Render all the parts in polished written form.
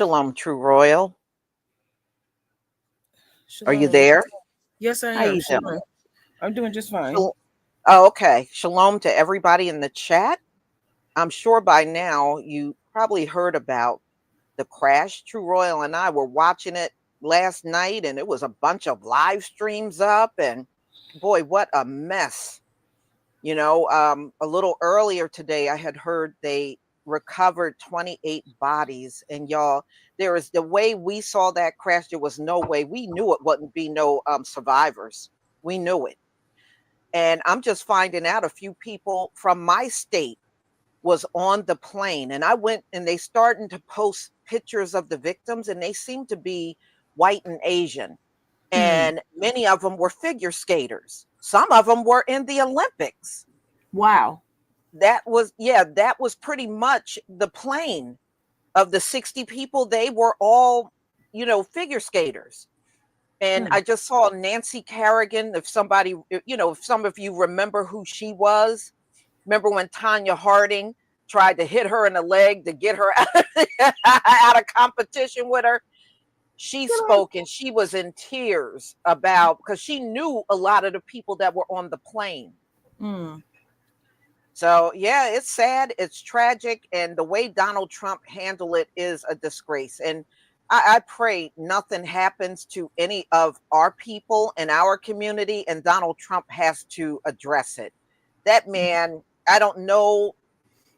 Shalom, True Royal. Shalom. Are you there? Yes, I How am. you doing? Shalom. I'm doing just fine. Oh, okay. Shalom to everybody in the chat. I'm sure by now you probably heard about the crash. True Royal and I were watching it last night, and it was a bunch of live streams up, and boy, what a mess. You know, a little earlier today, I had heard they recovered 28 bodies, and y'all, there is the way we saw that crash. There was no way we knew it wouldn't be no survivors. We knew it, and I'm just finding out a few people from my state was on the plane, and I went and they starting to post pictures of the victims, and they seem to be white and Asian, and many of them were figure skaters. Some of them were in the Olympics. Wow. That was pretty much the plane. Of the 60 people, they were all, figure skaters. And I just saw Nancy Kerrigan. If somebody, if some of you remember who she was, remember when Tanya Harding tried to hit her in the leg to get her out of competition with her? She spoke, and she was in tears because she knew a lot of the people that were on the plane. So, yeah, it's sad. It's tragic. And the way Donald Trump handled it is a disgrace. And I pray nothing happens to any of our people in our community, and Donald Trump has to address it. That man, I don't know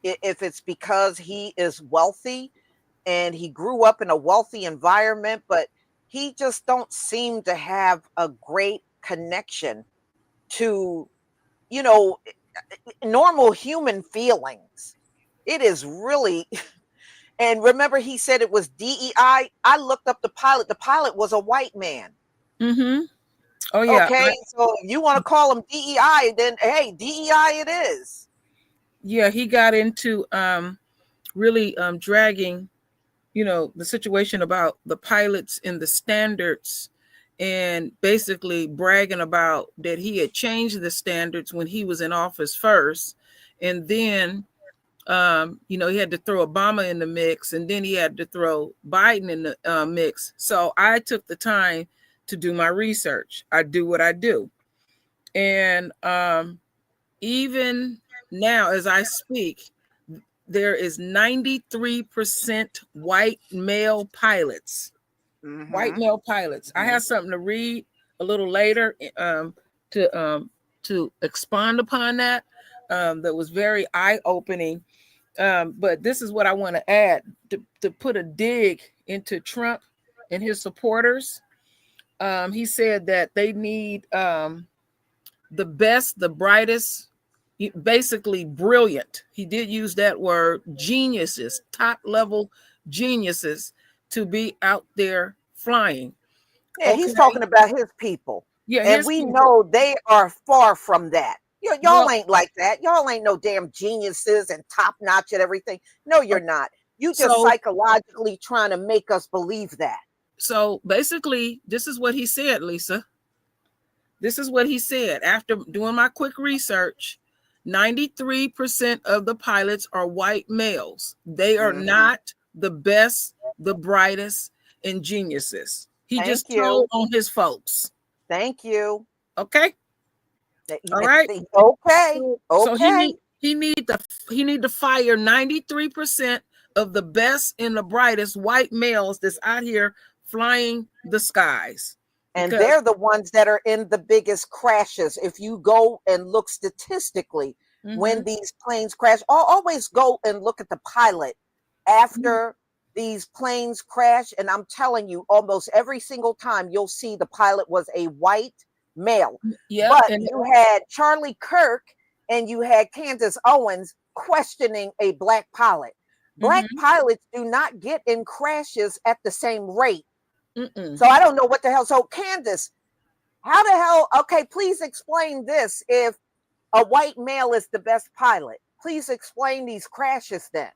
if it's because he is wealthy and he grew up in a wealthy environment, but he just don't seem to have a great connection to, normal human feelings. It is really, and remember he said it was DEI. I looked up the pilot. The pilot was a white man. Oh yeah. Okay, so if you want to call them DEI, then hey, DEI it is. Yeah, he got into really dragging, the situation about the pilots and the standards, and basically bragging about that he had changed the standards when he was in office first, and then he had to throw Obama in the mix, and then he had to throw Biden in the mix. So I took the time to do my research. I do what I do, and even now as I speak, there is 93% white male pilots. White male pilots. I have something to read a little later to expand upon that. That was very eye-opening. But this is what I want to add to put a dig into Trump and his supporters. He said that they need the best, the brightest, basically brilliant. He did use that word, geniuses, top level geniuses to be out there flying. Yeah, okay. He's talking about his people. Yeah, and we know they are far from that. Y'all ain't like that. Y'all ain't no damn geniuses and top notch at everything. No, you're not. You just psychologically trying to make us believe that. So basically, this is what he said, Lisa. This is what he said. After doing my quick research, 93% of the pilots are white males. They are not the best, the brightest, and geniuses. He just told on his folks. Thank you. Okay. All right. Okay. So he need to fire 93% of the best and the brightest white males that's out here flying the skies. And they're the ones that are in the biggest crashes. If you go and look statistically, when these planes crash, always go and look at the pilot after these planes crash. And I'm telling you, almost every single time you'll see the pilot was a white male. Yeah, but you had Charlie Kirk and you had Candace Owens questioning a black pilot. Black pilots do not get in crashes at the same rate. So I don't know what the hell. So Candace, how the hell? Okay, please explain this. If a white male is the best pilot, please explain these crashes then.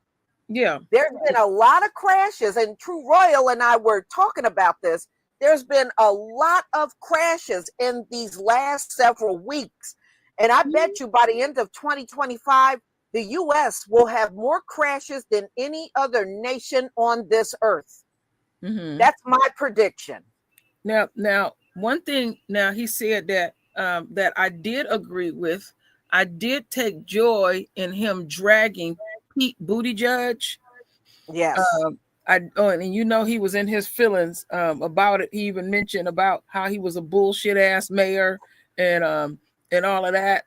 Yeah. There's been a lot of crashes, and True Royal and I were talking about this. There's been a lot of crashes in these last several weeks. And I bet you by the end of 2025, the U.S. will have more crashes than any other nation on this earth. That's my prediction. Now, one thing. Now he said that that I did agree with. I did take joy in him dragging Pete Buttigieg. Yes. And he was in his feelings about it. He even mentioned about how he was a bullshit ass mayor and all of that.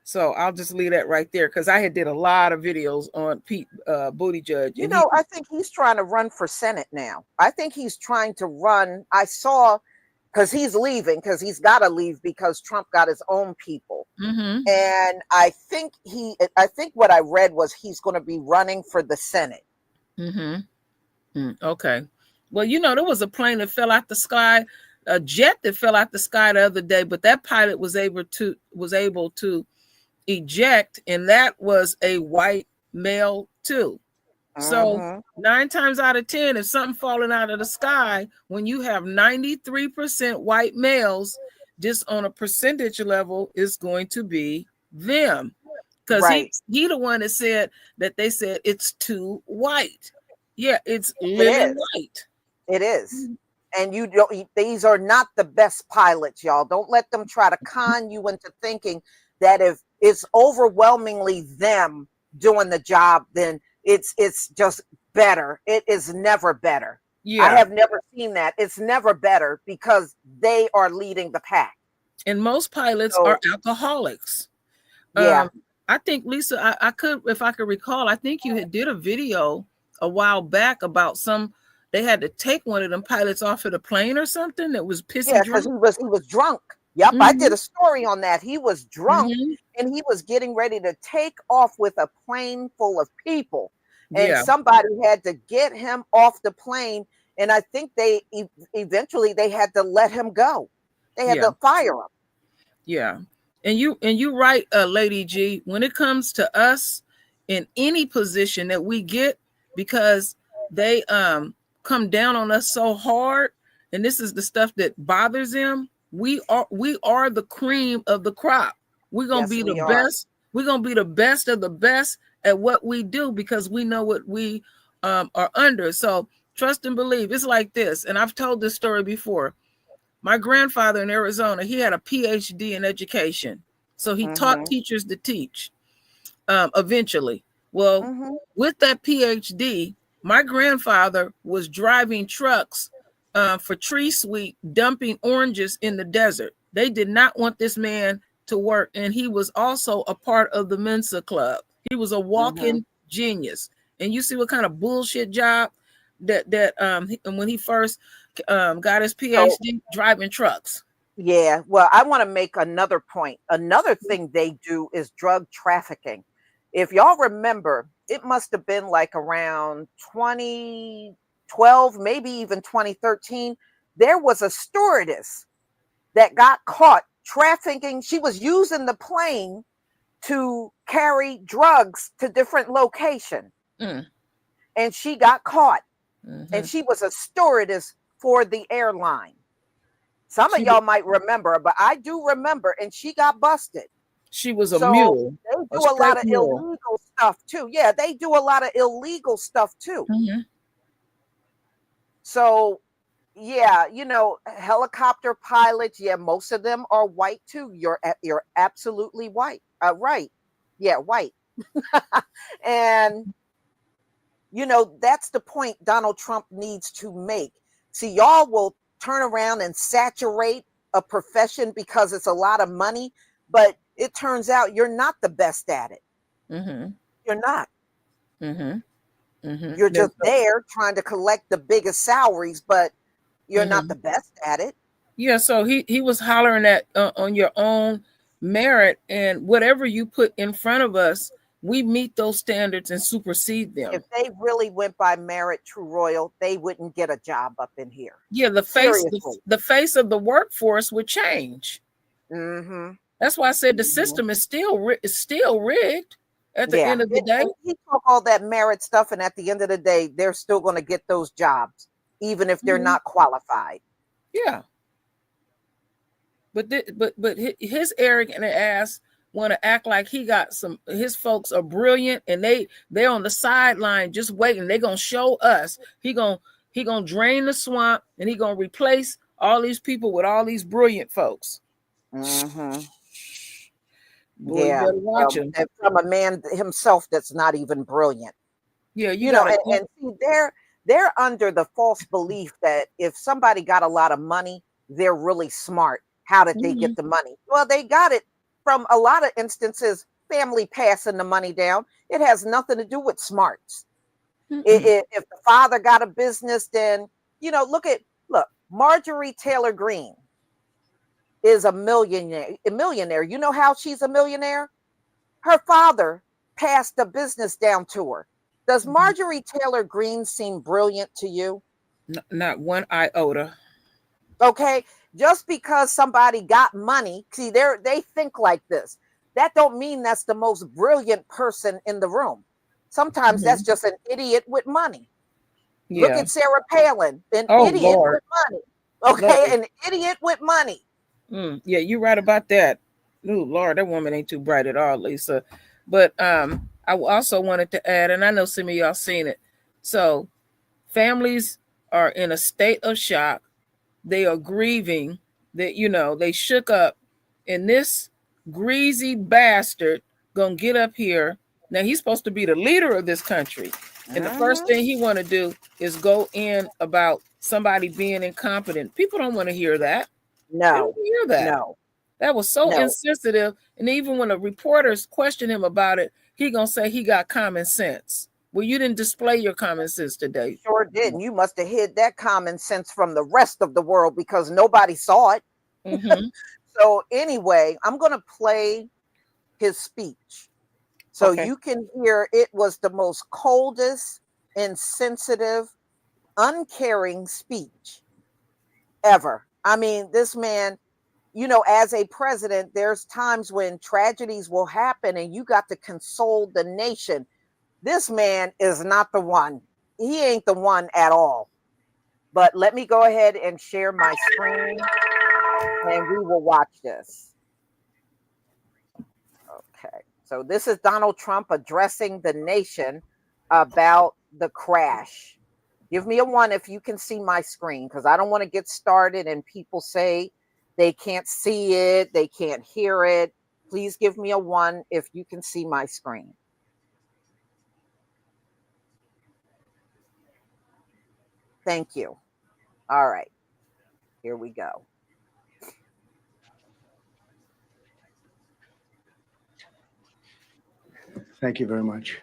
So I'll just leave that right there because I did a lot of videos on Pete Buttigieg. I think he's trying to run for Senate now. I think he's trying to run. I saw because he's leaving because he's got to leave because Trump got his own people. And I think what I read was he's going to be running for the Senate. Okay. Well, there was a plane that fell out the sky, a jet that fell out the sky the other day, but that pilot was able to eject, and that was a white male too. So 9 times out of 10, if something falling out of the sky, when you have 93% white males, just on a percentage level, is going to be them. Because he the one that said that they said it's too white. Yeah, it's living white. It is. And these are not the best pilots, y'all. Don't let them try to con you into thinking that if it's overwhelmingly them doing the job, then it's just better. It is never better. Yeah. I have never seen that. It's never better because they are leading the pack. And most pilots are alcoholics. Yeah. I think, Lisa, I could, if I could recall, I think you did a video a while back about they had to take one of them pilots off of the plane or something that was pissing. Yeah, because he was drunk. Yep, I did a story on that. He was drunk and he was getting ready to take off with a plane full of people. And somebody had to get him off the plane And I think they eventually they had to let him go. They had to fire him. Yeah. And you right, Lady G, when it comes to us in any position that we get, because they come down on us so hard, and this is the stuff that bothers them, we are the cream of the crop. We're gonna be the best. We're gonna be the best of the best at what we do because we know what we are under. So trust and believe. It's like this, and I've told this story before. My grandfather in Arizona, he had a PhD in education. So he taught teachers to teach eventually. Well, with that PhD, my grandfather was driving trucks for Tree Sweet, dumping oranges in the desert. They did not want this man to work. And he was also a part of the Mensa Club. He was a walking genius. And you see what kind of bullshit job that when he first got his PhD, driving trucks. Yeah, well, I want to make another point. Another thing they do is drug trafficking. If y'all remember, it must have been like around 2012, maybe even 2013. There was a stewardess that got caught trafficking. She was using the plane to carry drugs to different locations. And she got caught. And she was a stewardess for the airline. Some of y'all might remember, but I do remember, and she got busted. She was a mule. They do a lot of illegal stuff too. Yeah, they do a lot of illegal stuff too. So, yeah, you know, helicopter pilots, yeah, most of them are white too. You're absolutely white. Right. Yeah, white. And you know, that's the point Donald Trump needs to make. See, y'all will turn around and saturate a profession because it's a lot of money, but it turns out you're not the best at it. You're not. You're just there trying to collect the biggest salaries, but you're not the best at it. Yeah, so he was hollering at on your own merit, and whatever you put in front of us, we meet those standards and supersede them. If they really went by merit, True Royal, they wouldn't get a job up in here. Yeah, the face of the workforce would change. That's why I said the system is still rigged at the end of the day. He talk all that merit stuff, and at the end of the day, they're still going to get those jobs, even if they're not qualified. Yeah. But his arrogant ass want to act like he got some. His folks are brilliant, and they're on the sideline just waiting. They're gonna show us. He gonna drain the swamp, and he gonna replace all these people with all these brilliant folks. Boy, you better watch him. And from a man himself that's not even brilliant. Yeah, you know, and see, they're under the false belief that if somebody got a lot of money, they're really smart. How did they get the money? Well, they got it from a lot of instances, family passing the money down. It has nothing to do with smarts. If the father got a business, then, you know, look, Marjorie Taylor Greene is a millionaire. You know how she's a millionaire? Her father passed a business down to her. Does Marjorie Taylor Greene seem brilliant to you? Not one iota. Okay. Just because somebody got money, see, they think like this. That don't mean that's the most brilliant person in the room. Sometimes that's just an idiot with money. Yeah. Look at Sarah Palin, an idiot with money. Okay, an idiot with money. Yeah, you're right about that. Oh, Lord, that woman ain't too bright at all, Lisa. But I also wanted to add, and I know some of y'all seen it. So families are in a state of shock. They are grieving that, you know, they shook up, and this greasy bastard gonna get up here. Now he's supposed to be the leader of this country. And the first thing he want to do is go in about somebody being incompetent. People don't want to hear that. No, they don't hear that. No. That was so insensitive. And even when the reporters question him about it, he gonna say he got common sense. Well, you didn't display your common sense today. Sure didn't. You must have hid that common sense from the rest of the world because nobody saw it. So anyway, I'm going to play his speech so you can hear. It was the most coldest, insensitive, uncaring speech ever. I mean, this man, you know, as a president, there's times when tragedies will happen and you got to console the nation. This man is not the one. He ain't the one at all. But let me go ahead and share my screen and we will watch this. Okay. So this is Donald Trump addressing the nation about the crash. Give me a one if you can see my screen, because I don't want to get started and people say they can't see it, they can't hear it. Please give me a one if you can see my screen. Thank you. All right. Here we go. Thank you very much.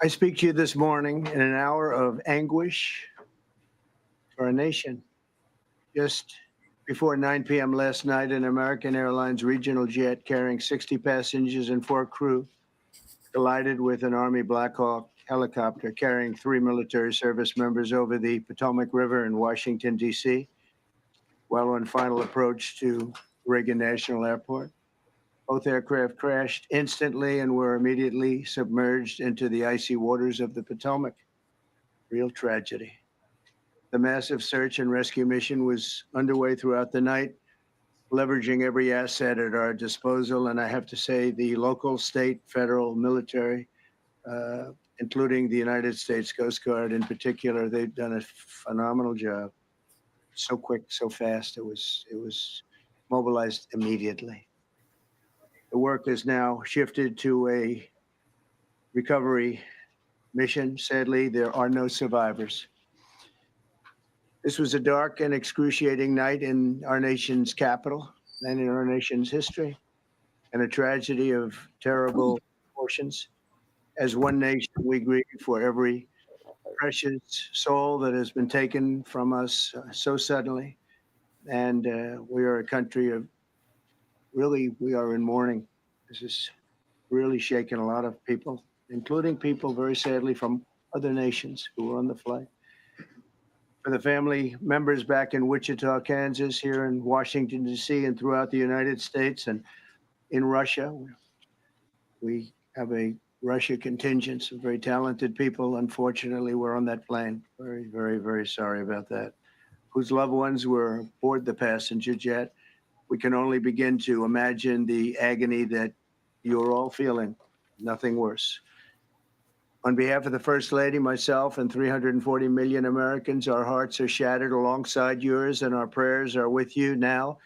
I speak to you this morning in an hour of anguish for our nation. Just before 9 p.m. last night, an American Airlines regional jet carrying 60 passengers and 4 crew collided with an Army Black Hawk helicopter carrying 3 military service members over the Potomac River in Washington, D.C., while on final approach to Reagan National Airport. Both aircraft crashed instantly and were immediately submerged into the icy waters of the Potomac. Real tragedy. The massive search and rescue mission was underway throughout the night, leveraging every asset at our disposal. And I have to say, the local, state, federal, military, including the United States Coast Guard in particular, they've done a phenomenal job. So quick, so fast. It was mobilized immediately. The work is now shifted to a recovery mission. Sadly, there are no survivors. This was a dark and excruciating night in our nation's capital and in our nation's history, and a tragedy of terrible proportions. As one nation, we grieve for every precious soul that has been taken from us so suddenly. And we are a country of we are in mourning. This is really shaken a lot of people, including people very sadly from other nations who were on the flight. For the family members back in Wichita, Kansas, here in Washington, D.C., and throughout the United States and in Russia, we have a Russia contingent, some very talented people. Unfortunately, were on that plane. Very, very, very sorry about that. Whose loved ones were aboard the passenger jet. We can only begin to imagine the agony that you're all feeling. Nothing worse. On behalf of the First Lady, myself, and 340 million Americans, our hearts are shattered alongside yours, and our prayers are with you now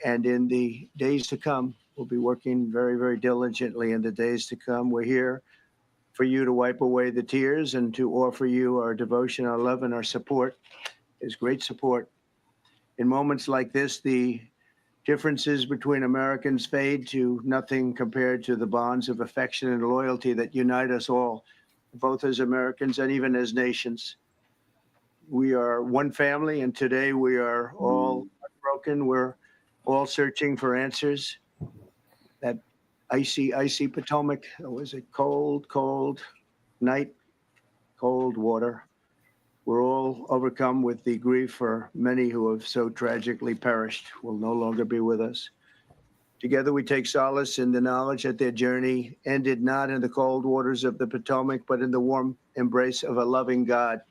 and in the days to come. We'll be working very, very diligently in the days to come. We're here for you to wipe away the tears and to offer you our devotion, our love, and our support. Is great support. In moments like this, the differences between Americans fade to nothing compared to the bonds of affection and loyalty that unite us all, both as Americans and even as nations. We are one family, and today we are all broken. We're all searching for answers. That icy Potomac, it was a cold, cold night, cold water. We're all overcome with the grief for many who have so tragically perished, will no longer be with us. Together we take solace in the knowledge that their journey ended not in the cold waters of the Potomac, but in the warm embrace of a loving God.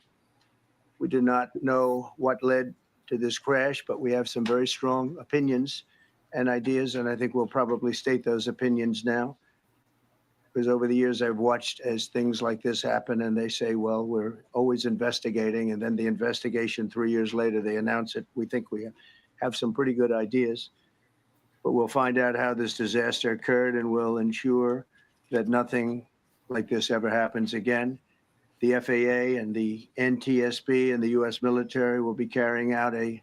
We do not know what led to this crash, but we have some very strong opinions and ideas, and I think we'll probably state those opinions now. Because over the years, I've watched as things like this happen, and they say, well, we're always investigating. And then the investigation, 3 years later, they announce it. We think we have some pretty good ideas. But we'll find out how this disaster occurred, and we'll ensure that nothing like this ever happens again. The FAA and the NTSB and the U.S. military will be carrying out a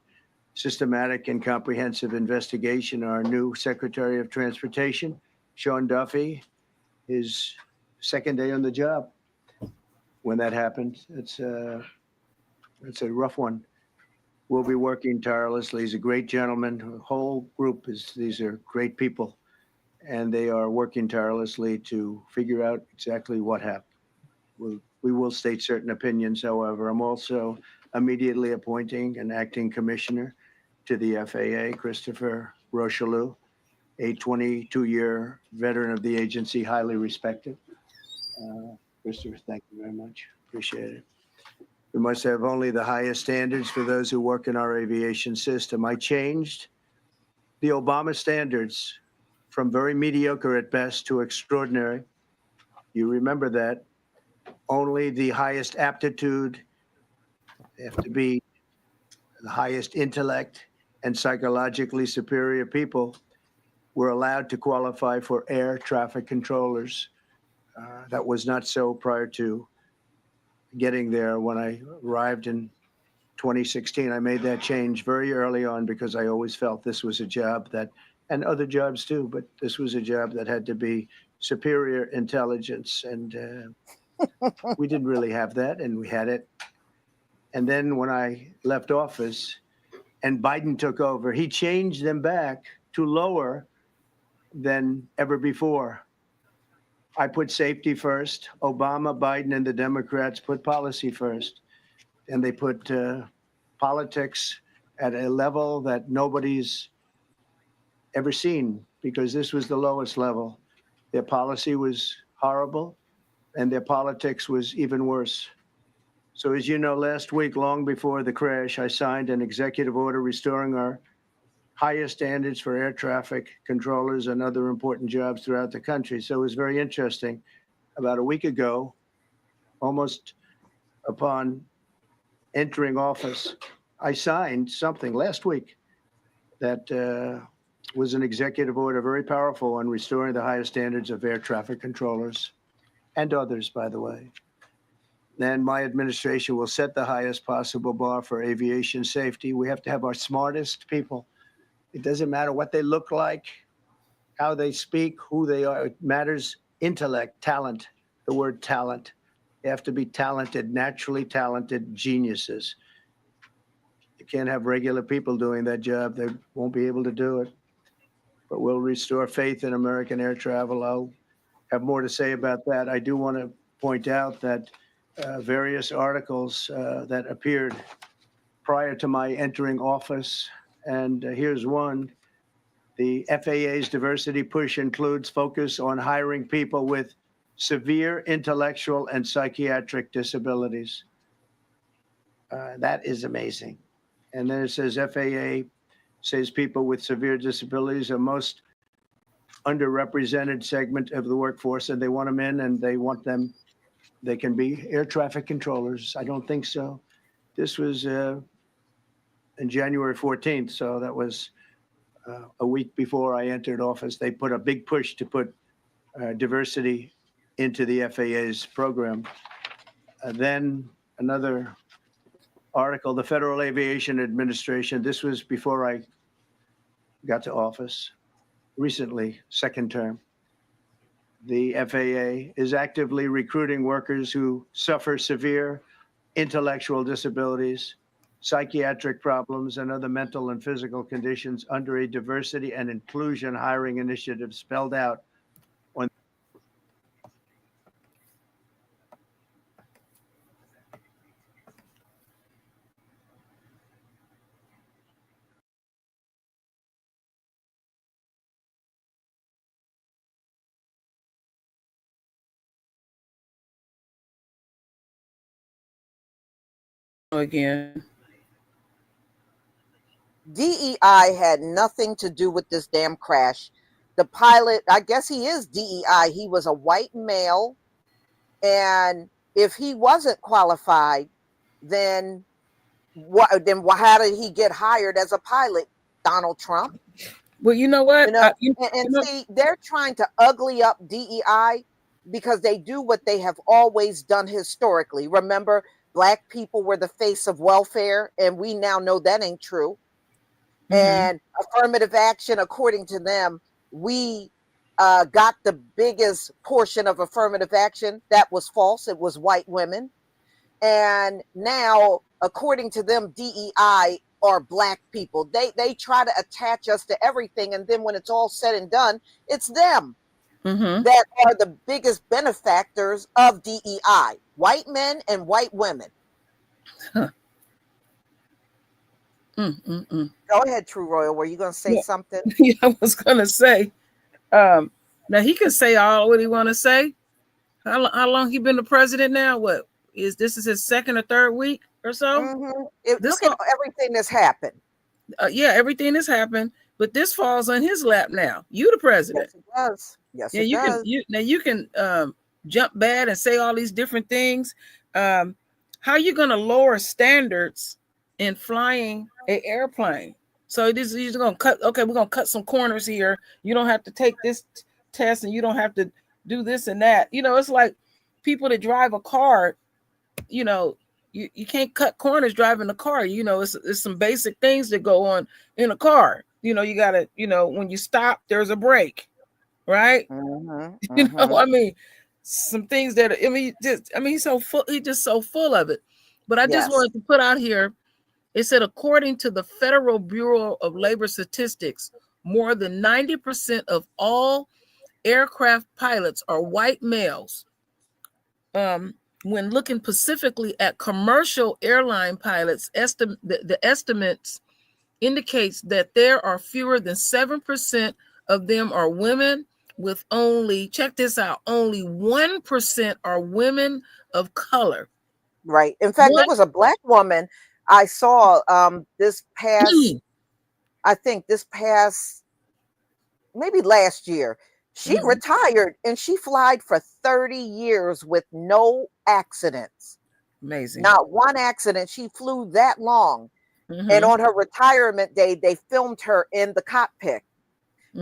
systematic and comprehensive investigation. Our new Secretary of Transportation, Sean Duffy, his second day on the job when that happened. It's a rough one. We'll be working tirelessly. He's a great gentleman. The whole group these are great people. and they are working tirelessly to figure out exactly what happened. We will state certain opinions, however. I'm also immediately appointing an acting commissioner to the FAA, Christopher Rocheleau, a 22-year veteran of the agency, highly respected. Christopher, thank you very much. Appreciate it. We must have only the highest standards for those who work in our aviation system. I changed the Obama standards from very mediocre at best to extraordinary. You remember that. Only the highest aptitude, they have to be the highest intellect and psychologically superior people were allowed to qualify for air traffic controllers. That was not so prior to getting there. When I arrived in 2016, I made that change very early on because I always felt this was a job that, and other jobs too, but this was a job that had to be superior intelligence. And we didn't really have that, and we had it. And then when I left office and Biden took over, he changed them back to lower than ever before. I put safety first. Obama, Biden, and the Democrats put policy first. And they put politics at a level that nobody's ever seen, because this was the lowest level. Their policy was horrible, and their politics was even worse. So as you know, last week, long before the crash, I signed an executive order restoring our highest standards for air traffic controllers and other important jobs throughout the country. So it was very interesting. About a week ago, almost upon entering office, I signed something last week that was an executive order, very powerful, on restoring the highest standards of air traffic controllers and others, by the way. Then my administration will set the highest possible bar for aviation safety. We have to have our smartest people. It doesn't matter what they look like, how they speak, who they are. It matters intellect, talent, the word talent. They have to be talented, naturally talented geniuses. You can't have regular people doing that job. They won't be able to do it. But we'll restore faith in American air travel. I'll have more to say about that. I do want to point out that various articles that appeared prior to my entering office, and here's one. The FAA's diversity push includes focus on hiring people with severe intellectual and psychiatric disabilities. That is amazing. And then it says FAA says people with severe disabilities are most underrepresented segment of the workforce, and they want them in, and they want them, they can be air traffic controllers. I don't think so. This was in January 14th, so that was a week before I entered office. They put a big push to put diversity into the FAA's program. Then another article, the Federal Aviation Administration. This was before I got to office, recently, second term. The FAA is actively recruiting workers who suffer severe intellectual disabilities, psychiatric problems, and other mental and physical conditions under a diversity and inclusion hiring initiative spelled out on. Again. DEI had nothing to do with this damn crash. The pilot, I guess he is DEI. He was a white male. And if he wasn't qualified, then how did he get hired as a pilot? Donald Trump. Well, you know what? See, they're trying to ugly up DEI because they do what they have always done historically. Remember, Black people were the face of welfare, and we now know that ain't true. Mm-hmm. And affirmative action, according to them, we got the biggest portion of affirmative action. That was false. It was white women. And now, according to them, DEI are Black people. They try to attach us to everything, and then when it's all said and done, it's them that are the biggest benefactors of DEI, white men and white women. Huh. Go ahead, True Royal. Were you going to say something? Yeah, I was going to say, now he can say all what he want to say. How long he been the president now? What this is his second or third week or so? Look at everything that's happened. Yeah, everything has happened, but this falls on his lap now. You the president. Yes, it does. Yes, yeah, it you does. you can jump bad and say all these different things. How are you going to lower standards in flying an airplane? So this is going to cut. Okay, we're going to cut some corners here. You don't have to take this test, and you don't have to do this and that. You know, it's like people that drive a car. You know, you can't cut corners driving a car. You know, it's some basic things that go on in a car. You know, you gotta. You know, when you stop, there's a brake, right? You know, I mean, some things that he's so full. He's just so full of it. But I just wanted to put out here. It said, according to the Federal Bureau of Labor Statistics, more than 90% of all aircraft pilots are white males. When looking specifically at commercial airline pilots, the estimates indicates that there are fewer than 7% of them are women, with only, check this out, only 1% are women of color. Right. In fact, there was a Black woman I saw this past, I think this past, maybe last year. She retired and she flied for 30 years with no accidents. Amazing. Not one accident. She flew that long. And on her retirement day, they filmed her in the cockpit.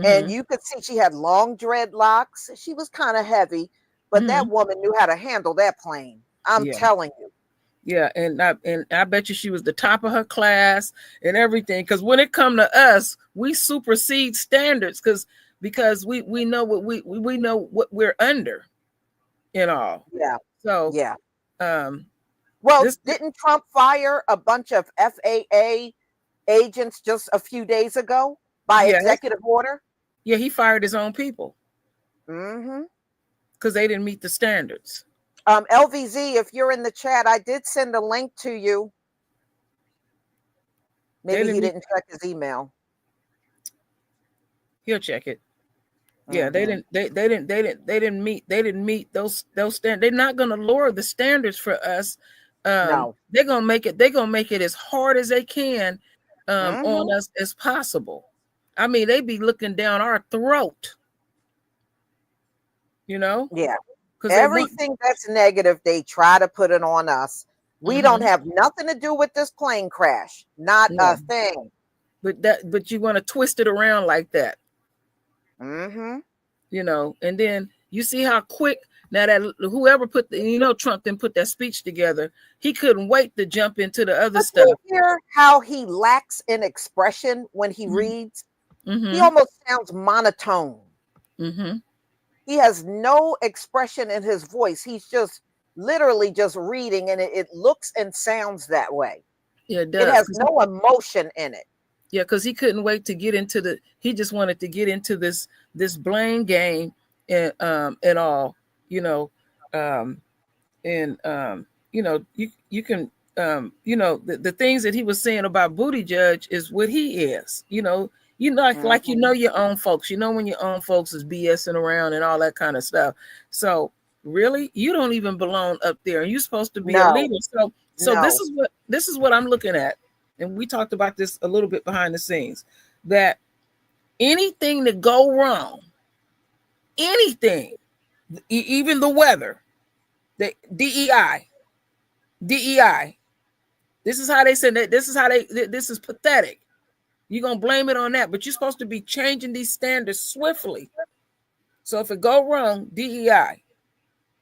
And you could see she had long dreadlocks. She was kind of heavy, but that woman knew how to handle that plane. I'm telling you. Yeah, and I bet you she was the top of her class and everything. Because when it come to us, we supersede standards because we know what we know what we're under, and all. Yeah. So well, didn't Trump fire a bunch of FAA agents just a few days ago by executive order? Yeah, he fired his own people. Because they didn't meet the standards. LVZ, if you're in the chat, I did send a link to you. Maybe he didn't check his email. He'll check it. Yeah, they didn't meet those standards. They're not going to lower the standards for us. No, they're gonna make it as hard as they can on us as possible. I mean, they be looking down our throat. You know? Yeah. Everything that's negative, they try to put it on us. We don't have nothing to do with this plane crash. Not a thing. But you want to twist it around like that. You know, and then you see how quick now that whoever put Trump didn't put that speech together. He couldn't wait to jump into the other stuff. You hear how he lacks in expression when he reads? He almost sounds monotone. He has no expression in his voice. He's just literally just reading, and it looks and sounds that way. Yeah, it does. It has no emotion in it. Yeah, because he couldn't wait to get into he just wanted to get into this blame game and all, you know, you can the things that he was saying about Buttigieg is what he is, like your own folks, when your own folks is BSing around and all that kind of stuff. So really, you don't even belong up there, and you're supposed to be a leader. So this is what I'm looking at, and we talked about this a little bit behind the scenes, that anything that go wrong, anything, even the weather, the DEI. This is how they said that. This is pathetic. You're going to blame it on that, but you're supposed to be changing these standards swiftly. So if it go wrong, DEI.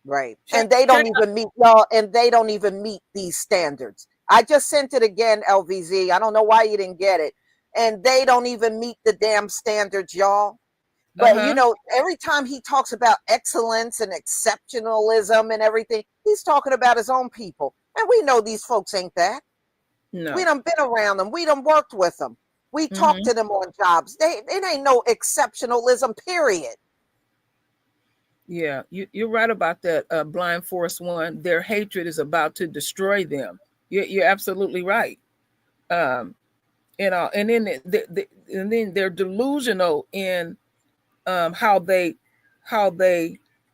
Right. And they don't even meet y'all, and they don't even meet these standards. I just sent it again, LVZ. I don't know why you didn't get it. And they don't even meet the damn standards, y'all. But, every time he talks about excellence and exceptionalism and everything, he's talking about his own people. And we know these folks ain't that. No. We done been around them. We done worked with them. We talked to them on jobs. It ain't no exceptionalism, period. Yeah, you're right about that, Blind Force One. Their hatred is about to destroy them. You're absolutely right. And then they're delusional in how they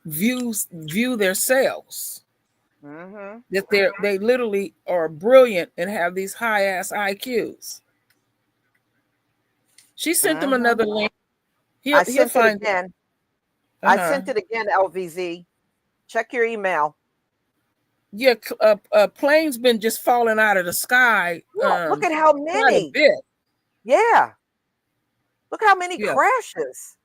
view themselves. That they literally are brilliant and have these high ass IQs. She sent them another link. I sent it again. I sent it again, LVZ. Check your email. Yeah, planes been just falling out of the sky. Look at how many. Yeah. Look how many crashes.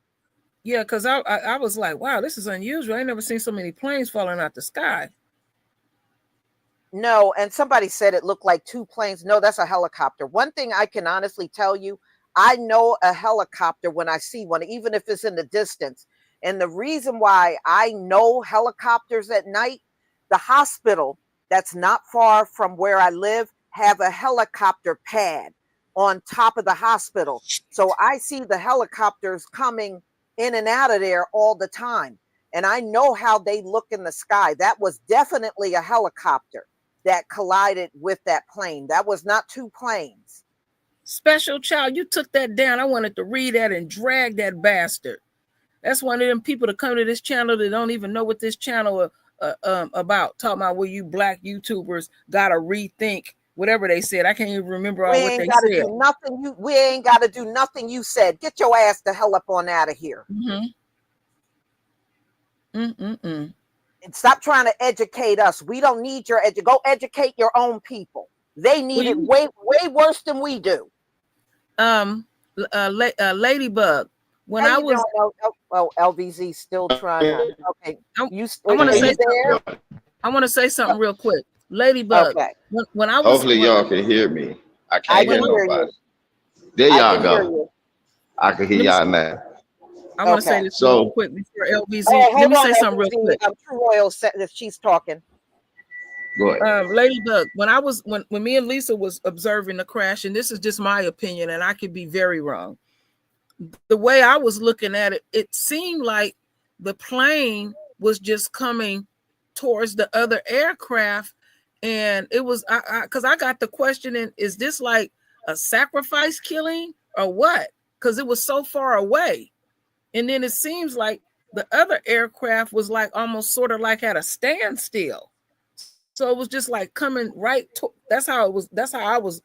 Yeah, because I was like, wow, this is unusual. I ain't never seen so many planes falling out the sky. No, and somebody said it looked like two planes. No, that's a helicopter. One thing I can honestly tell you, I know a helicopter when I see one, even if it's in the distance. And the reason why I know helicopters at night, the hospital that's not far from where I live have a helicopter pad on top of the hospital. So I see the helicopters coming in and out of there all the time. And I know how they look in the sky. That was definitely a helicopter that collided with that plane. That was not two planes. Special child, you took that down. I wanted to read that and drag that bastard. That's one of them people that come to this channel that don't even know what this channel about. Talking about where you black YouTubers gotta rethink whatever they said. I can't even remember all what they said. We ain't gotta do nothing you said. Get your ass the hell up on out of here. And stop trying to educate us. We don't need your go educate your own people. They need it way worse than we do. Ladybug. When I was LVZ still trying to, okay. I want to say something real quick. Ladybug. Okay. When I was hopefully y'all can hear me. I can't hear nobody. There y'all go. I can hear y'all now. I want to say this real quick before LVZ. Let me say something real quick. True Royal said that she's talking. Go ahead. Ladybug, when me and Lisa was observing the crash, and this is just my opinion, and I could be very wrong. The way I was looking at it, it seemed like the plane was just coming towards the other aircraft, and it was because I got the question: is this like a sacrifice killing or what? Because it was so far away, and then it seems like the other aircraft was like almost sort of like at a standstill. So it was just like coming right to, that's how I was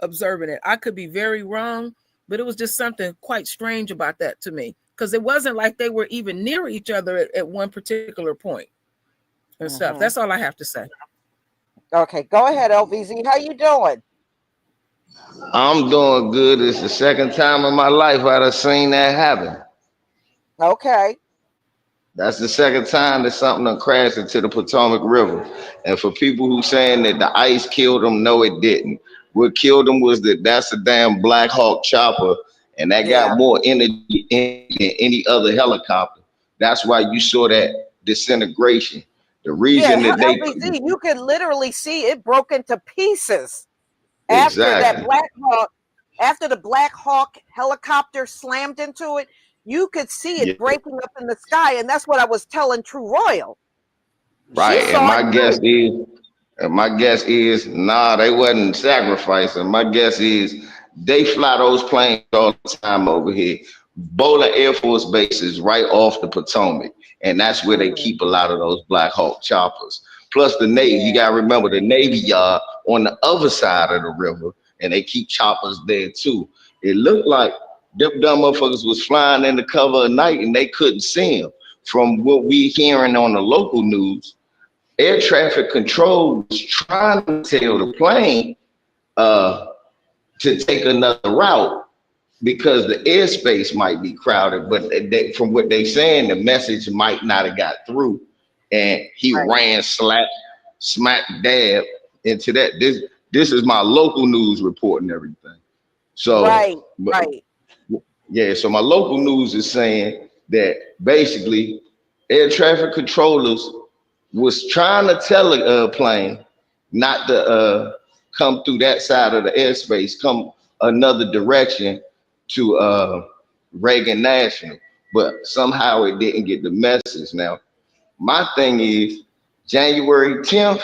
observing it. I could be very wrong, but it was just something quite strange about that to me, because it wasn't like they were even near each other at one particular point and stuff. That's all I have to say. Okay, go ahead, LVZ. How you doing? I'm doing good. It's the second time in my life I've seen that happen. Okay. That's the second time that something done crashed into the Potomac River. And for people who saying that the ice killed them, no, it didn't. What killed them was that's a damn Black Hawk chopper, and that got more energy than any other helicopter. That's why you saw that disintegration. The reason that LVZ, you could literally see it broke into pieces after that Black Hawk. After the Black Hawk helicopter slammed into it, you could see it breaking up in the sky, and that's what I was telling True Royal. Right, and my guess is, nah, they wasn't sacrificing. My guess is they fly those planes all the time over here. Bowler Air Force Base is right off the Potomac, and that's where they keep a lot of those Black Hawk choppers. Plus the Navy, you gotta remember the Navy Yard on the other side of the river, and they keep choppers there too. It looked like them dumb motherfuckers was flying in the cover of night and they couldn't see them. From what we hearing on the local news, air traffic control was trying to tell the plane to take another route because the airspace might be crowded, but from what they're saying, the message might not have got through, and he ran smack dab into that. This is my local news report and everything. So yeah, so my local news is saying that basically air traffic controllers was trying to tell a plane not to come through that side of the airspace, come another direction to Reagan National, but somehow it didn't get the message. Now, my thing is January 10th,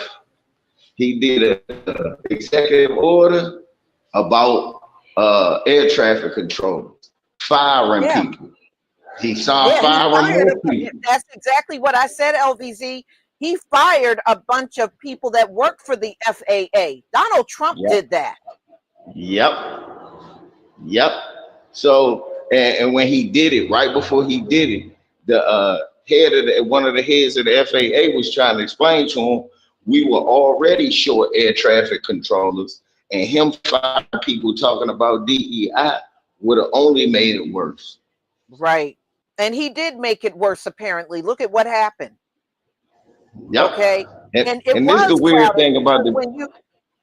he did an executive order about air traffic controllers firing people. He started firing more people. That's exactly what I said, LVZ. He fired a bunch of people that worked for the FAA. Donald Trump did that. Yep. So, and when he did it, right before he did it, the one of the heads of the FAA was trying to explain to him, we were already short air traffic controllers, and him firing people talking about DEI would have only made it worse. Right. And he did make it worse, apparently. Look at what happened. Yep. Okay. And this is the weird thing about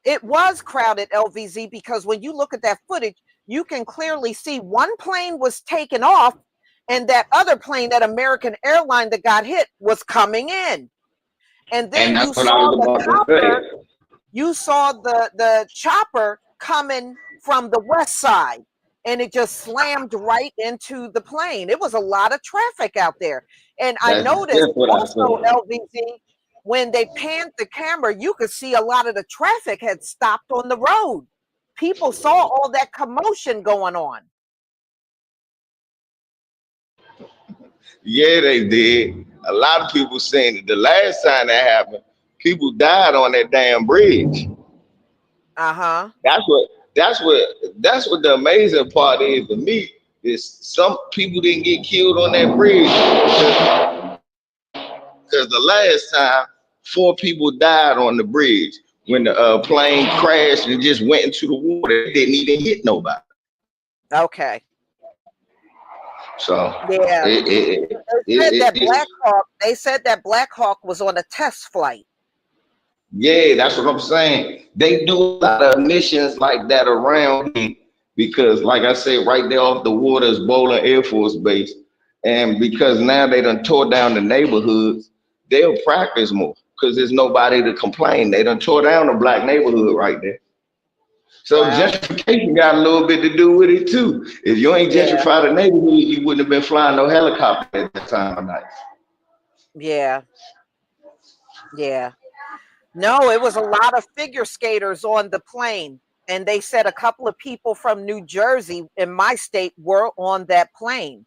it was crowded, LVZ, because when you look at that footage, you can clearly see one plane was taken off and that other plane, that American Airlines that got hit, was coming in. And then you saw the chopper coming from the west side, and it just slammed right into the plane. It was a lot of traffic out there. And I noticed also, LVZ, when they panned the camera, you could see a lot of the traffic had stopped on the road. People saw all that commotion going on. Yeah, they did. A lot of people saying that the last time that happened, people died on that damn bridge. Uh-huh. That's what the amazing part is to me, is some people didn't get killed on that bridge because the last time 4 people died on the bridge when the plane crashed and just went into the water. It didn't even hit nobody. Okay. So yeah, they said that Black Hawk was on a test flight. Yeah, that's what I'm saying. They do a lot of missions like that around me because, like I said, right there off the water is Bowling Air Force Base. And because now they done tore down the neighborhoods, they'll practice more because there's nobody to complain. They done tore down a black neighborhood right there. So gentrification got a little bit to do with it too. If you ain't gentrified a neighborhood, you wouldn't have been flying no helicopter at that time of night. Yeah. No, it was a lot of figure skaters on the plane. And they said a couple of people from New Jersey in my state were on that plane.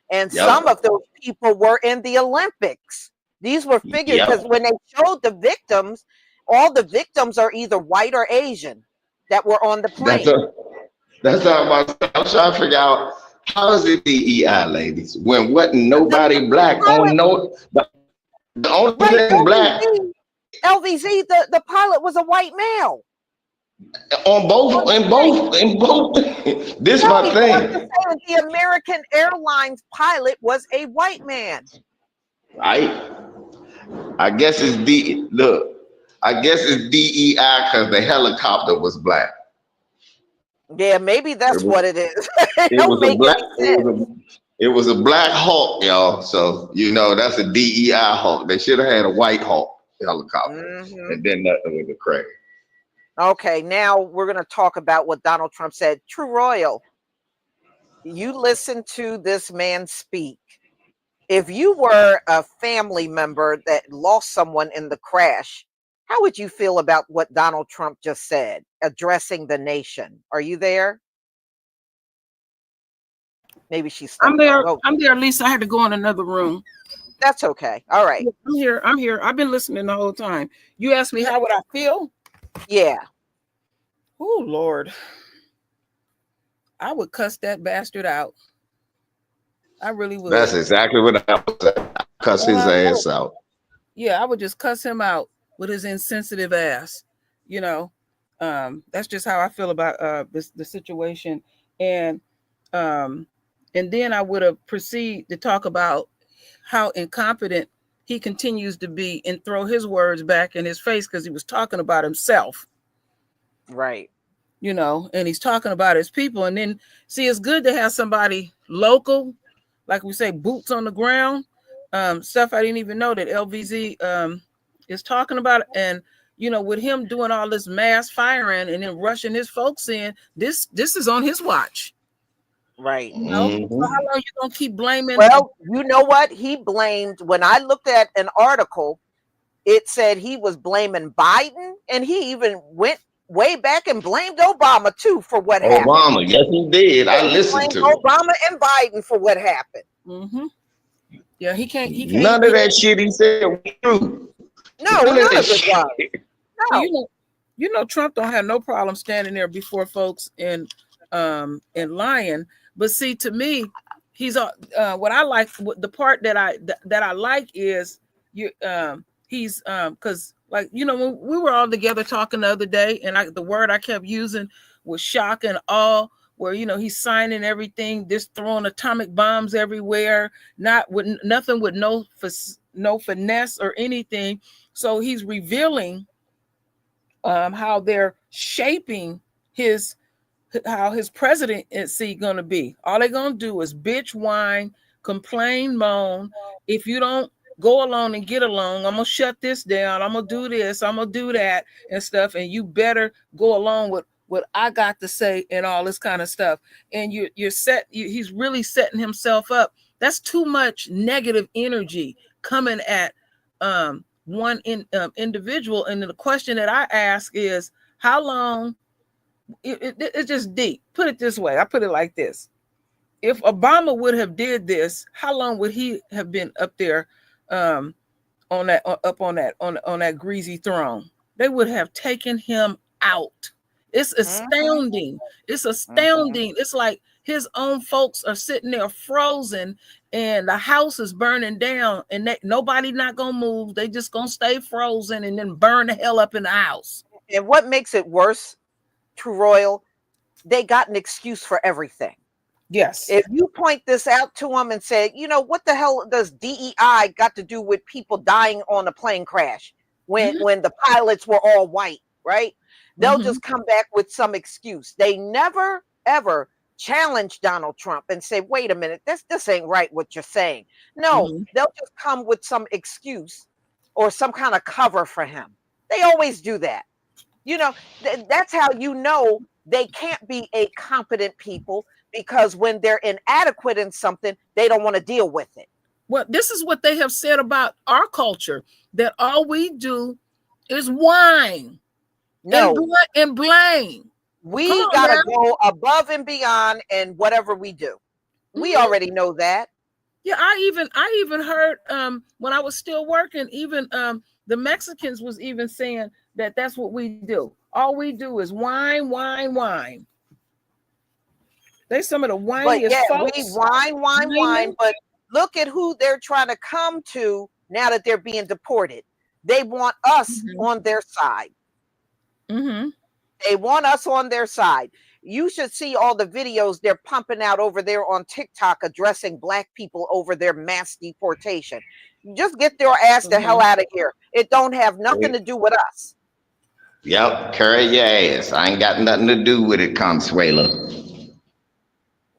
And some of those people were in the Olympics. These were figures because when they showed the victims, all the victims are either white or Asian that were on the plane. That's all I'm trying to figure out, how is it DEI, ladies, when wasn't nobody black on the only thing black. LVZ, the pilot was a white male. In both. This is my thing. The American Airlines pilot was a white man. Right. I guess it's DEI because the helicopter was black. Yeah, maybe that's what it is. It was a black Hawk, y'all. So that's a DEI Hawk. They should have had a white Hawk helicopter, and then nothing with the crash. Okay, now we're going to talk about what Donald Trump said. True Royal, you listen to this man speak. If you were a family member that lost someone in the crash, how would you feel about what Donald Trump just said, addressing the nation? Are you there? Maybe she's. I'm there. I'm there, Lisa. I had to go in another room. That's okay. All right. I'm here. I've been listening the whole time. You asked me how would I feel? Yeah. Oh, Lord. I would cuss that bastard out. I really would. That's exactly what I would say. Cuss his ass out. Yeah, I would just cuss him out with his insensitive ass. That's just how I feel about the situation. And then I would have proceeded to talk about how incompetent he continues to be and throw his words back in his face because he was talking about himself. Right. And he's talking about his people. And then, see, it's good to have somebody local, like we say, boots on the ground, stuff I didn't even know that LVZ is talking about. And you know, with him doing all this mass firing and then rushing his folks in, this is on his watch. Right. You know? So how long you gonna keep blaming? Well, you know what? He blamed, when I looked at an article, it said he was blaming Biden, and he even went way back and blamed Obama too for what happened. Obama, yes, he did. I He listened blamed to it. Obama and Biden for what happened. Mm-hmm. Yeah, he can't. None of that shit he said was true. No, none of it was. No. You know, Trump don't have no problem standing there before folks and lying. But see, to me, he's what I like. The part that I like is he's because, like, you know, when we were all together talking the other day, and the word I kept using was shock and awe. Where, you know, he's signing everything, just throwing atomic bombs everywhere, nothing with no finesse or anything. So he's revealing how they're shaping how his presidency going to be. All they're going to do is bitch, whine, complain, moan. If you don't go along and get along, I'm going to shut this down. I'm going to do this. I'm going to do that and stuff. And you better go along with what I got to say and all this kind of stuff. And he's really setting himself up. That's too much negative energy coming at one individual. And the question that I ask is, how long? It's just deep. Put it this way. I put it like this. If Obama would have did this, how long would he have been up there on that greasy throne? They would have taken him out. It's astounding. It's astounding. It's like his own folks are sitting there frozen and the house is burning down and nobody not going to move. They just going to stay frozen and then burn the hell up in the house. And what makes it worse, True Royal, they got an excuse for everything. Yes. If you point this out to them and say, you know, what the hell does DEI got to do with people dying on a plane crash when the pilots were all white, right? They'll just come back with some excuse. They never, ever challenge Donald Trump and say, wait a minute, this ain't right what you're saying. No, they'll just come with some excuse or some kind of cover for him. They always do that. You know, that's how you know they can't be a competent people, because when they're inadequate in something, they don't want to deal with it. Well, this is what they have said about our culture, that all we do is whine. No, and blame. We gotta go above and beyond in whatever we do. We already know that. Yeah, I even heard when I was still working, even the Mexicans was even saying that that's what we do. All we do is whine, whine, whine. They some of the whiniest folks. We whine, but look at who they're trying to come to now that they're being deported. They want us on their side. They want us on their side. You should see all the videos they're pumping out over there on TikTok addressing Black people over their mass deportation. Just get their ass the hell out of here. It don't have nothing to do with us. Yep, carry your ass. I ain't got nothing to do with it, Consuela.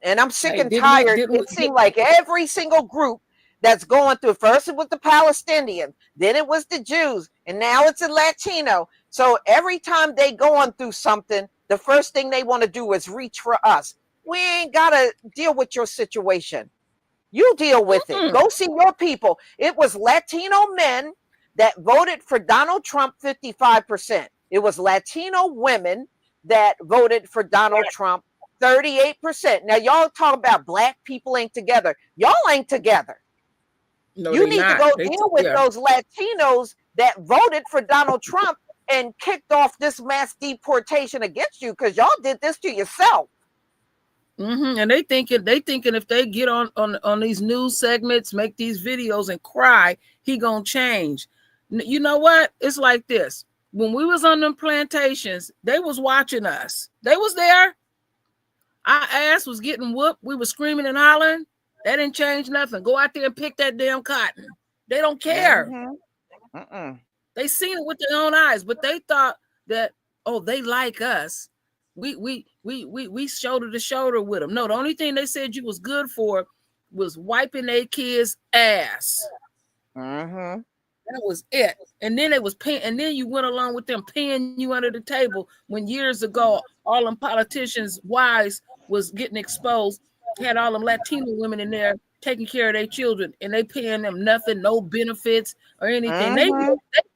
And I'm sick and tired. It seemed like every single group that's going through, first it was the Palestinians, then it was the Jews, and now it's a Latino. So every time they going through something, the first thing they want to do is reach for us. We ain't got to deal with your situation. You deal with it. Go see your people. It was Latino men that voted for Donald Trump 55%. It was Latino women that voted for Donald Trump 38%. Now, y'all talk about Black people ain't together. Y'all ain't together. No, you need to go deal with those Latinos that voted for Donald Trump and kicked off this mass deportation against you, because y'all did this to yourself. And they thinking if they get on these news segments, make these videos and cry, he gonna change. You know what? It's like this. When we was on them plantations, they was watching us. They was there. Our ass was getting whooped. We were screaming and hollering. That didn't change nothing. Go out there and pick that damn cotton. They don't care. They seen it with their own eyes, but they thought that, oh, they like us. We shoulder to shoulder with them. No, the only thing they said you was good for was wiping their kids' ass. That was it. And then they was paying, and then you went along with them paying you under the table when years ago all them politicians' wives was getting exposed, had all them Latino women in there taking care of their children, and they paying them nothing, no benefits or anything. They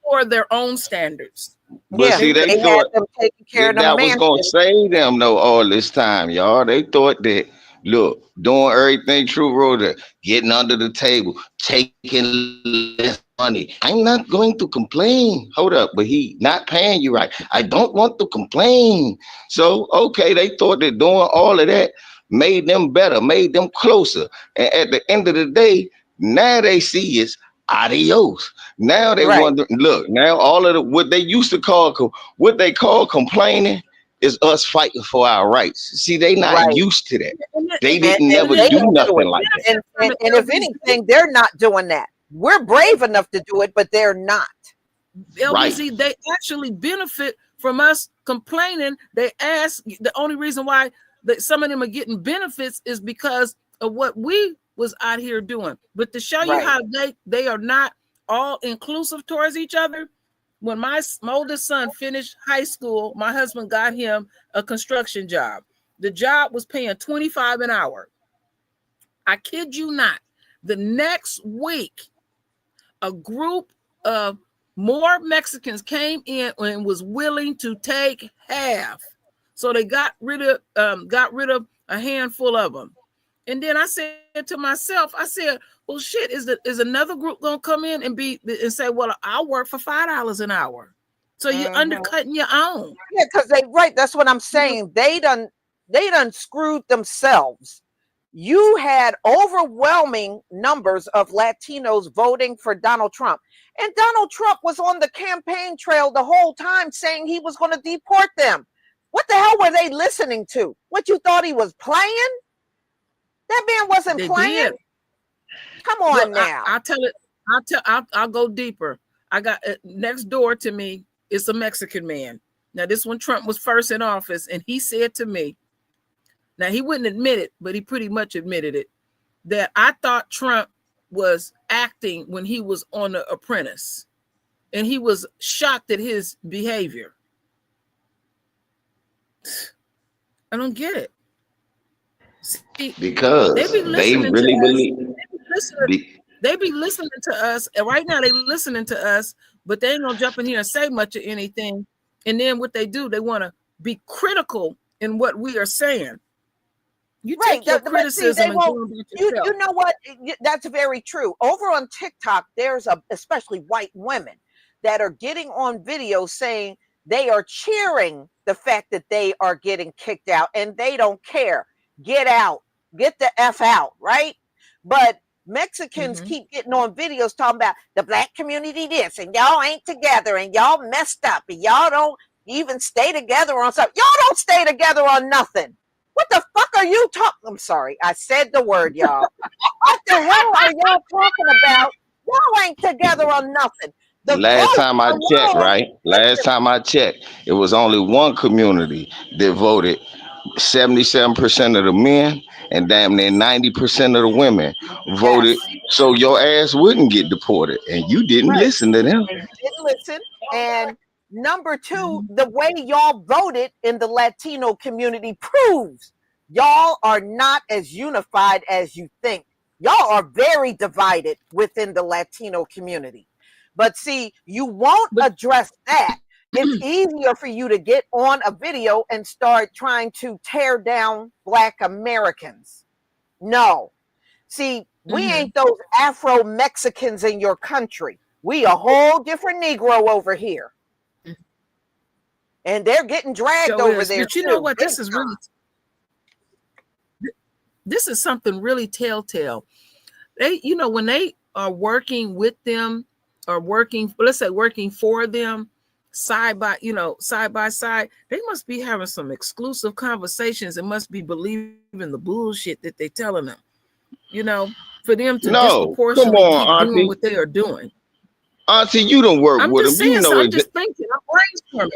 were their own standards. But see, they thought had them taking care that of the was gonna save them though all this time, y'all. They thought that, look, doing everything True Road, getting under the table, taking less money. I'm not going to complain. Hold up, but he not paying you right. I don't want to complain. So okay, they thought that doing all of that made them better, made them closer. And at the end of the day, now they see is adios. Now they wonder, look, now all of what they used to call, what they call complaining is us fighting for our rights. See, they not used to that. They didn't never do nothing like that. And if anything, they're not doing that. We're brave enough to do it, but they're not. LBZ, they actually benefit from us complaining. They ask, the only reason why some of them are getting benefits is because of what we was out here doing. But to show you how they are not all inclusive towards each other, when my oldest son finished high school, my husband got him a construction job. The job was paying $25 an hour. I kid you not. The next week, a group of more Mexicans came in and was willing to take half. So they got rid of a handful of them. And then I said to myself, I said, well, shit, is another group gonna come in and say, well, I'll work for $5 an hour. So you're undercutting your own. Yeah, because that's what I'm saying. They done screwed themselves. You had overwhelming numbers of Latinos voting for Donald Trump. And Donald Trump was on the campaign trail the whole time saying he was going to deport them. What the hell were they listening to? What, you thought he was playing? That man wasn't playing. Did. Come on now. I'll go deeper. I got next door to me is a Mexican man. Now, this when Trump was first in office, and he said to me, now he wouldn't admit it, but he pretty much admitted it, that I thought Trump was acting when he was on The Apprentice, and he was shocked at his behavior. I don't get it. See, because they really believe. They be listening to us, and right now they listening to us, but they ain't gonna jump in here and say much of anything. And then what they do, they want to be critical in what we are saying. You take your criticism you know what? That's very true. Over on TikTok, there's especially white women that are getting on video saying they are cheering the fact that they are getting kicked out and they don't care. Get out, get the F out, right? But Mexicans keep getting on videos talking about the black community this, and y'all ain't together, and y'all messed up, and y'all don't even stay together on something. Y'all don't stay together on nothing. What the fuck are you talking? I'm sorry, I said the word, y'all. What the hell are y'all talking about? Y'all ain't together on nothing. Last time I checked, it was only one community that voted. 77% of the men and damn near 90% of the women voted so your ass wouldn't get deported, and you didn't listen to them. You didn't listen. And number two, the way y'all voted in the Latino community proves y'all are not as unified as you think. Y'all are very divided within the Latino community. But see, you won't address that. It's easier for you to get on a video and start trying to tear down Black Americans. No. See, we ain't those Afro-Mexicans in your country. We a whole different Negro over here. And they're getting dragged over there. But you know what? This is something really telltale. They, when they are working with them or working for them, side by side, they must be having some exclusive conversations and must be believing the bullshit that they're telling them, for them to disproportionately keep doing what they are doing. Auntie, you don't work with them. Saying, I'm just thinking, I'm brainstorming.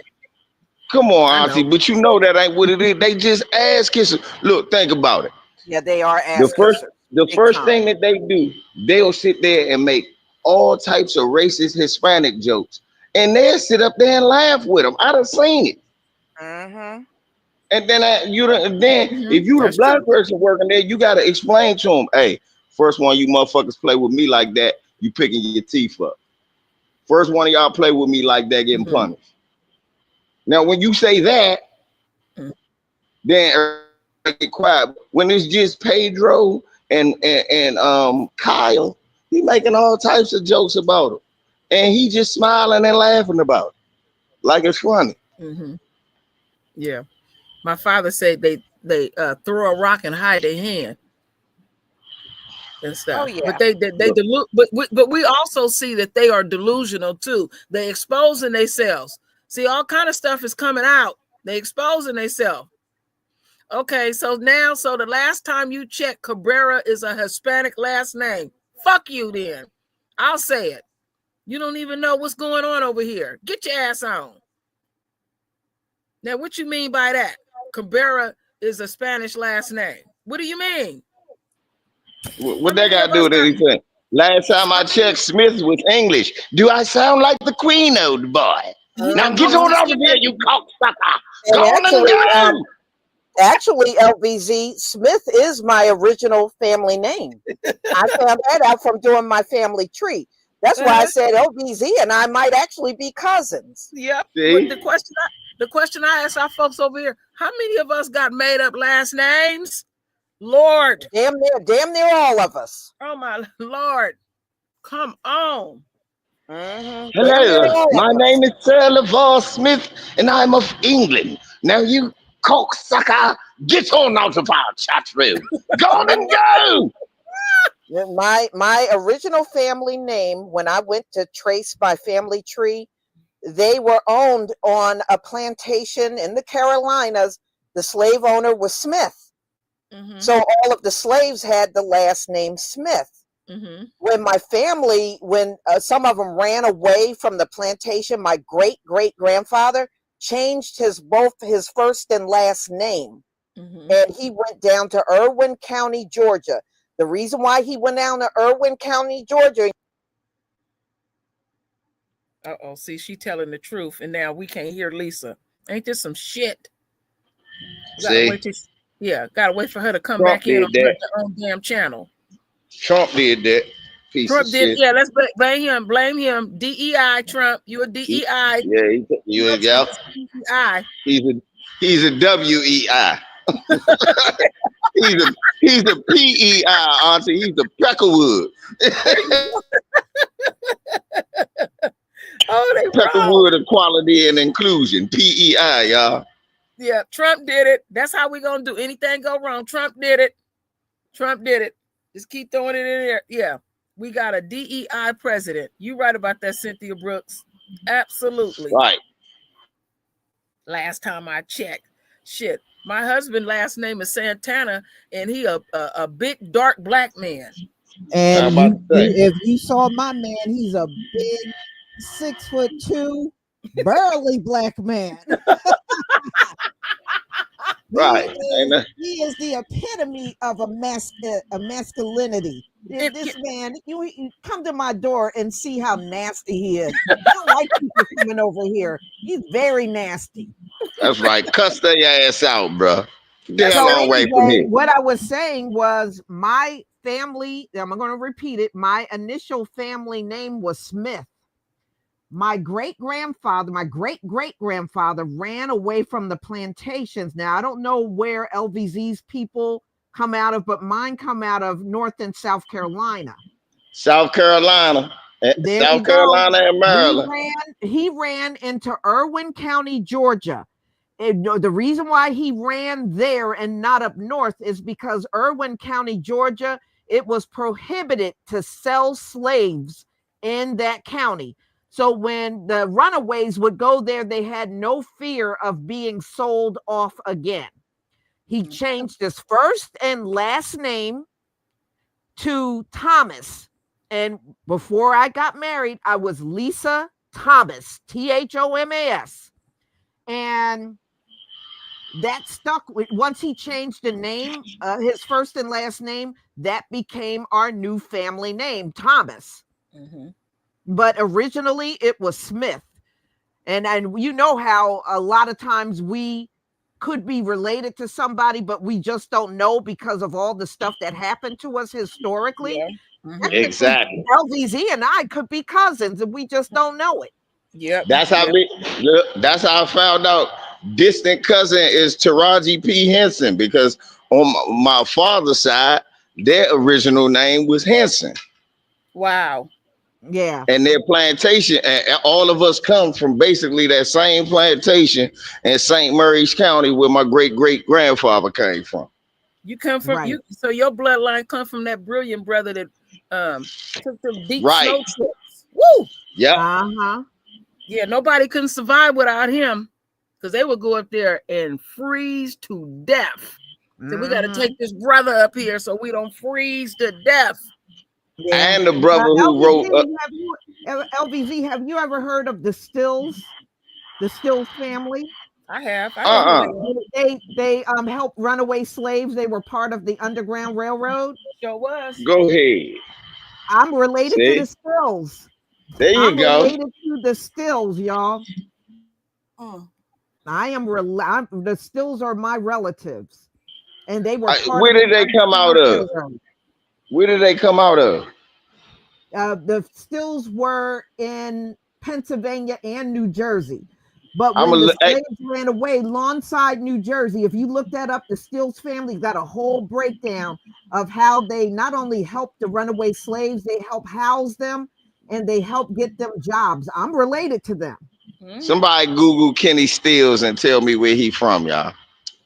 Come on, Auntie, but you know that ain't what it is. They just ass kissing. Look, think about it. Yeah, they are ass The first thing that they do, they'll sit there and make all types of racist Hispanic jokes, and they'll sit up there and laugh with them. I done seen it. Mm-hmm. And then if you the That's black true. person working there, you gotta explain to them, hey, first one you motherfuckers play with me like that, you picking your teeth up. First one of y'all play with me like that, getting punished. Now, when you say that, then everybody get quiet. When it's just Pedro and Kyle, he making all types of jokes about him, and he just smiling and laughing about it, like it's funny. Yeah, my father said they throw a rock and hide their hand and stuff. Oh, yeah. But they delude. But we also see that they are delusional too. They exposing themselves. See, all kind of stuff is coming out. They exposing themselves. Okay, so the last time you checked, Cabrera is a Hispanic last name. Fuck you then. I'll say it. You don't even know what's going on over here. Get your ass on. Now, what you mean by that? Cabrera is a Spanish last name. What do you mean? What that got to do with anything? Last time I checked, Smith was English. Do I sound like the queen, old boy? Now get on out of here, you cocksucker. Go on and go. Actually, LVZ, Smith is my original family name. I found that out from doing my family tree. That's why I said LVZ and I might actually be cousins. Yep. But the question I ask our folks over here, how many of us got made up last names? Lord. Damn near all of us. Oh my Lord. Come on. Hello, my name is Sir LeVar Smith, and I'm of England. Now you cocksucker, get on out of our chat room. Go on and go. My original family name, when I went to trace my family tree, they were owned on a plantation in the Carolinas. The slave owner was Smith. So all of the slaves had the last name Smith. When my family, some of them ran away from the plantation, my great-great-grandfather changed both his first and last name. And he went down to Irwin County, Georgia. The reason why he went down to Irwin County, Georgia. See, she telling the truth, and now we can't hear Lisa. Ain't this some shit? Gotta wait for her to come back in on her own damn channel. Trump did that. Trump did, shit. Yeah. Let's blame him. DEI, Trump. You a DEI? You a gal. He's a WEI. he's a PEI, auntie. He's a Peckerwood. Peckerwood Equality and Inclusion. PEI, y'all. Yeah, Trump did it. That's how we gonna do anything go wrong. Trump did it. Just keep throwing it in there. Yeah, we got a DEI president. You right about that, Cynthia Brooks. Absolutely. Right. Last time I checked. Shit. My husband's last name is Santana, and he a big dark black man. And if you saw my man, he's a big 6'2", burly black man. Right. He is the epitome of a masculinity. This man, you come to my door and see how nasty he is. I don't like people coming over here. He's very nasty. That's right. Cuss their ass out, bro. Get a long way from here. What I was saying was my family, I'm going to repeat it. My initial family name was Smith. My great-grandfather ran away from the plantations. Now, I don't know where LVZ's people come out of, but mine come out of North and South Carolina. South Carolina and Maryland. He ran into Irwin County, Georgia. And the reason why he ran there and not up north is because Irwin County, Georgia, it was prohibited to sell slaves in that county. So when the runaways would go there, they had no fear of being sold off again. He changed his first and last name to Thomas. And before I got married, I was Lisa Thomas, Thomas. And that stuck. Once he changed the name, his first and last name, that became our new family name, Thomas. Mm-hmm. but originally it was Smith. And you know how a lot of times we could be related to somebody, but we just don't know because of all the stuff that happened to us historically. Yeah. Mm-hmm. Exactly. LVZ and I could be cousins and we just don't know it. Yep. That's how Yep. look, that's how I found out distant cousin is Taraji P. Henson, because on my father's side, their original name was Henson. Wow. Yeah. And their plantation, and all of us come from basically that same plantation in St. Mary's County where my great grandfather came from. You come from Right. so your bloodline come from that brilliant brother that took them deep Right. snow trips. Woo! Yep. Uh-huh. Yeah, nobody couldn't survive without him because they would go up there and freeze to death. So we got to take this brother up here so we don't freeze to death. Yeah. And the brother who wrote LVZ, have you ever heard of the Stills? The Stills family? I have. I know who They helped runaway slaves. They were part of the Underground Railroad. sure was. Go ahead. I'm related See? to the Stills. There you I'm go. related to the Stills, y'all. Oh. The Stills are my relatives, and they were. Where did they come out of? Where did they come out of? The Stills were in Pennsylvania and New Jersey, but when the slaves ran away, Lawnside, New Jersey. If you look that up, the Stills family got a whole breakdown of how they not only helped the runaway slaves, they helped house them, and they helped get them jobs. I'm related to them. Somebody Google Kenny Stills and tell me where he from, y'all.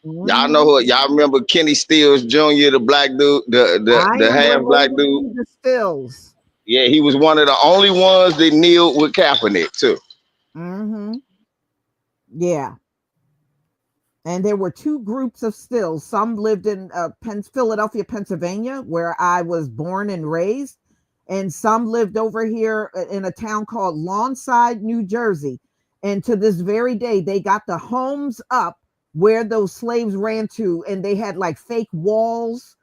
Y'all know who? Y'all remember Kenny Stills Jr., the black dude, the half black dude? The Stills. Yeah, he was one of the only ones that kneeled with Kaepernick too. Mm-hmm. Yeah. And there were two groups of Stills. Some lived in Philadelphia, Pennsylvania, where I was born and raised. And some lived over here in a town called Lawnside, New Jersey. And to this very day, they got the homes up where those slaves ran to. And they had like fake walls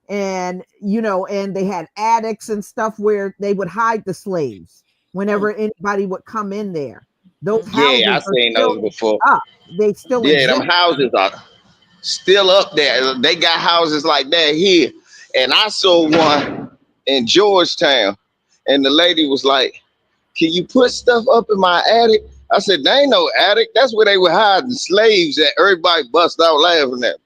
and, and they had attics and stuff where they would hide the slaves whenever anybody would come in there. Those houses, I've seen those before. Up. They still exist. Them houses are still up there. They got houses like that here. And I saw one in Georgetown, and the lady was like, "Can you put stuff up in my attic?" I said, "There ain't no attic. That's where they were hiding slaves at." Everybody bust out laughing at me.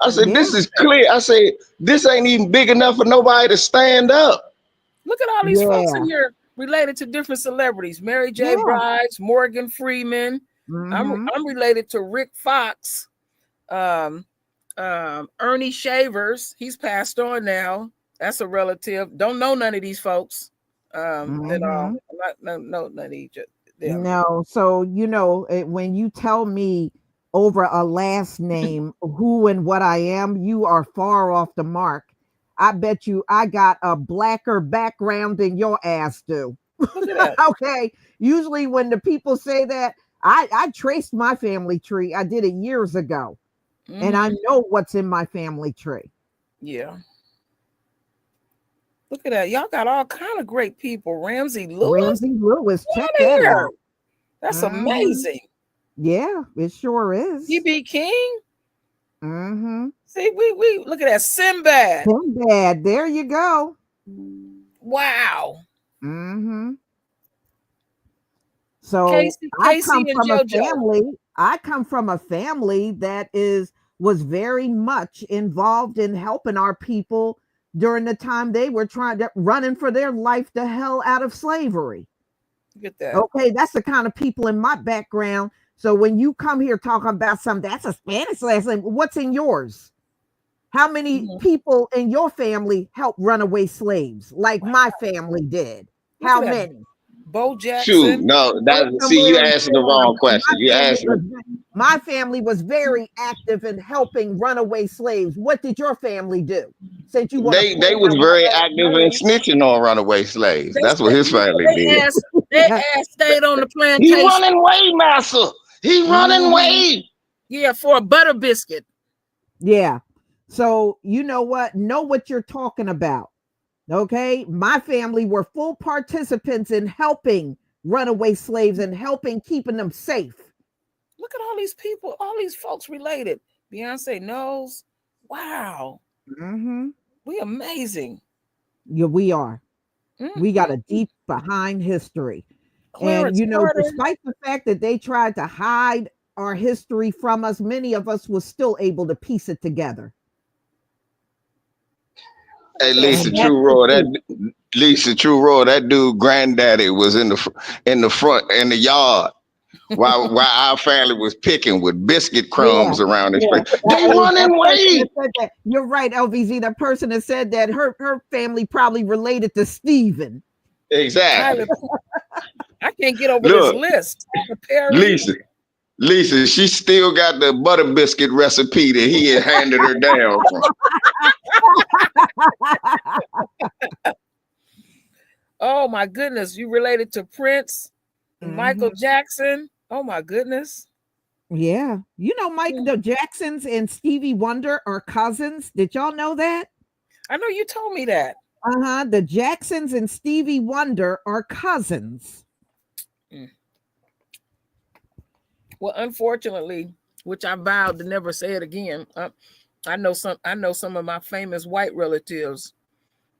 I said, "This is clear." I said, "This ain't even big enough for nobody to stand up." Look at all these folks in here related to different celebrities. Mary J. Blige, Morgan Freeman. Mm-hmm. I'm related to Rick Fox, Ernie Shavers. He's passed on now. That's a relative. Don't know none of these folks at all. None of these. No, so when you tell me over a last name who and what I am, you are far off the mark. I bet you I got a blacker background than your ass do. Okay. Usually when the people say that, I traced my family tree. I did it years ago. And I know what's in my family tree. Yeah. Look at that. Y'all got all kind of great people. Ramsey Lewis. Check that out. That's amazing. Yeah, it sure is. B.B. King. Mm-hmm. See, we look at that. Sinbad. There you go. Wow. Mm-hmm. So Casey I come and from JoJo. I come from a family that was very much involved in helping our people during the time they were running for their life the hell out of slavery. Get that. Okay, that's the kind of people in my background. So when you come here talking about something, that's a Spanish last name. What's in yours? How many people in your family helped runaway slaves like my family did? How many? Bo Jackson. Shoot, no, you asking the wrong question. You asking. My family was very active in helping runaway slaves. What did your family do? Since you they was very active in snitching on runaway slaves. That's what his family did. They ass stayed on the plantation. He running away, master. He running away. Yeah, for a butter biscuit. Yeah. So you know what? Know what you're talking about. Okay. My family were full participants in helping runaway slaves and helping keeping them safe. Look at all these people, all these folks related. Beyonce knows. Wow. Mm-hmm. We amazing. Yeah, we are. Mm-hmm. We got a deep behind history. Clarence and, Carter. despite the fact that they tried to hide our history from us, many of us were still able to piece it together. Hey, Lisa True Roy, that dude granddaddy was in the front in the yard while our family was picking with biscuit crumbs around his face. They running away. You're right, LVZ. The person that said that her family probably related to Stephen. Exactly. I can't get over this list. Lisa, she still got the butter biscuit recipe that he had handed her down from. Oh my goodness, you related to Prince, Michael Jackson. Oh my goodness. Yeah. The Jacksons and Stevie Wonder are cousins. Did y'all know that? I know you told me that. The Jacksons and Stevie Wonder are cousins. Well, unfortunately, which I vowed to never say it again. I know some of my famous white relatives,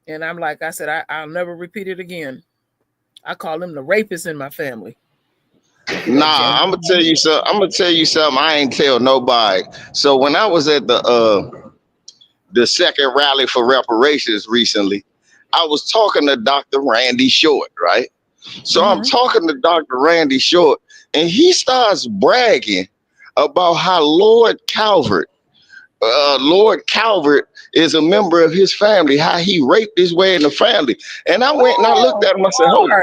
and I'm like, I said, I'll never repeat it again. I call them the rapists in my family. Nah, I'm gonna tell you something. I ain't tell nobody. So when I was at the second rally for reparations recently, I was talking to Dr. Randy Short, right? So I'm talking to Dr. Randy Short, and he starts bragging about how Lord Calvert is a member of his family, how he raped his way in the family. And I went and I looked at him. I said, hold on.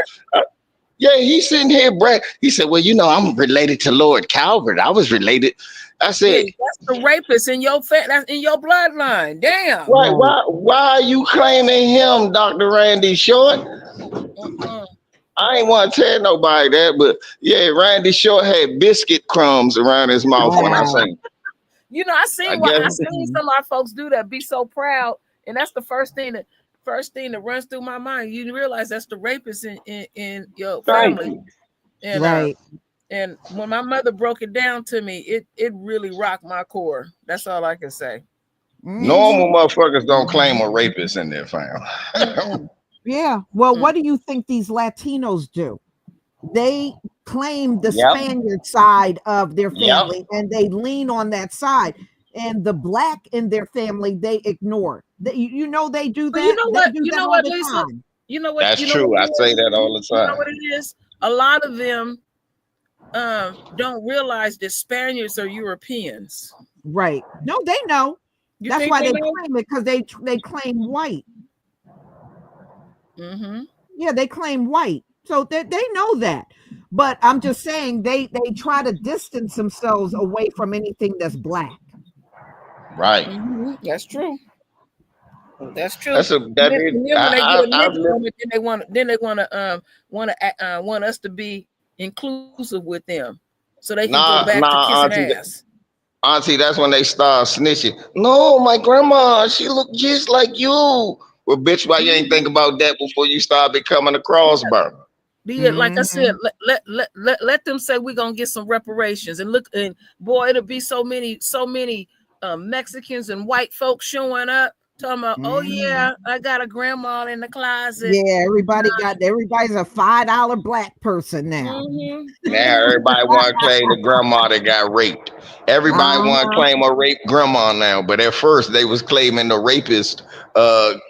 Yeah, he's sitting here bragging. He said, well, I'm related to Lord Calvert. I was related. I said, that's the rapist in your that's in your bloodline. Damn. Right. Why are you claiming him, Dr. Randy Short? I ain't want to tell nobody that, but yeah, Randy Short had biscuit crumbs around his mouth when I sang. I seen some of our folks do that, be so proud, and that's the first thing that runs through my mind. You realize that's the rapist in your family. And and when my mother broke it down to me, it really rocked my core. That's all I can say. Normal motherfuckers don't claim a rapist in their family. Yeah. Well, what do you think these Latinos do? They claim the Spaniard side of their family and they lean on that side. And the black in their family, they ignore. They do that. But you know what, Lisa? You know what? That's true. I say that all the time. You know what it is? A lot of them don't realize that Spaniards are Europeans. Right. No, they know. That's why they claim it, because they claim white. Yeah, they claim white. So they know that. But I'm just saying they try to distance themselves away from anything that's black. Right. That's true. That's true. Then they want us to be inclusive with them, so they can go back to kissing ass. Auntie, that's when they start snitching. No, my grandma, she looked just like you. Well, bitch, why you ain't think about that before you start becoming a crossburner? Like I said, let them say we're gonna get some reparations, and look, and boy, it'll be so many Mexicans and white folks showing up talking about, oh yeah, I got a grandma in the closet. Yeah, everybody's a $5 black person now. Now everybody want to claim the grandma that got raped. Everybody want to claim a raped grandma now, but at first they was claiming the rapist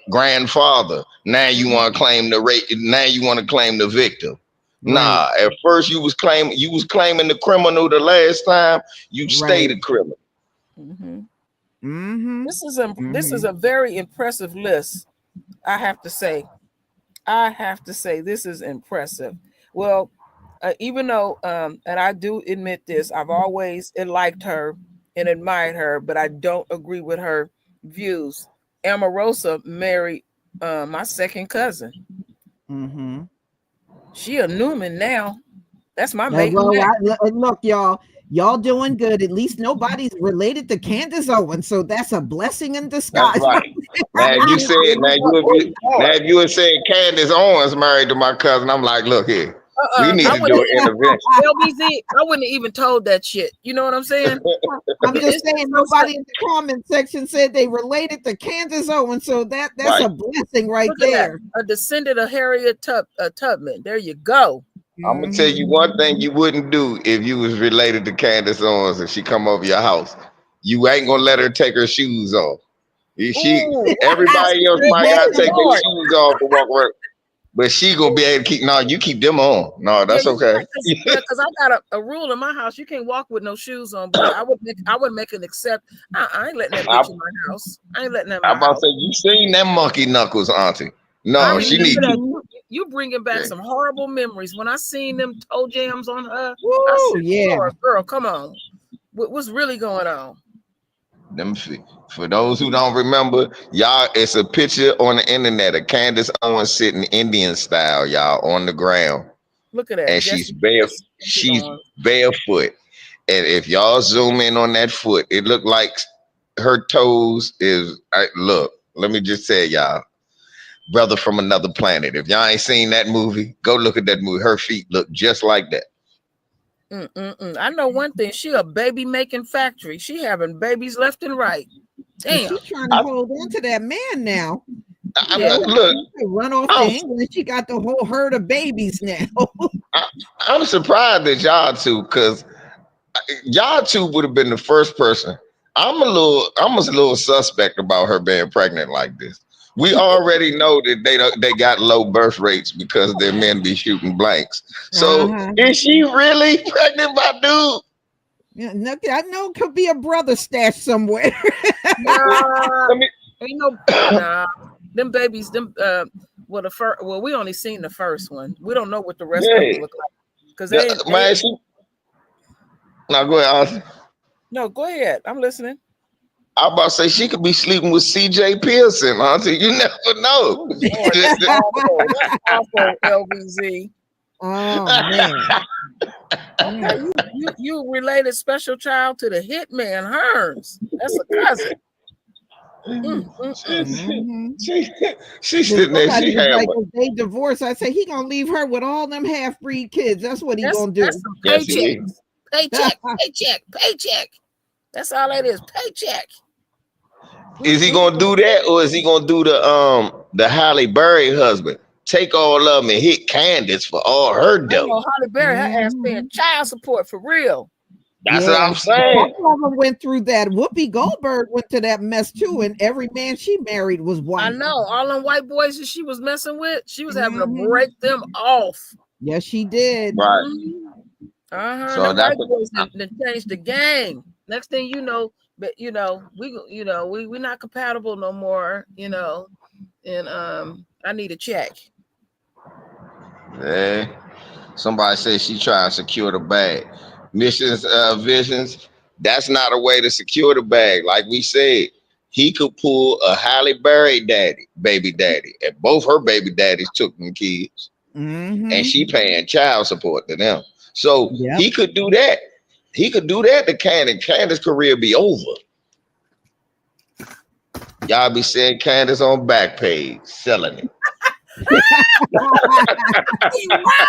grandfather. Now you want to claim the rape. Now you want to claim the victim. Nah, at first you was claiming the criminal. The last time you stayed a criminal. This is a very impressive list. I have to say this is impressive. Well, even though and I do admit this, I've always liked her and admired her, but I don't agree with her views. Omarosa married my second cousin. She a Newman now. That's my maiden name. Look, y'all doing good. At least nobody's related to Candace Owens, so that's a blessing in disguise. That's right. Now if you said if you had said Candace Owens married to my cousin, I'm like, look here. We need to do an intervention. LBZ, I wouldn't have even told that shit. You know what I'm saying? I'm just saying nobody in the comment section said they related to Candace Owens, so that's Right. a blessing right Look at there. that. A descendant of Harriet Tubman. There you go. I'm gonna tell you one thing you wouldn't do if you was related to Candace Owens and she come over your house. You ain't gonna let her take her shoes off. Everybody else might gotta take their shoes off to walk around. But she gonna be able to keep. No, you keep them on. No, that's okay. Because I got a rule in my house. You can't walk with no shoes on. But I would make an except. I ain't letting that bitch in my house. I ain't letting that. I'm about to say you seen them monkey knuckles, auntie. No, she need to. You bringing back some horrible memories. When I seen them toe jams on her, Woo, I said, yeah, girl, come on. What's really going on? Them for those who don't remember, y'all, it's a picture on the internet of Candace Owens sitting Indian style, y'all, on the ground. Look at that. And she's barefoot. And if y'all zoom in on that foot, it looked like her toes look, let me just say, y'all, brother from another planet. If y'all ain't seen that movie, go look at that movie. Her feet look just like that. I know one thing. She a baby making factory. She having babies left and right. Damn. She's trying to hold on to that man now. Look, run off the England. She got the whole herd of babies now. I'm surprised at y'all two, because y'all two would have been the first person. I'm a little suspect about her being pregnant like this. We already know that they got low birth rates because their men be shooting blanks. So is she really pregnant by dude? Yeah, no, I know it could be a brother stashed somewhere. Them babies, well, we only seen the first one. We don't know what the rest of them look like. Because now go ahead, Austin. No, go ahead. I'm listening. I'm about to say she could be sleeping with CJ Pearson, auntie. You never know. That's awful, LBZ. Oh man. You related special child to the hitman Hearns. That's a cousin. She's sitting there. She like, they divorced. I say he gonna leave her with all them half-breed kids. That's what he gonna do. That's some paycheck. That's all it is. Paycheck. Is he gonna do that, or is he gonna do the Halle Berry husband? Take all of them and hit Candace for all her dough. Halle Berry, her ass paying child support for real. That's what I'm saying. Both of them went through that. Whoopi Goldberg went to that mess too, and every man she married was white. I know. All them white boys that she was messing with, she was having to break them off. Yes, she did. Right. So the white boys that changed the game. Next thing you know, but we're not compatible no more. And I need a check. Yeah. Somebody says she trying to secure the bag. Visions, that's not a way to secure the bag. Like we said, he could pull a Halle Berry baby daddy, and both her baby daddies took them kids, and she paying child support to them. So he could do that. He could do that to Candace. Candace's career be over. Y'all be seeing Candace on Backpage selling it.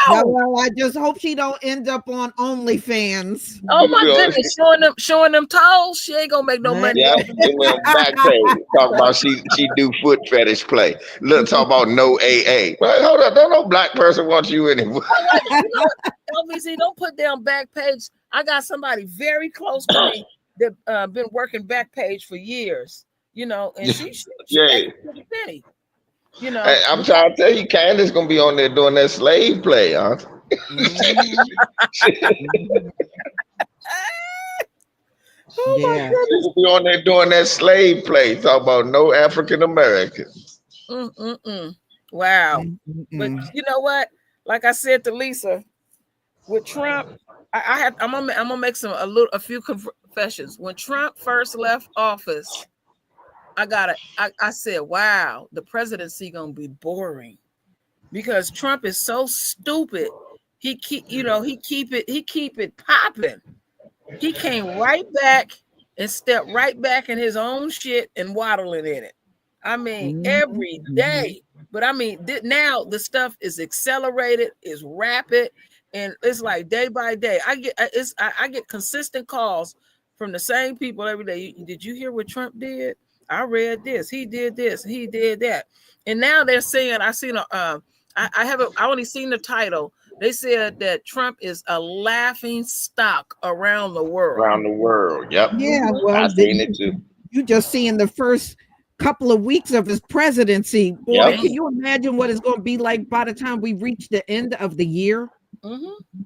Well, I just hope she don't end up on OnlyFans. Oh my goodness, showing them toes. She ain't gonna make no money. Yeah, Backpage. Talk about she do foot fetish play. Look, talk about no AA. Well, hold up, don't no black person want you anymore. LBC, don't put down Backpage. I got somebody very close to me that been working Backpage for years. And she penny. Hey, I'm trying to tell you, Candace gonna be on there doing that slave play, huh? Yeah. She's gonna be on there doing that slave play. Talk about no African Americans. Wow. But you know what? Like I said to Lisa, with Trump, I'm gonna make a few confessions. When Trump first left office, I said, wow, the presidency gonna be boring because Trump is so stupid. He keep it popping. He came right back and stepped right back in his own shit and waddling in it. I mean, every day. But I mean, now the stuff is accelerated, is rapid, and it's like day by day. I get consistent calls from the same people every day. Did you hear what Trump did? I read this. He did this. He did that. And now they're saying, I only seen the title. They said that Trump is a laughing stock around the world. Around the world. Yep. Yeah, well, I've seen it too. You just seeing the first couple of weeks of his presidency. Boy, Yep. Can you imagine what it's going to be like by the time we reach the end of the year?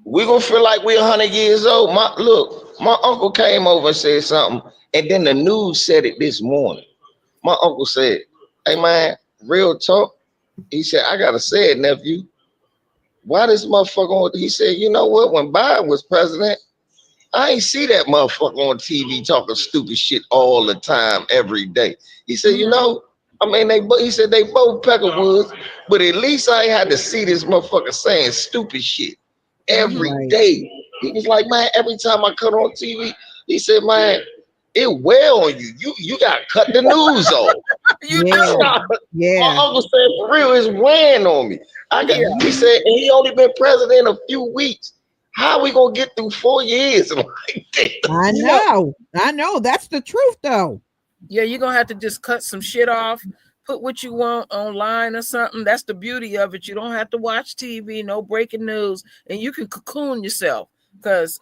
We're gonna feel like we're 100 years old. My uncle came over and said something, and then the news said it this morning. My uncle said, "Hey man, real talk." He said, "I gotta say it, nephew. Why this motherfucker?" He said, "You know what? When Biden was president, I ain't see that motherfucker on TV talking stupid shit all the time, every day." He said, "You know, I mean, he said they both Peckerwoods, but at least I ain't had to see this motherfucker saying stupid shit every day." He was like, "Man, every time I cut on TV," he said, "Man, it wear on you. You got to cut the news off." My uncle said, "For real, it's weighing on me." He said, and he only been president a few weeks. How are we gonna get through 4 years like this? I know. That's the truth, though. Yeah, you're gonna have to just cut some shit off, put what you want online or something. That's the beauty of it. You don't have to watch TV, no breaking news, and you can cocoon yourself. Because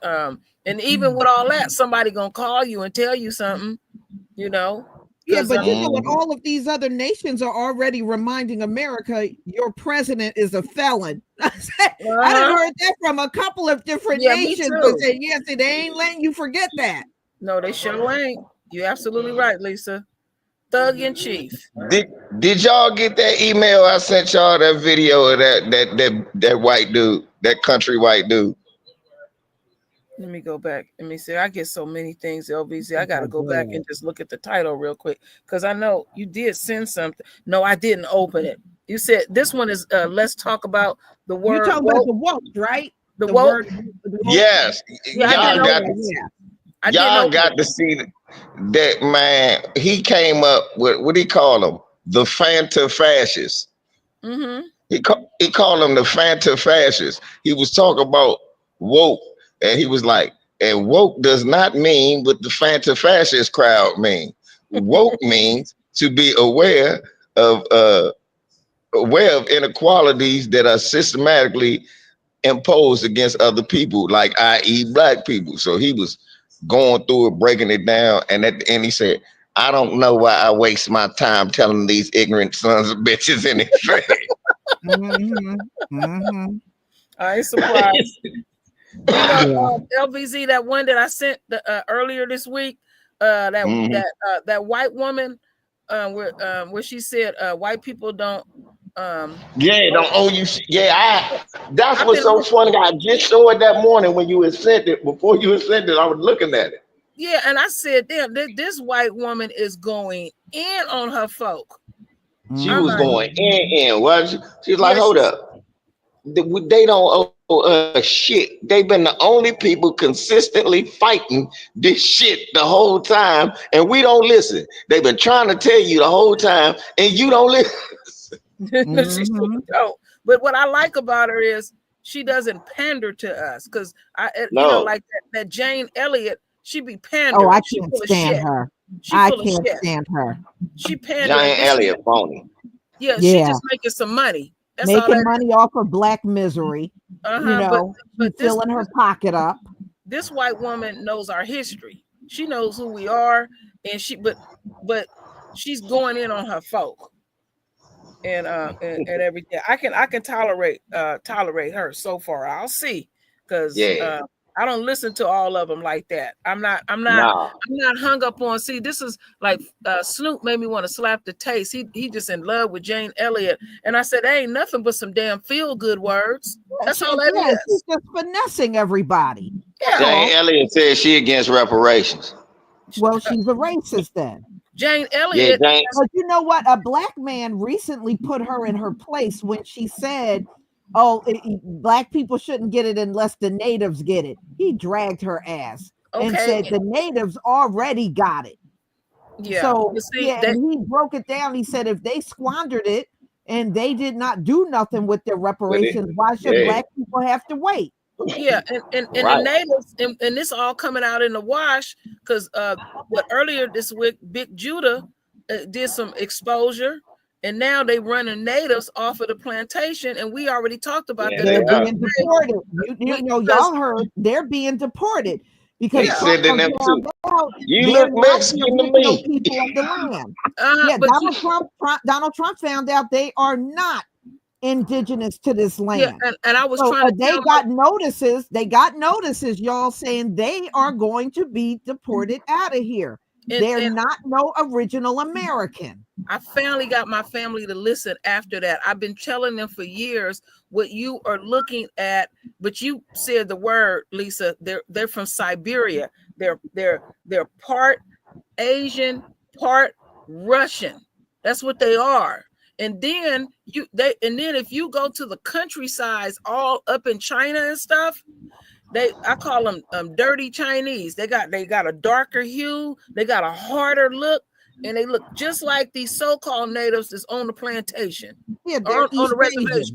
and even with all that, somebody gonna call you and tell you something, you know. Yeah, but you know what? All of these other nations are already reminding America, your president is a felon. I done heard that from a couple of different nations. But said, yes, they ain't letting you forget that. No, they sure ain't. You're absolutely right, Lisa. Thug in chief. Did y'all get that email I sent y'all, that video of that white dude, that country white dude? Let me go back. Let me see. I get so many things, LBZ. I got to go back and just look at the title real quick because I know you did send something. No, I didn't open it. You said this one is let's talk about the word. You're talking about the woke, right? The woke. Yes. Yeah, y'all got to see that, man. He came up with, what do he call them? The Fanta fascists. He called them the Fanta fascists. He was talking about woke. And he was like, and woke does not mean what the Fanta fascist crowd mean. Woke means to be aware of inequalities that are systematically imposed against other people, like i.e. black people. So he was going through it, breaking it down, and at the end he said, "I don't know why I waste my time telling these ignorant sons of bitches anything." I ain't surprised. You know, LVZ, that one that I sent earlier this week, that white woman, where she said white people don't. Don't owe you. That's what's so funny. I just saw it that morning when you had sent it. Before you had sent it, I was looking at it. Yeah, and I said, damn, this white woman is going in on her folk. She was going in. Was she's like, hold up. They don't owe us shit. They've been the only people consistently fighting this shit the whole time, and we don't listen. They've been trying to tell you the whole time, and you don't listen. But what I like about her is she doesn't pander to us, because you know, like that Jane Elliott, she be pandering. Oh, I can't stand her. I can't stand her. She pandering. Jane Elliott phony. Yeah, she just making some money. That's making money off of black misery, you know, but filling her pocket up. This white woman knows our history. She knows who we are, and but she's going in on her folk, and everything. I can tolerate her so far. I'll see, because I don't listen to all of them like that. I'm not hung up on. See, this is like Snoop made me want to slap the taste. He just in love with Jane Elliott, and I said, "That ain't nothing but some damn feel good words." That's all that is. She's just finessing everybody. Yeah. Jane Elliott said she against reparations. Well, she's a racist then. Jane Elliott. But you know what? A black man recently put her in her place when she said, black people shouldn't get it unless the natives get it. He dragged her ass and said the natives already got it. Yeah. So You see, yeah, and he broke it down. He said if they squandered it and they did not do nothing with their reparations, why should black people have to wait? yeah, and the natives, and this all coming out in the wash, because what earlier this week, Big Judah did some exposure, and now they running natives off of the plantation, and we already talked about that. They're being deported. You know, y'all heard they're being deported because Trump found out they're not the original people of the land. Yeah, Donald Trump found out they are not indigenous to this land. Yeah, and I was trying to they got notices. They got notices, y'all, saying they are going to be deported out of here. They're not no original American. I finally got my family to listen after that. I've been telling them for years what you are looking at, but you said the word, Lisa. They're from Siberia. They're part Asian, part Russian. That's what they are. And then if you go to the countryside, all up in China and stuff, I call them dirty Chinese. They got a darker hue, they got a harder look, and they look just like these so-called natives that's on the plantation. Yeah, they're on the reservation.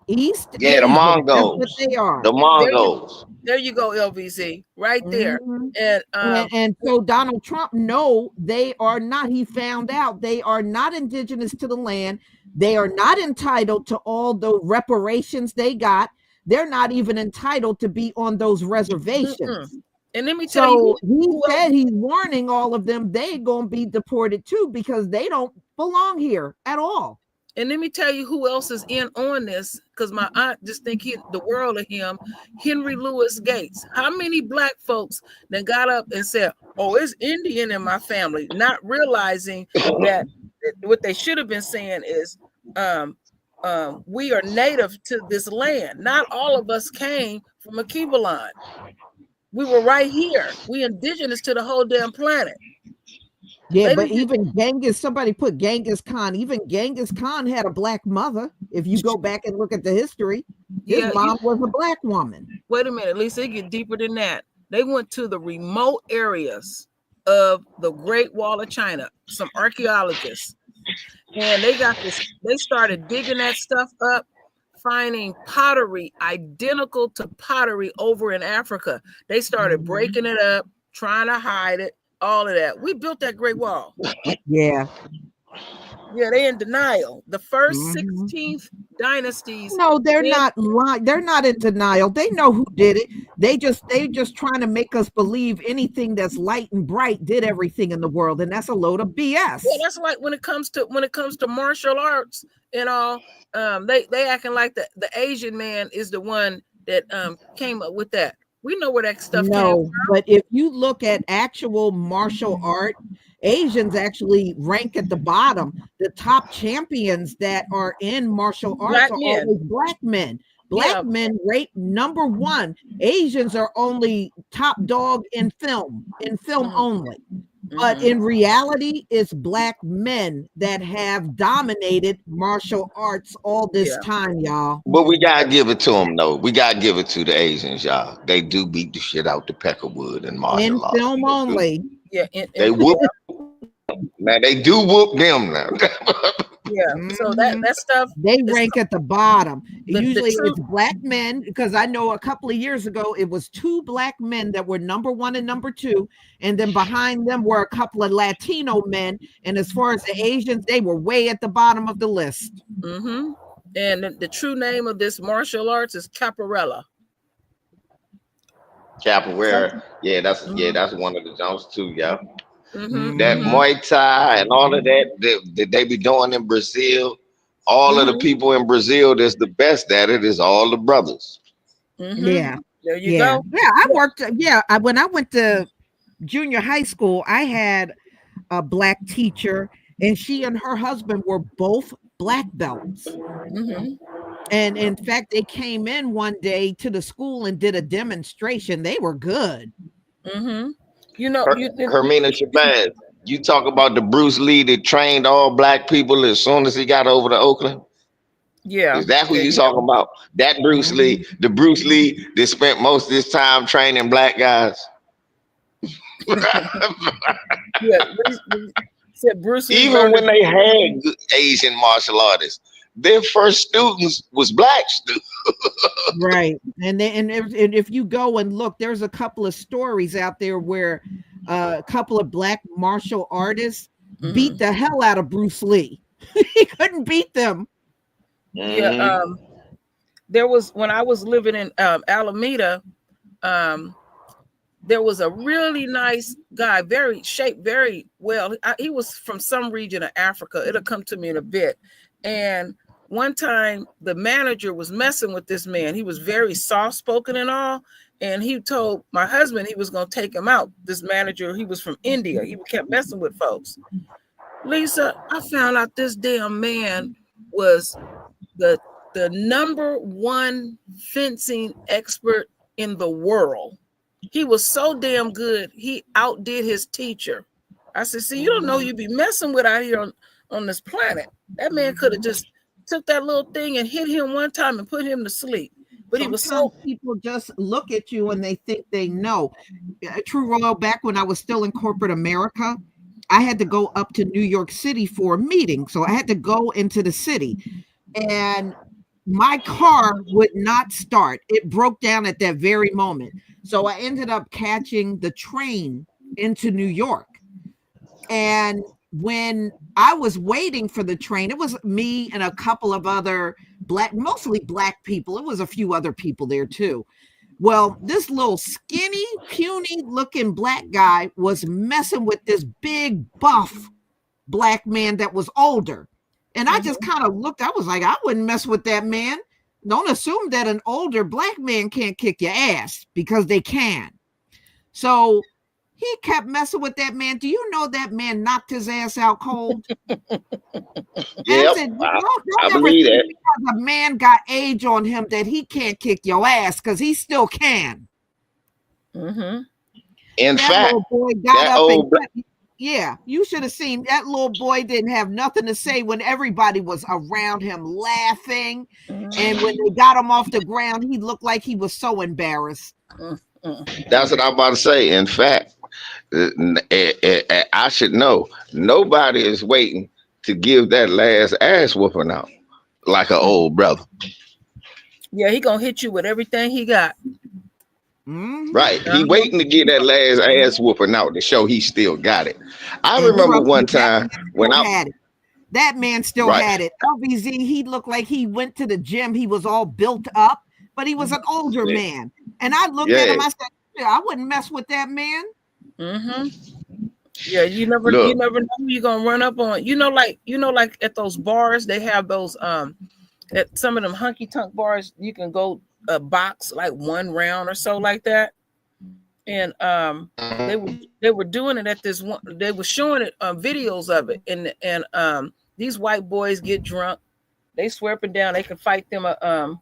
The Mongols. That's what they are. The Mongols. There you go, LVZ, right there. And so Donald Trump, no, they are not. He found out they are not indigenous to the land. They are not entitled to all the reparations they got. They're not even entitled to be on those reservations. And let me tell you, he said he's warning all of them. They're going to be deported too because they don't belong here at all. And let me tell you who else is in on this, because my aunt just think the world of him, Henry Louis Gates. How many black folks that got up and said, oh, it's Indian in my family, not realizing that what they should have been saying is, we are native to this land. Not all of us came from a Kibalan. We were right here. We indigenous to the whole damn planet. Yeah, but even Genghis, somebody put Genghis Khan. Even Genghis Khan had a black mother. If you go back and look at the history, his mom was a black woman. Wait a minute, Lisa, it get deeper than that. They went to the remote areas of the Great Wall of China, some archaeologists, and they started digging that stuff up, finding pottery identical to pottery over in Africa. They started breaking it up, trying to hide it. All of that. We built that Great Wall. Yeah. Yeah, they in denial. The first 16th dynasties. No, they're not lying. They're not in denial. They know who did it. They just trying to make us believe anything that's light and bright did everything in the world, and that's a load of BS. Yeah, that's like when it comes to martial arts and all. They acting like the Asian man is the one that came up with that. We know where that stuff came from. But if you look at actual martial art, Asians actually rank at the bottom. The top champions that are in martial arts are always black men. Black men rate number one. Asians are only top dog in film only. But in reality, it's black men that have dominated martial arts all this time, y'all. But we gotta give it to them, though. We gotta give it to the Asians, y'all. They do beat the shit out the Peckerwood and martial arts. In film only. Yeah, they whoop. Man, they do whoop them now. Yeah, so that stuff, they rank at the bottom. Usually it's black men, because I know a couple of years ago it was 2 black men that were number 1 and number 2, and then behind them were a couple of Latino men, and as far as the Asians, they were way at the bottom of the list. And the true name of this martial arts is capoeira. Capoeira, that's one of the jumps too, yeah. That Muay Thai and all of that they be doing in Brazil. All of the people in Brazil that's the best at it is all the brothers. Yeah. There you go. Yeah, I worked. When I went to junior high school, I had a black teacher, and she and her husband were both black belts. And in fact, they came in one day to the school and did a demonstration. They were good. You know, Hermina Shabazz, you talk about the Bruce Lee that trained all black people as soon as he got over to Oakland. Yeah, is that who you talking about? That Bruce Lee, the Bruce Lee that spent most of his time training black guys. Yeah, said Bruce Lee Even when they had good Asian martial artists, their first students was black students. Right. And if you go and look, there's a couple of stories out there where a couple of black martial artists beat the hell out of Bruce Lee. He couldn't beat them. Yeah. There was, when I was living in Alameda, there was a really nice guy, very shaped very well. He was from some region of Africa. It'll come to me in a bit. And one time the manager was messing with this man. He was very soft-spoken and all. And he told my husband he was going to take him out. This manager, he was from India. He kept messing with folks. Lisa, I found out this damn man was the #1 fencing expert in the world. He was so damn good, he outdid his teacher. I said, see, you don't know you be messing with out here on this planet. That man could have just took that little thing and hit him one time and put him to sleep. But he was so... People just look at you and they think they know. True Royal, back when I was still in corporate America, I had to go up to New York City for a meeting. So I had to go into the city. And my car would not start. It broke down at that very moment. So I ended up catching the train into New York. And when I was waiting for the train, it was me and a couple of other mostly black people. It was a few other people there too. Well, this little skinny, puny looking black guy was messing with this big buff black man that was older. And I just kind of looked, I was like, I wouldn't mess with that man. Don't assume that an older black man can't kick your ass, because they can. So he kept messing with that man. Do you know that man knocked his ass out cold? Yep, I believe that. Because a man got age on him that he can't kick your ass, because he still can. In fact, boy got up and yeah, you should have seen that little boy didn't have nothing to say when everybody was around him laughing. And when they got him off the ground, he looked like he was so embarrassed. That's what I'm about to say. In fact, I should know, nobody is waiting to give that last ass whooping out like an old brother. Yeah, he gonna hit you with everything he got. Right. He waiting to get that last ass whooping out to show he still got it. I remember one time when I had it. That man still had it. LBZ, he looked like he went to the gym. He was all built up, but he was an older man. And I looked at him, I said, I wouldn't mess with that man. Yeah, you never know who you're gonna run up on. Like at those bars, they have those at some of them hunky tonk bars, you can go a box like 1 round or so like that. And they were doing it at this one, they were showing it videos of it, and these white boys get drunk, they swear up and down they can fight them a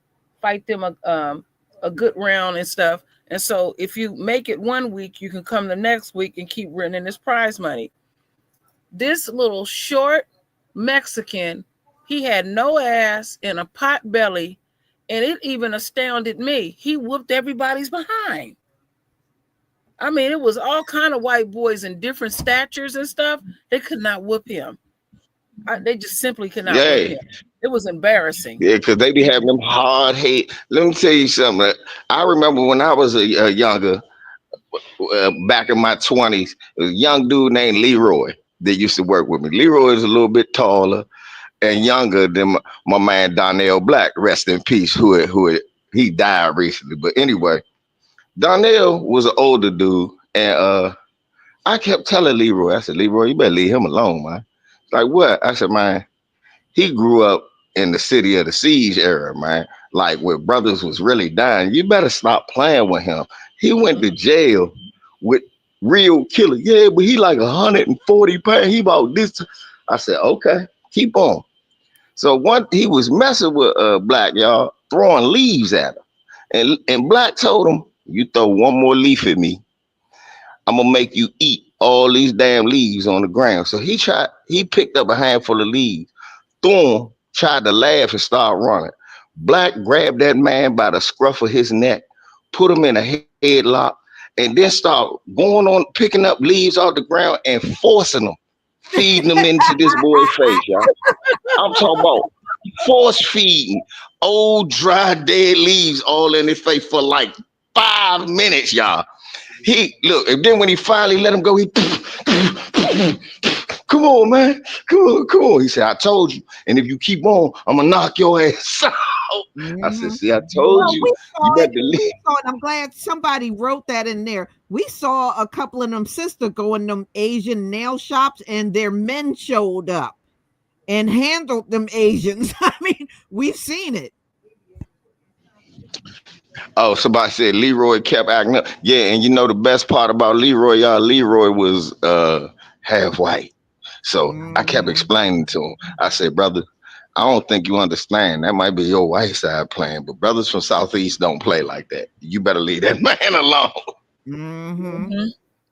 good round and stuff. And so if you make it 1 week, you can come the next week and keep winning this prize money. This little short Mexican, he had no ass and a pot belly, and it even astounded me. He whooped everybody's behind. I mean, it was all kind of white boys in different statures and stuff. They could not whoop him. They just simply could not whoop him. It was embarrassing. Yeah, because they be having them hard hate. Let me tell you something. I remember when I was a younger, back in my 20s, a young dude named Leroy that used to work with me. Leroy is a little bit taller and younger than my man Donnell Black, rest in peace, who he died recently. But anyway, Donnell was an older dude, and I kept telling Leroy, I said, Leroy, you better leave him alone, man. Like, what? I said, man, he grew up in the City of the Siege era, man, like where brothers was really dying. You better stop playing with him. He went to jail with real killers. Yeah, but he like 140 pounds. He about this. I said, okay, keep on. So he was messing with Black, y'all, throwing leaves at him. And Black told him, you throw one more leaf at me, I'm gonna make you eat all these damn leaves on the ground. So he picked up a handful of leaves, threw them, tried to laugh and start running. Black grabbed that man by the scruff of his neck, put him in a headlock, and then start going on picking up leaves off the ground and forcing them, feeding them into this boy's face, y'all. I'm talking about force feeding old, dry, dead leaves all in his face for like 5 minutes, y'all. He look, and then when he finally let him go, he come on, man, come on. He said, I told you, and if you keep on, I'm gonna knock your ass out. I said, see, I told you. You better leave. I'm glad somebody wrote that in there. We saw a couple of them sisters go in them Asian nail shops, and their men showed up and handled them Asians. I mean, we've seen it. Oh, somebody said Leroy kept acting up. Yeah, and you know the best part about Leroy, y'all, Leroy was half white. So I kept explaining to him. I said, brother, I don't think you understand. That might be your white side playing, but brothers from Southeast don't play like that. You better leave that man alone.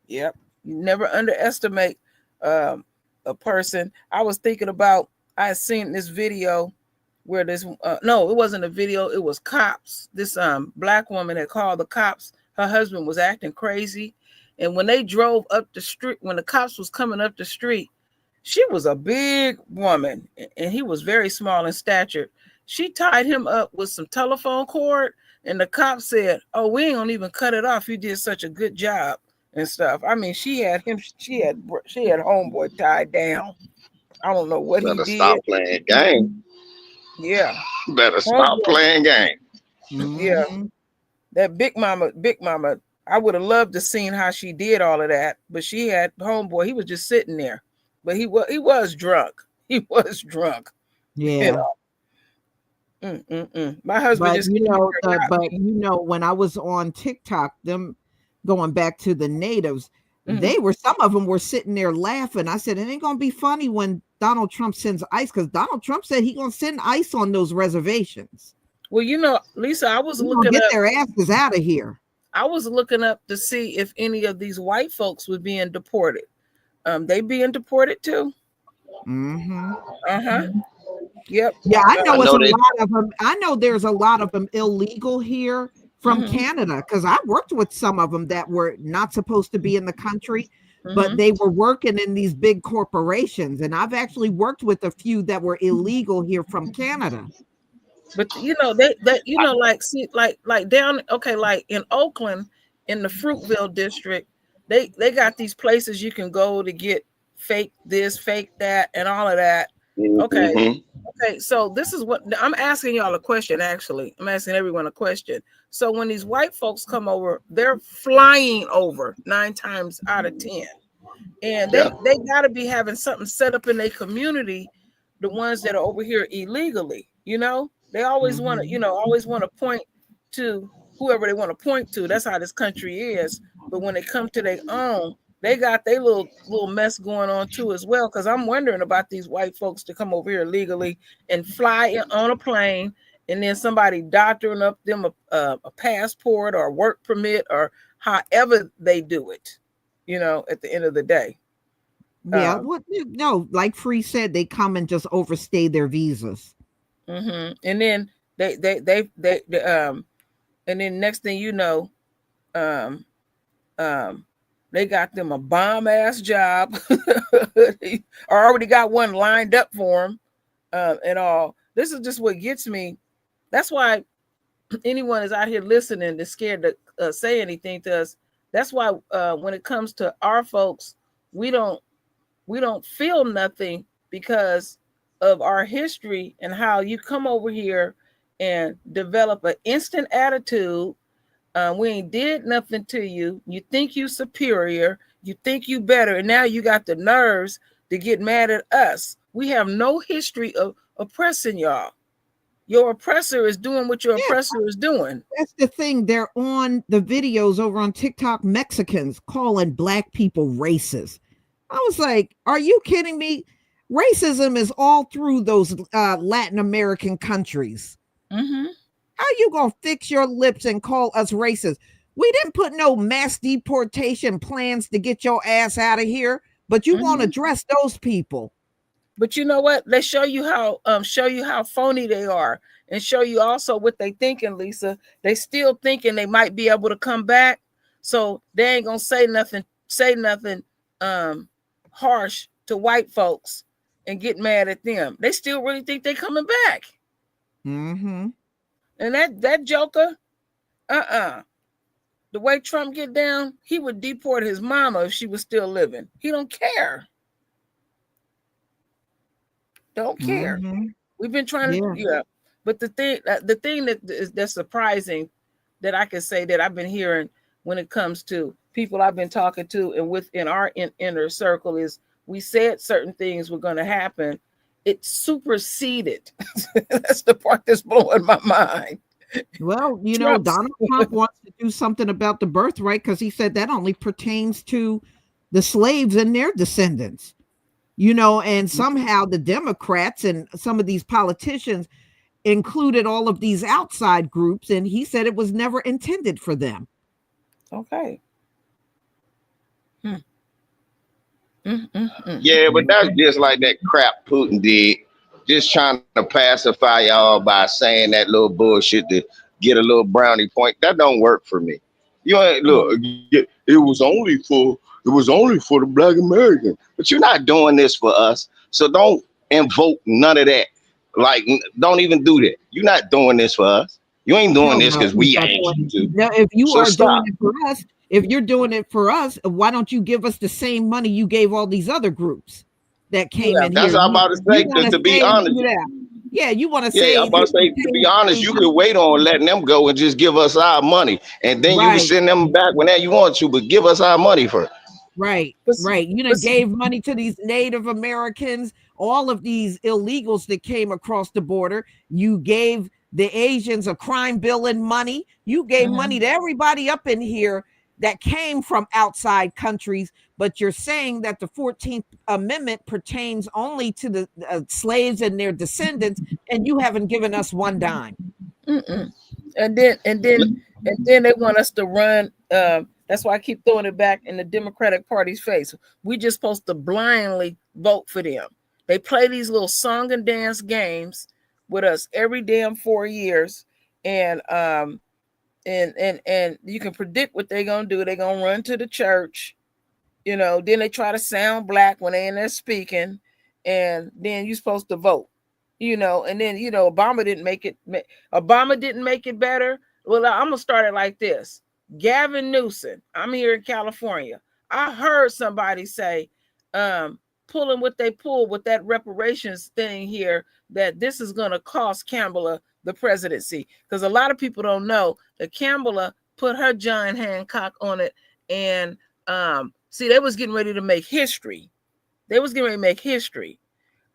Yep. You never underestimate a person. I was thinking about, I had seen this video where this no, it wasn't a video, it was cops. This black woman had called the cops. Her husband was acting crazy, and when they drove up the street, when the cops was coming up the street, she was a big woman and he was very small in stature. She tied him up with some telephone cord, and the cop said, oh, we ain't gonna even cut it off, you did such a good job and stuff. I mean, she had homeboy tied down. I don't know what he did. Stop playing game. Yeah. Better stop playing game. Yeah. That big mama, I would have loved to seen how she did all of that, but she had homeboy, he was just sitting there. But he was drunk. He was drunk. Yeah. My husband but when I was on TikTok, them going back to the natives, some of them were sitting there laughing. I said, it ain't gonna be funny when Donald Trump sends ICE, because Donald Trump said he gonna send ICE on those reservations. Well, Lisa, I was looking get their asses out of here. I was looking up to see if any of these white folks were being deported. They being deported too. Yep. Yeah, I know it's a lot of them. I know there's a lot of them illegal here from Canada, because I worked with some of them that were not supposed to be in the country, but they were working in these big corporations, and I've actually worked with a few that were illegal here from Canada. But like down, like in Oakland, in the Fruitville district, they got these places you can go to get fake this, fake that, and all of that. Okay. So this is what I'm asking y'all a question. Actually, I'm asking everyone a question. So when these white folks come over, they're flying over 9 times out of 10, and they got to be having something set up in their community. The ones that are over here illegally, they always want to, point to whoever they want to point to. That's how this country is. But when they come to their own, they got their little mess going on too as well. Because I'm wondering about these white folks to come over here legally and fly on a plane, and then somebody doctoring up them a passport or a work permit or however they do it, at the end of the day. Yeah, like Free said, they come and just overstay their visas. And then they and then next thing you know, they got them a bomb ass job, or already got one lined up for them, and all. This is just what gets me. That's why anyone is out here listening is scared to say anything to us. That's why when it comes to our folks, we don't feel nothing because of our history and how you come over here and develop an instant attitude. We ain't did nothing to you. You think you superior. You think you better. And now you got the nerves to get mad at us. We have no history of oppressing y'all. Your oppressor is doing what your oppressor is doing. That's the thing. They're on the videos over on TikTok, Mexicans calling black people racist. I was like, are you kidding me? Racism is all through those Latin American countries. How you gonna fix your lips and call us racist? We didn't put no mass deportation plans to get your ass out of here, but you want to address those people. But you know what? They show you how phony they are, and show you also what they thinking, Lisa. They still thinking they might be able to come back. So they ain't gonna say nothing harsh to white folks and get mad at them. They still really think they coming back. Mm-hmm. And that joker, the way Trump get down, he would deport his mama if she was still living. He don't care. Don't care. Mm-hmm. We've been trying to, But the thing that's surprising that I can say that I've been hearing when it comes to people I've been talking to and within our inner circle is we said certain things were going to happen. It superseded. That's the part that's blowing my mind. Well, Donald Trump wants to do something about the birthright because he said that only pertains to the slaves and their descendants. And somehow the Democrats and some of these politicians included all of these outside groups, and he said it was never intended for them. Okay. Yeah, but that's just like that crap Putin did, just trying to pacify y'all by saying that little bullshit to get a little brownie point. That don't work for me. You ain't look. It was only for the Black American, but you're not doing this for us. So don't invoke none of that. Like, don't even do that. You're not doing this for us. You ain't doing this because we asked you to. Now, if you are stop. doing it for us, if you're doing it for us, why don't you give us the same money you gave all these other groups that came in That's here? what I'm about to say. To be honest, you want to say? I'm about to say, to be honest, you could wait on letting them go and just give us our money, and then you can send them back whenever you want to. But give us our money first. Right. Gave money to these Native Americans, all of these illegals that came across the border. You gave the Asians a crime bill and money. You gave money to everybody up in here that came from outside countries, but you're saying that the 14th Amendment pertains only to the slaves and their descendants, and you haven't given us one dime. And then they want us to run. That's why I keep throwing it back in the Democratic Party's face. We just supposed to blindly vote for them. They play these little song and dance games with us every damn 4 years, and you can predict what they're gonna do. They're gonna run to the church, then they try to sound black when they're in there speaking, and then you're supposed to vote, and then Obama didn't make it better. Well, I'm gonna start it like this. Gavin Newsom, I'm here in California. I heard somebody say, pulling what they pulled with that reparations thing here, that this is going to cost Kamala the presidency. Because a lot of people don't know that Kamala put her John Hancock on it. And they was getting ready to make history.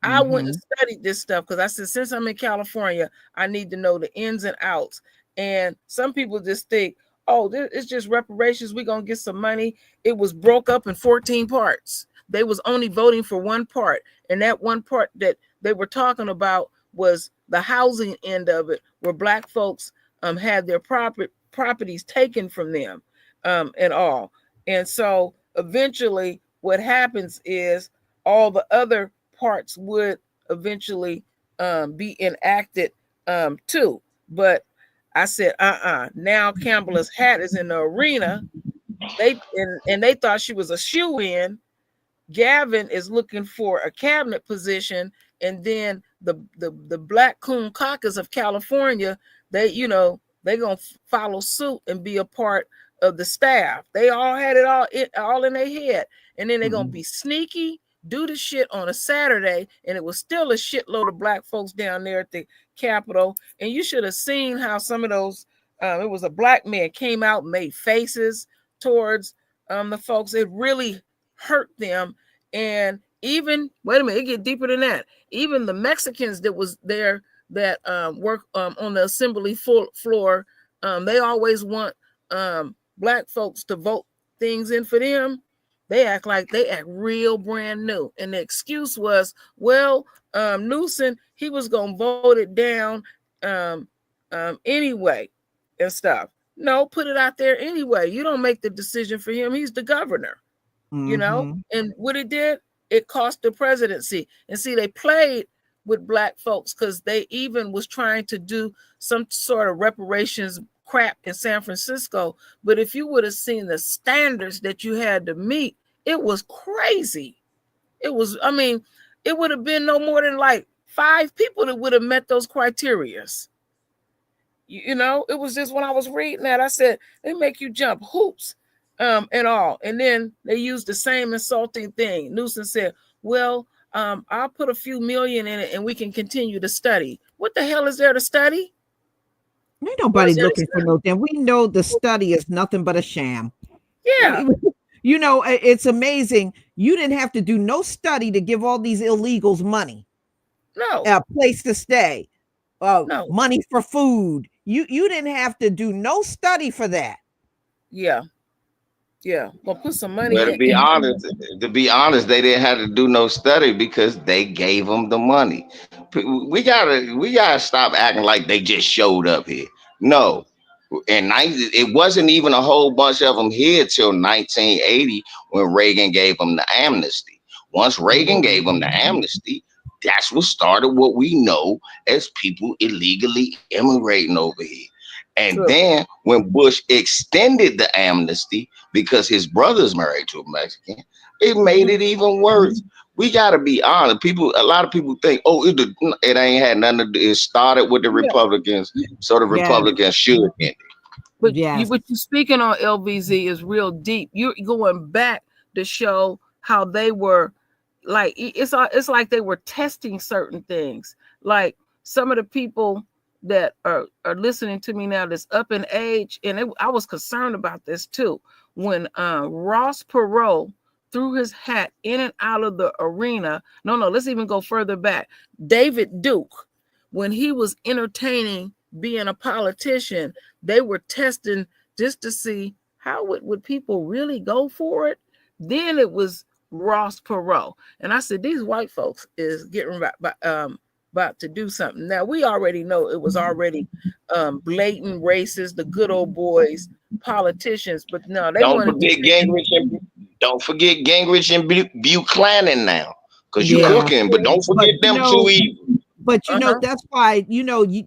I went and studied this stuff because I said, since I'm in California, I need to know the ins and outs. And some people just think, oh, it's just reparations. We're going to get some money. It was broke up in 14 parts. They was only voting for one part. And that one part that they were talking about was the housing end of it, where Black folks had their properties taken from them and all. And so eventually what happens is all the other parts would eventually be enacted too. But I said, now Kamala's hat is in the arena. They thought she was a shoe-in. Gavin is looking for a cabinet position, and then the Black Coon Caucus of California, they gonna follow suit and be a part of the staff. They all had it all in their head, and then they're gonna be sneaky, do the shit on a Saturday, and it was still a shitload of Black folks down there at the Capitol. And you should have seen how some of those. It was a Black man came out and made faces towards the folks. It really hurt them. And even it get deeper than that. Even the Mexicans that was there that work on the assembly floor, they always want Black folks to vote things in for them. They act real brand new. And the excuse was, well, Newsom, he was gonna vote it down anyway and stuff. No, put it out there anyway. You don't make the decision for him. He's the governor. And what it did, it cost the presidency. And see, they played with Black folks because they even was trying to do some sort of reparations crap in San Francisco. But if you would have seen the standards that you had to meet, it was crazy. It was, I mean, it would have been no more than like 5 people that would have met those criterias. You know, it was just when I was reading that, I said, they make you jump hoops and all. And then they used the same insulting thing. Newsom said, well, I'll put a few million in it and we can continue to study. What the hell is there to study? Ain't nobody looking for no damn. We know the study is nothing but a sham. Yeah. You know, it's amazing. You didn't have to do no study to give all these illegals money. No. A place to stay. No. Money for food. You didn't have to do no study for that. Yeah. Yeah. Well, put some money Well, in. to be honest, they didn't have to do no study because they gave them the money. We gotta stop acting like they just showed up here. No. And it wasn't even a whole bunch of them here till 1980 when Reagan gave them the amnesty. Once Reagan gave them the amnesty, that's what started what we know as people illegally immigrating over here. And then when Bush extended the amnesty because his brother's married to a Mexican, it made it even worse. We got to be honest. A lot of people think, oh, it ain't had nothing to do. It started with the Republicans, so the Republicans should end it. But what you're speaking on, LVZ, is real deep. You're going back to show how they were like, it's like they were testing certain things. Like some of the people that are listening to me now that's up in age, and I was concerned about this too. When Ross Perot threw his hat in and out of the arena. No, let's even go further back. David Duke, when he was entertaining being a politician, they were testing just to see how would people really go for it. Then it was Ross Perot. And I said, these white folks is getting about to do something. Now, we already know it was already blatant racist, the good old boys, politicians, but no, they don't forget Gingrich and Buchanan now, because you're cooking, but don't forget them two evil. But you know, that's why,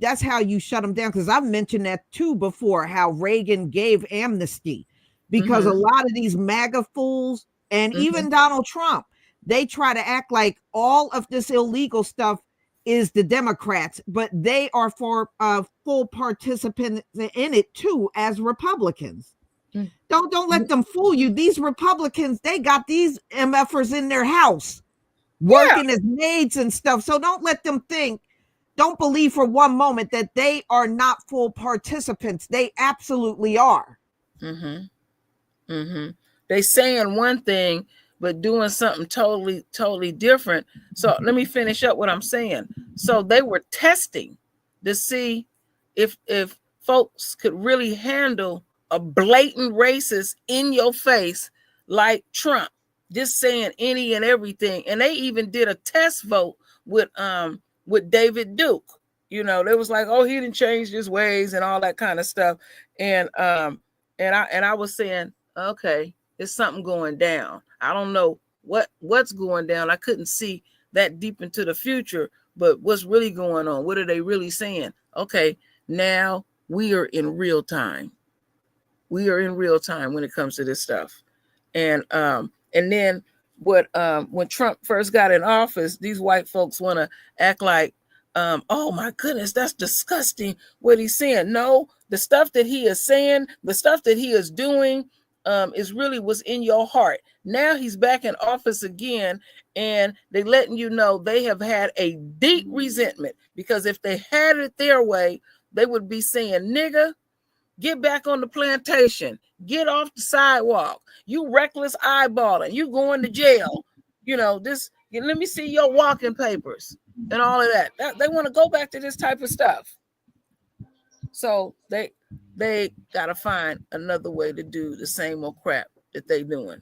that's how you shut them down. Because I've mentioned that too before, how Reagan gave amnesty, because a lot of these MAGA fools and even Donald Trump, they try to act like all of this illegal stuff is the Democrats, but they are for full participants in it too as Republicans. Don't let them fool you. These Republicans, they got these MFers in their house working as maids and stuff. So don't let them think, don't believe for one moment that they are not full participants. They absolutely are. They saying one thing, but doing something totally different. So let me finish up what I'm saying. So they were testing to see if folks could really handle a blatant racist in your face like Trump, just saying any and everything. And they even did a test vote with David Duke. You know, they was like, oh, he didn't change his ways and all that kind of stuff. And I was saying, okay, there's something going down. I don't know what's going down. I couldn't see that deep into the future, but what's really going on? What are they really saying? Okay, now we are in real time. We are in real time when it comes to this stuff. And then when Trump first got in office, these white folks want to act like, oh my goodness, that's disgusting what he's saying. No, the stuff that he is saying, the stuff that he is doing is really what's in your heart. Now he's back in office again, and they letting you know they have had a deep resentment, because if they had it their way, they would be saying, nigga, get back on the plantation, get off the sidewalk, you reckless eyeballing, you going to jail, let me see your walking papers and all of that. They want to go back to this type of stuff. So they got to find another way to do the same old crap that they doing.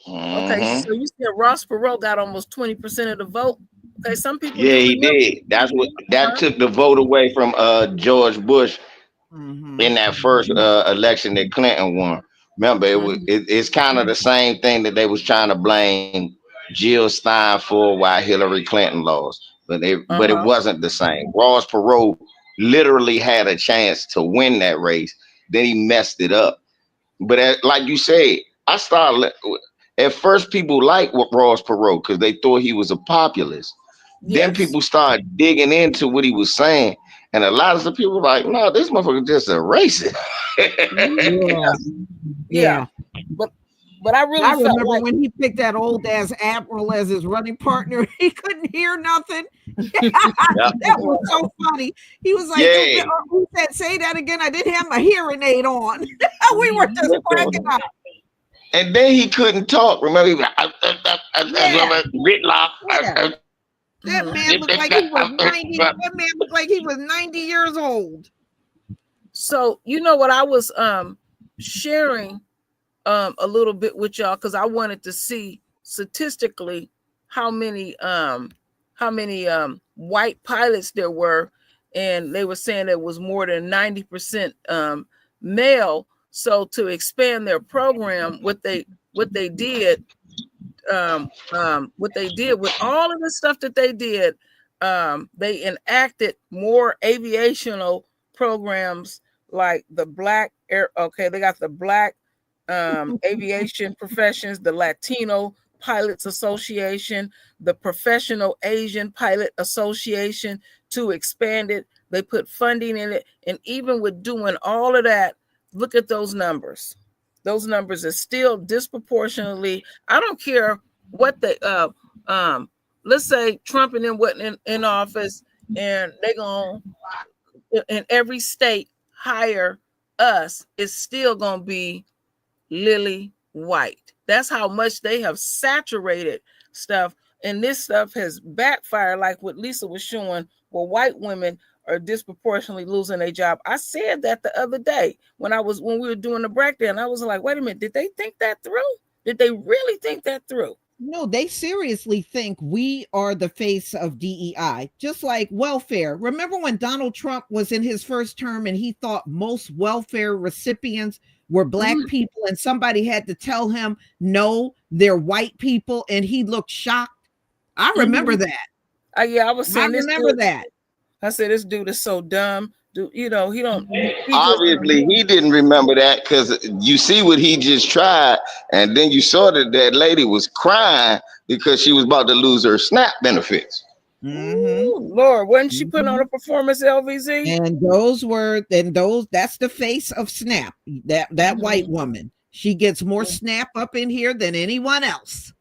Okay, so you said Ross Perot got almost 20% of the vote. Okay, some people. Yeah, he did. That took the vote away from George Bush in that first election that Clinton won. Remember, it's kind of the same thing that they was trying to blame Jill Stein for while Hillary Clinton lost, but it wasn't the same. Ross Perot literally had a chance to win that race. Then he messed it up. But like you said, at first people liked Ross Perot because they thought he was a populist. Yes. Then people started digging into what he was saying. And a lot of the people were like, no, this motherfucker just a racist. Yeah. But I really felt remember like when he picked that old ass Admiral as his running partner, he couldn't hear nothing. That was so funny. He was like, who said, say that again? I didn't have my hearing aid on. We were just cracking up. And then he couldn't talk. Remember, he was like, that man looked like he was 90. That man looked like he was 90 years old. So you know what I was sharing a little bit with y'all because I wanted to see statistically how many white pilots there were, and they were saying it was more than 90% male. So to expand their program, what they did with all of the stuff that they did, they enacted more aviational programs like the Black Air. Okay, they got the Black Aviation Professions, the Latino Pilots Association, the Professional Asian Pilot Association to expand it. They put funding in it, and even with doing all of that, look at those numbers. Those numbers are still disproportionately. I don't care what they let's say Trump and them wasn't in office, and they're gonna in every state hire us. It's still gonna be lily white. That's how much they have saturated stuff, and this stuff has backfired. Like what Lisa was showing, where white women are disproportionately losing their job. I said that the other day when we were doing the breakdown. I was like, wait a minute, did they think that through? Did they really think that through? No, they seriously think we are the face of DEI, just like welfare. Remember when Donald Trump was in his first term and he thought most welfare recipients were Black people, and somebody had to tell him, no, they're white people, and he looked shocked? I remember that. Yeah, I was saying I remember that. I said, this dude is so dumb. He don't. Obviously, he didn't remember that because you see what he just tried, and then you saw that lady was crying because she was about to lose her SNAP benefits. Ooh, Lord, wasn't she putting on a performance LVZ? And that's the face of SNAP. That white woman. She gets more SNAP up in here than anyone else.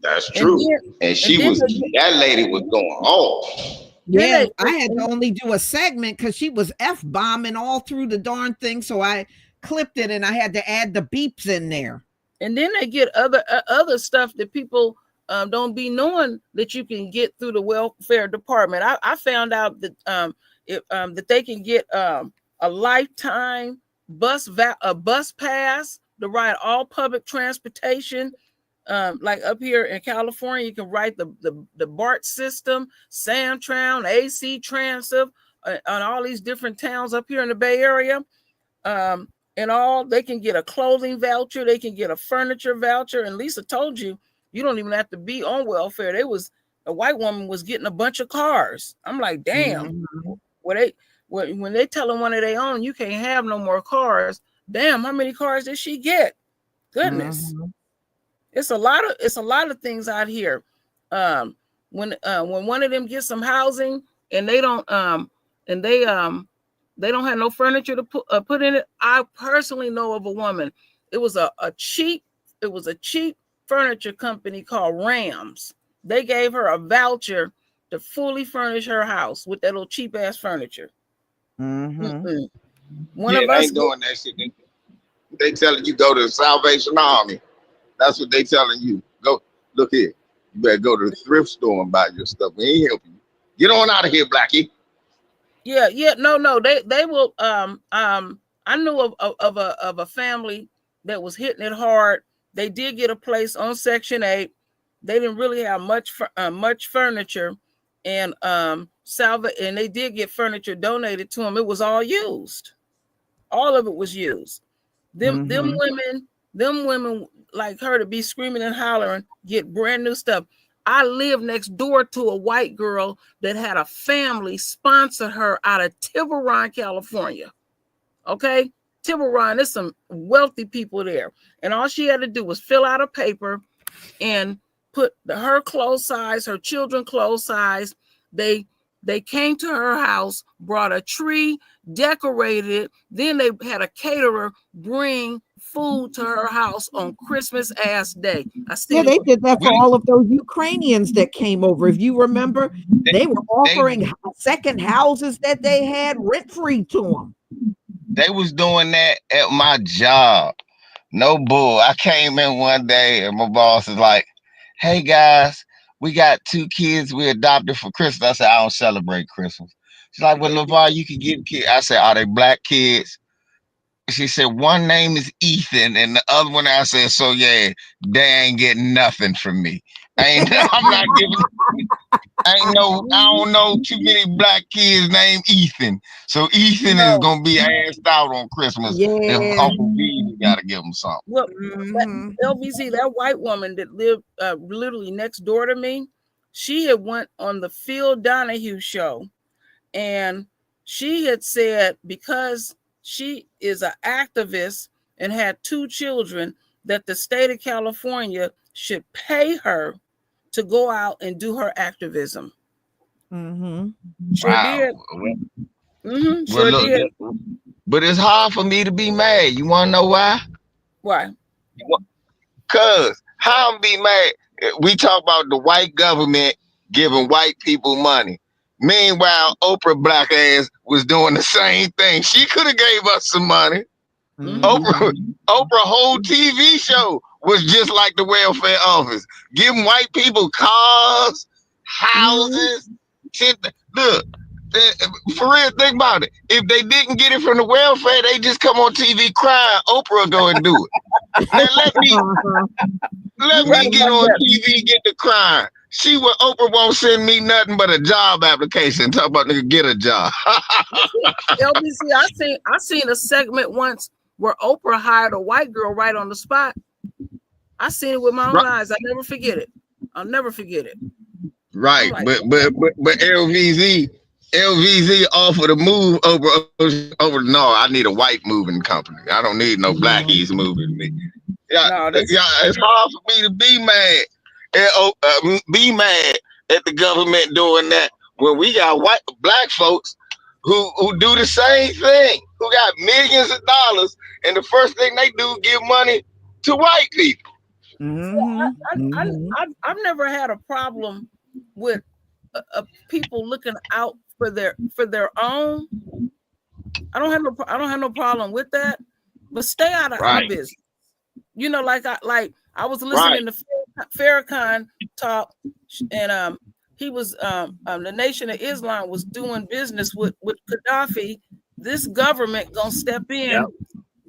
That's true. That lady was going off. Yeah, I had to only do a segment because she was F-bombing all through the darn thing. So I clipped it and I had to add the beeps in there. And then they get other stuff that people don't be knowing that you can get through the welfare department. I found out that that they can get a lifetime bus pass to ride all public transportation. Like up here in California, you can ride the BART system, Samtran, AC Transit, on all these different towns up here in the Bay Area. And all, they can get a clothing voucher, they can get a furniture voucher. And Lisa told you, you don't even have to be on welfare. A white woman was getting a bunch of cars. I'm like, damn. When they tell them one of their own, you can't have no more cars. Damn, how many cars did she get? Goodness. It's a lot of things out here. When one of them gets some housing and they don't have no furniture to put in it. I personally know of a woman. It was a cheap furniture company called Rams. They gave her a voucher to fully furnish her house with that little cheap ass furniture. One of us ain't doing that shit. They telling you go to the Salvation Army. That's what they telling you. Go look here. You better go to the thrift store and buy your stuff. We ain't helping you. Get on out of here, Blackie. Yeah. No. They will. I knew of a family that was hitting it hard. They did get a place on Section 8. They didn't really have much furniture, and they did get furniture donated to them. It was all used. All of it was used. Them women like her to be screaming and hollering, get brand new stuff. I lived next door to a white girl that had a family sponsor her out of Tiburon, California. Okay, Tiburon, there's some wealthy people there, and all she had to do was fill out a paper and put her clothes size, her children clothes size. They came to her house, brought a tree, decorated it. Then they had a caterer bring food to her house on Christmas ass day. Yeah, they did that for all of those Ukrainians that came over. If you remember, they were offering second houses that they had rent-free to them. They was doing that at my job. No bull. I came in one day and my boss is like, hey guys, we got 2 kids we adopted for Christmas. I said, I don't celebrate Christmas. She's like, well, LeVar, you can get kids. I said, are they black kids? She said, one name is Ethan and the other one, I said, so yeah, they ain't getting nothing from me. I'm not giving, I don't know too many black kids named Ethan. So Ethan is gonna be asked out on Christmas. Yeah. If Uncle B gotta give him something. Well, LVZ, that white woman that lived literally next door to me, she had went on the Phil Donahue show, and she had said because she is an activist and had 2 children, that the state of California should pay her to go out and do her activism. Sure did. Sure did. But it's hard for me to be mad. You want to know why? Why? Cause how I'm be mad? We talk about the white government giving white people money. Meanwhile, Oprah black ass was doing the same thing. She could have gave us some money. Oprah whole TV show was just like the welfare office, giving white people cars, houses. Look, for real, think about it. If they didn't get it from the welfare, they just come on TV crying. Oprah go and do it. Now let me get on TV, get the crying. Oprah won't send me nothing but a job application. Talk about nigga get a job. LBC, I seen a segment once where Oprah hired a white girl right on the spot. I seen it with my own eyes. I'll never forget it. Right, like, but LVZ offered to move over. No, I need a white moving company. I don't need no blackies moving me. It's hard for me to be mad. Be mad at the government doing that when we got black folks who do the same thing, who got millions of dollars, and the first thing they do is give money to white people. I've never had a problem with people looking out for their own. I don't have no problem with that, but stay out of our business. You know, like I was listening to Farrakhan talk, and he was the Nation of Islam was doing business with Gaddafi. This government gonna step in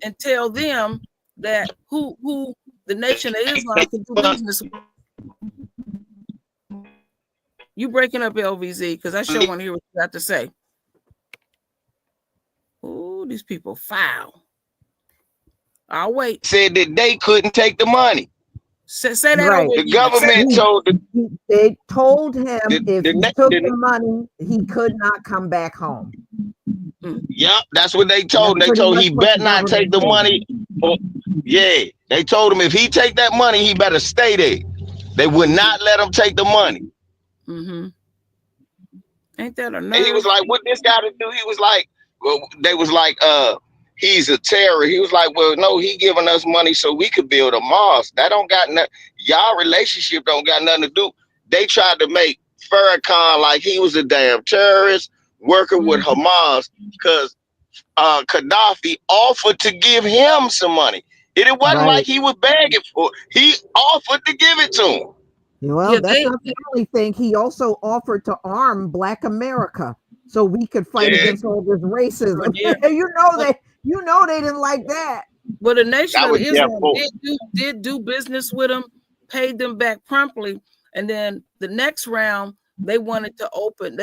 and tell them that who the Nation of Islam can do business with. You breaking up, LVZ, because I sure want to hear what you got to say. Oh, these people foul. I'll wait. Said that they couldn't take the money. Say that over the government they told him if he took the money, he could not come back home. Yep, that's what they told him. They told he better not take the money. They told him if he take that money, he better stay there. They would not let him take the money. Ain't that a nerve? And he was like, what this got to do? He was like, well, they was like, he's a terror. He was like, well, no, he giving us money so we could build a mosque. That don't got nothing. Y'all relationship don't got nothing to do. They tried to make Farrakhan like he was a damn terrorist working with Hamas because Gaddafi offered to give him some money. It wasn't like he was begging for it. He offered to give it to him. Well, that's not the only thing. He also offered to arm Black America so we could fight against all this racism. You know they didn't like that. But the Nation of Islam did do business with them, paid them back promptly, and then the next round they wanted to open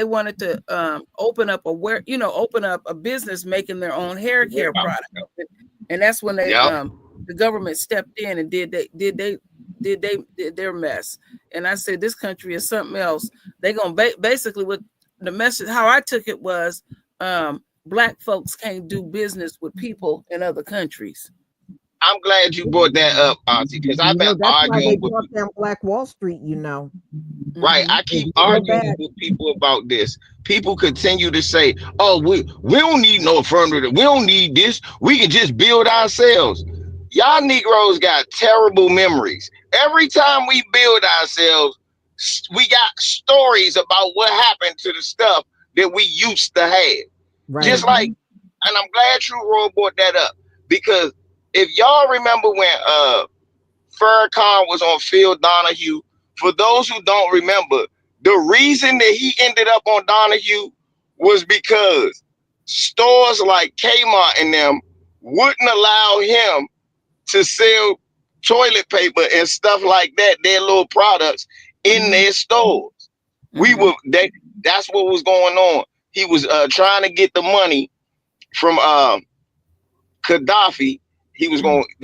up open up a business making their own hair care product, and that's when they the government stepped in and did did their mess. And I said, this country is something else. They gonna basically, what the message, how I took it was, Black folks can't do business with people in other countries. I'm glad you brought that up, Auntie, because I've been that's why they arguing with brought down Black Wall Street, you know. Right. I keep arguing with people about this. People continue to say, oh, we don't need no affirmative. We don't need this. We can just build ourselves. Y'all Negroes got terrible memories. Every time we build ourselves, we got stories about what happened to the stuff that we used to have. Right. Just like, and I'm glad True Roy brought that up, because if y'all remember when Farrakhan was on Phil Donahue, for those who don't remember, the reason that he ended up on Donahue was because stores like Kmart and them wouldn't allow him to sell toilet paper and stuff like that, their little products in their stores. That's what was going on. He was trying to get the money from Gaddafi. They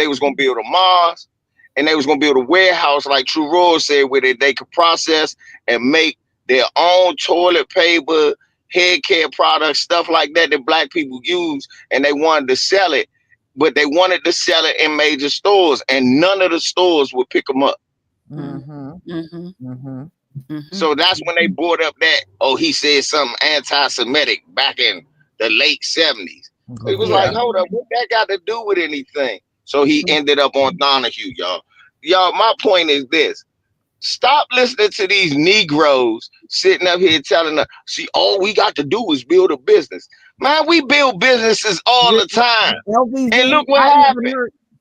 was gonna build a mosque, and they was gonna build a warehouse, like True Roy said, where they could process and make their own toilet paper, hair care products, stuff like that Black people use, and they wanted to sell it, but they wanted to sell it in major stores, and none of the stores would pick them up. So that's when they brought up that, oh, he said something anti-Semitic back in the late 70s. It was like, hold up, what that got to do with anything? So he ended up on Donahue, y'all. Y'all, my point is this. Stop listening to these Negroes sitting up here telling us, see, all we got to do is build a business. Man, we build businesses all the time. LVZ, and look what happened.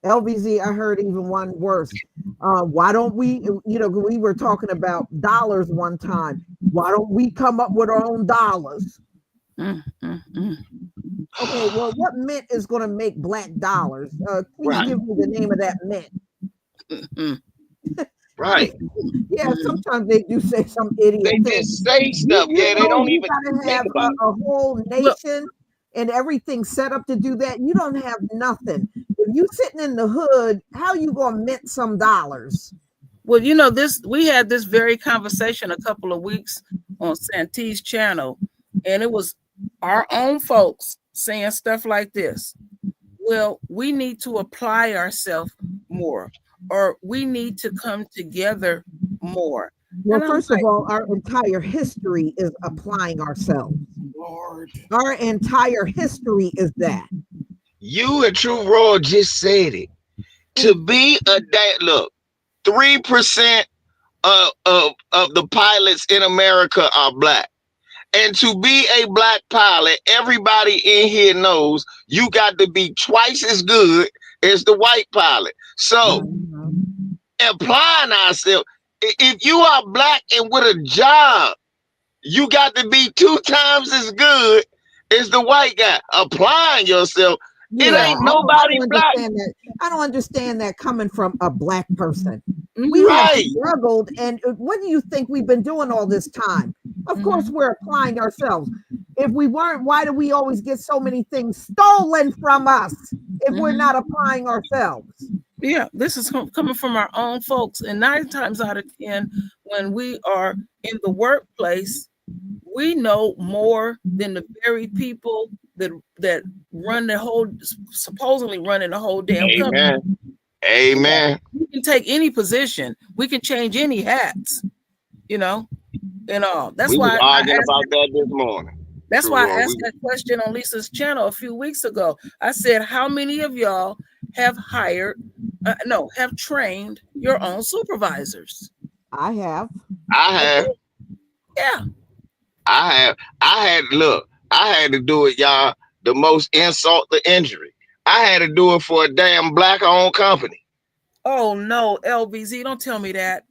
LVZ, I heard even one worse. Why don't we, we were talking about dollars one time. Why don't we come up with our own dollars? Okay, well, what mint is going to make black dollars? Please give me the name of that mint. Right. Yeah, sometimes they do say some idiot thing. They just say stuff. They don't even have a whole nation and everything set up to do that. You don't have nothing. If you sitting in the hood, how you going to mint some dollars? Well, we had this very conversation a couple of weeks on Santee's channel, and it was our own folks saying stuff like this. Well, we need to apply ourselves more, or we need to come together more. Well, first of all, our entire history is applying ourselves. Lord. Our entire history is that. You and True Roy just said it. To be look, 3% of the pilots in America are Black. And to be a Black pilot, everybody in here knows you got to be twice as good as the white pilot. So applying ourselves, if you are Black and with a job, you got to be 2 times as good as the white guy. Applying yourself. It ain't nobody Black. I don't understand that coming from a Black person. We have struggled, and what do you think we've been doing all this time? Of course, we're applying ourselves. If we weren't, why do we always get so many things stolen from us if we're not applying ourselves? Yeah, this is coming from our own folks. And 9 times out of 10, when we are in the workplace, we know more than the very people that run the whole, supposedly running the whole damn company. Amen. We can take any position. We can change any hats, and all. That's why I argued about that this morning. That's why I asked that question on Lisa's channel a few weeks ago. I said, how many of y'all have have trained your own supervisors? I have. Yeah. I had to do it, y'all. The most insult to injury. I had to do it for a damn Black-owned company. Oh no, LVZ, don't tell me that.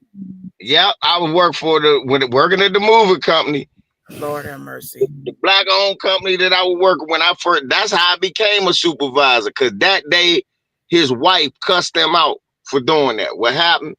Yeah, I would work working at the movie company. Lord have mercy. The Black-owned company that I would work when I first. That's how I became a supervisor. Because that day, his wife cussed him out for doing that. What happened?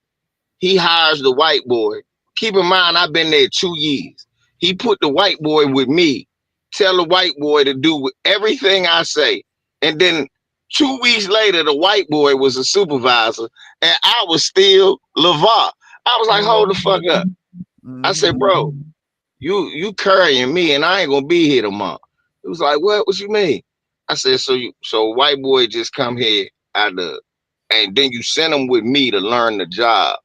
He hires the white boy. Keep in mind, I've been there 2 years. He put the white boy with me. Tell the white boy to do everything I say. And then 2 weeks later, the white boy was a supervisor, and I was still LeVar. I was like, hold the fuck up. I said, bro, you carrying me, and I ain't gonna be here tomorrow. He was like, what you mean? I said, so white boy just come here and then you send him with me to learn the job.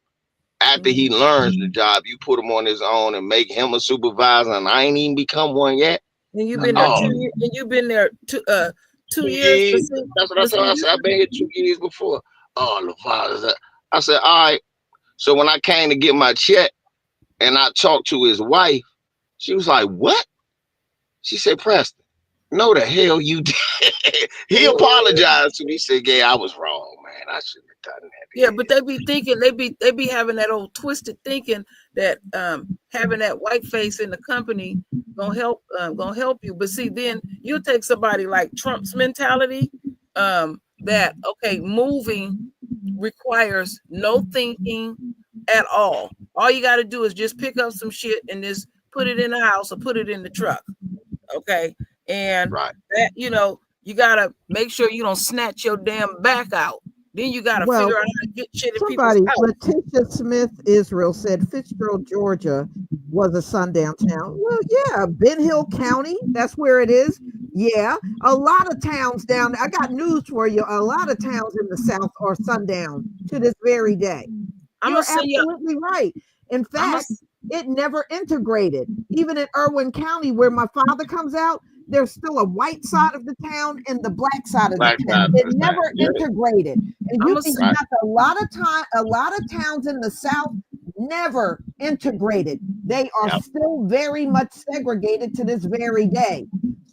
After he learns the job, you put him on his own and make him a supervisor, and I ain't even become one yet. And you've been there 2 years, and you've been there 2 years. That's what I said. I said, I've been here 2 years before. Oh, LeVar. I said, all right. So when I came to get my check and I talked to his wife, she was like, what? She said, Preston, no the hell you did. He apologized to me. He said, yeah, I was wrong, man. I shouldn't have done that. Yeah, but they be thinking, they be having that old twisted thinking that having that white face in the company gonna help you. But see, then you'll take somebody like Trump's mentality, that okay, moving requires no thinking at all. All you got to do is just pick up some shit and just put it in the house or put it in the truck. Okay, and that, you know, you gotta make sure you don't snatch your damn back out. Then you got to figure out how to get shit in somebody, people's house. Letitia Smith Israel said Fitzgerald, Georgia was a sundown town. Well, yeah, Ben Hill County, that's where it is. Yeah, a lot of towns down there. I got news for you. A lot of towns in the South are sundown to this very day. You're absolutely right. In fact, it never integrated. Even in Irwin County, where my father comes out, there's still a white side of the town and the black side of the town. It never integrated. And you think that's a lot of towns in the South never integrated. They are still very much segregated to this very day.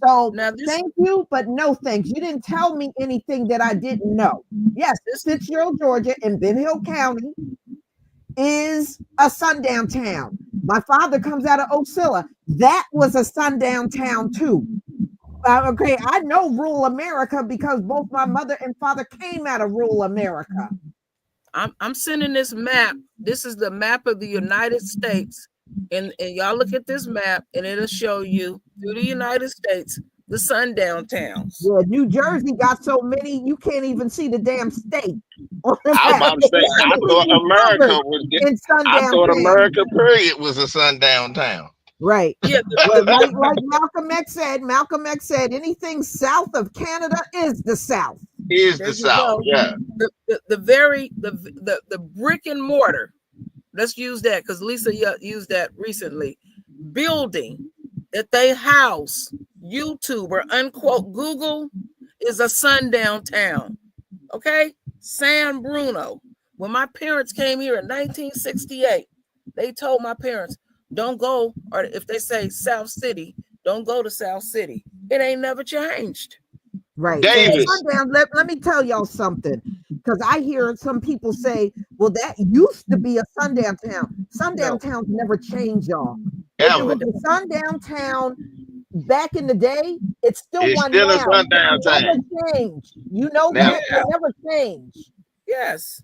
So thank you, but no thanks. You didn't tell me anything that I didn't know. Yes, Fitzgerald, Georgia, and Ben Hill County is a sundown town. My father comes out of Ocilla. That was a sundown town too. Okay, I know rural America because both my mother and father came out of rural America. I'm sending this map. This is the map of the United States. And y'all look at this map and it'll show you through the United States the sundown towns. Yeah, New Jersey got so many you can't even see the damn state. I thought America America period was a sundown town. Right. Yeah. like Malcolm X said, anything south of Canada is the South. Is the South, yeah. The brick and mortar. Let's use that because Lisa used that recently. Building that they house YouTube or unquote Google is a sundown town. Okay, San Bruno. When my parents came here in 1968, they told my parents, don't go, or if they say South City, don't go to South City. It ain't never changed. Right. Sundown, let me tell y'all something, because I hear some people say, well, that used to be a sundown town. Sundown towns never change, y'all. If it was a sundown town back in the day, it's still a sundown town. Never changed. You know that? It never changed. Yes.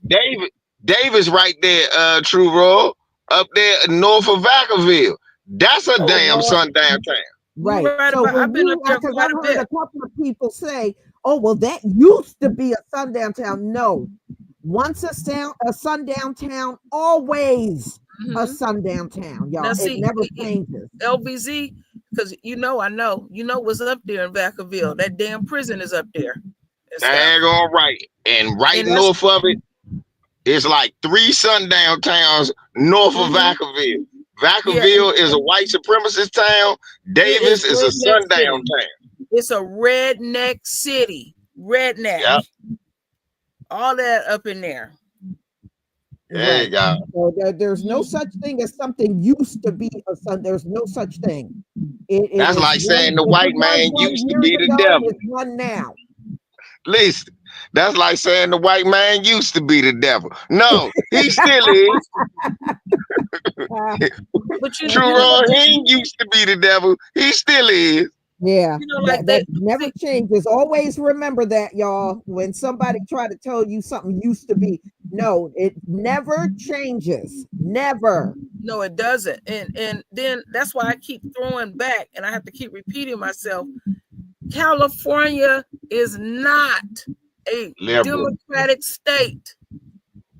Davis right there, True Roll. Up there north of Vacaville. That's a damn sundown town. Right. So I've heard a couple of people say, oh, well, that used to be a sundown town. No. Once a sundown town, always a sundown town, y'all. Now, it never changes. LBZ, because I know what's up there in Vacaville. That damn prison is up there. Dang all right. And north of it, it's like 3 sundown towns north of Vacaville. Vacaville is a white supremacist town. Davis is a sundown town. It's a redneck city. Redneck. Yep. All that up in there. There you go. So there's no such thing as something used to be a sun. There's no such thing. That's like saying the white man used to be the devil. It's one now. Listen. That's like saying the white man used to be the devil. No, he still is. But True, he used to be the devil. He still is. Yeah, that never changes. Always remember that, y'all. When somebody try to tell you something used to be, no, it never changes. Never. No, it doesn't. And then that's why I keep throwing back, and I have to keep repeating myself. California is not a Liberal. Democratic state.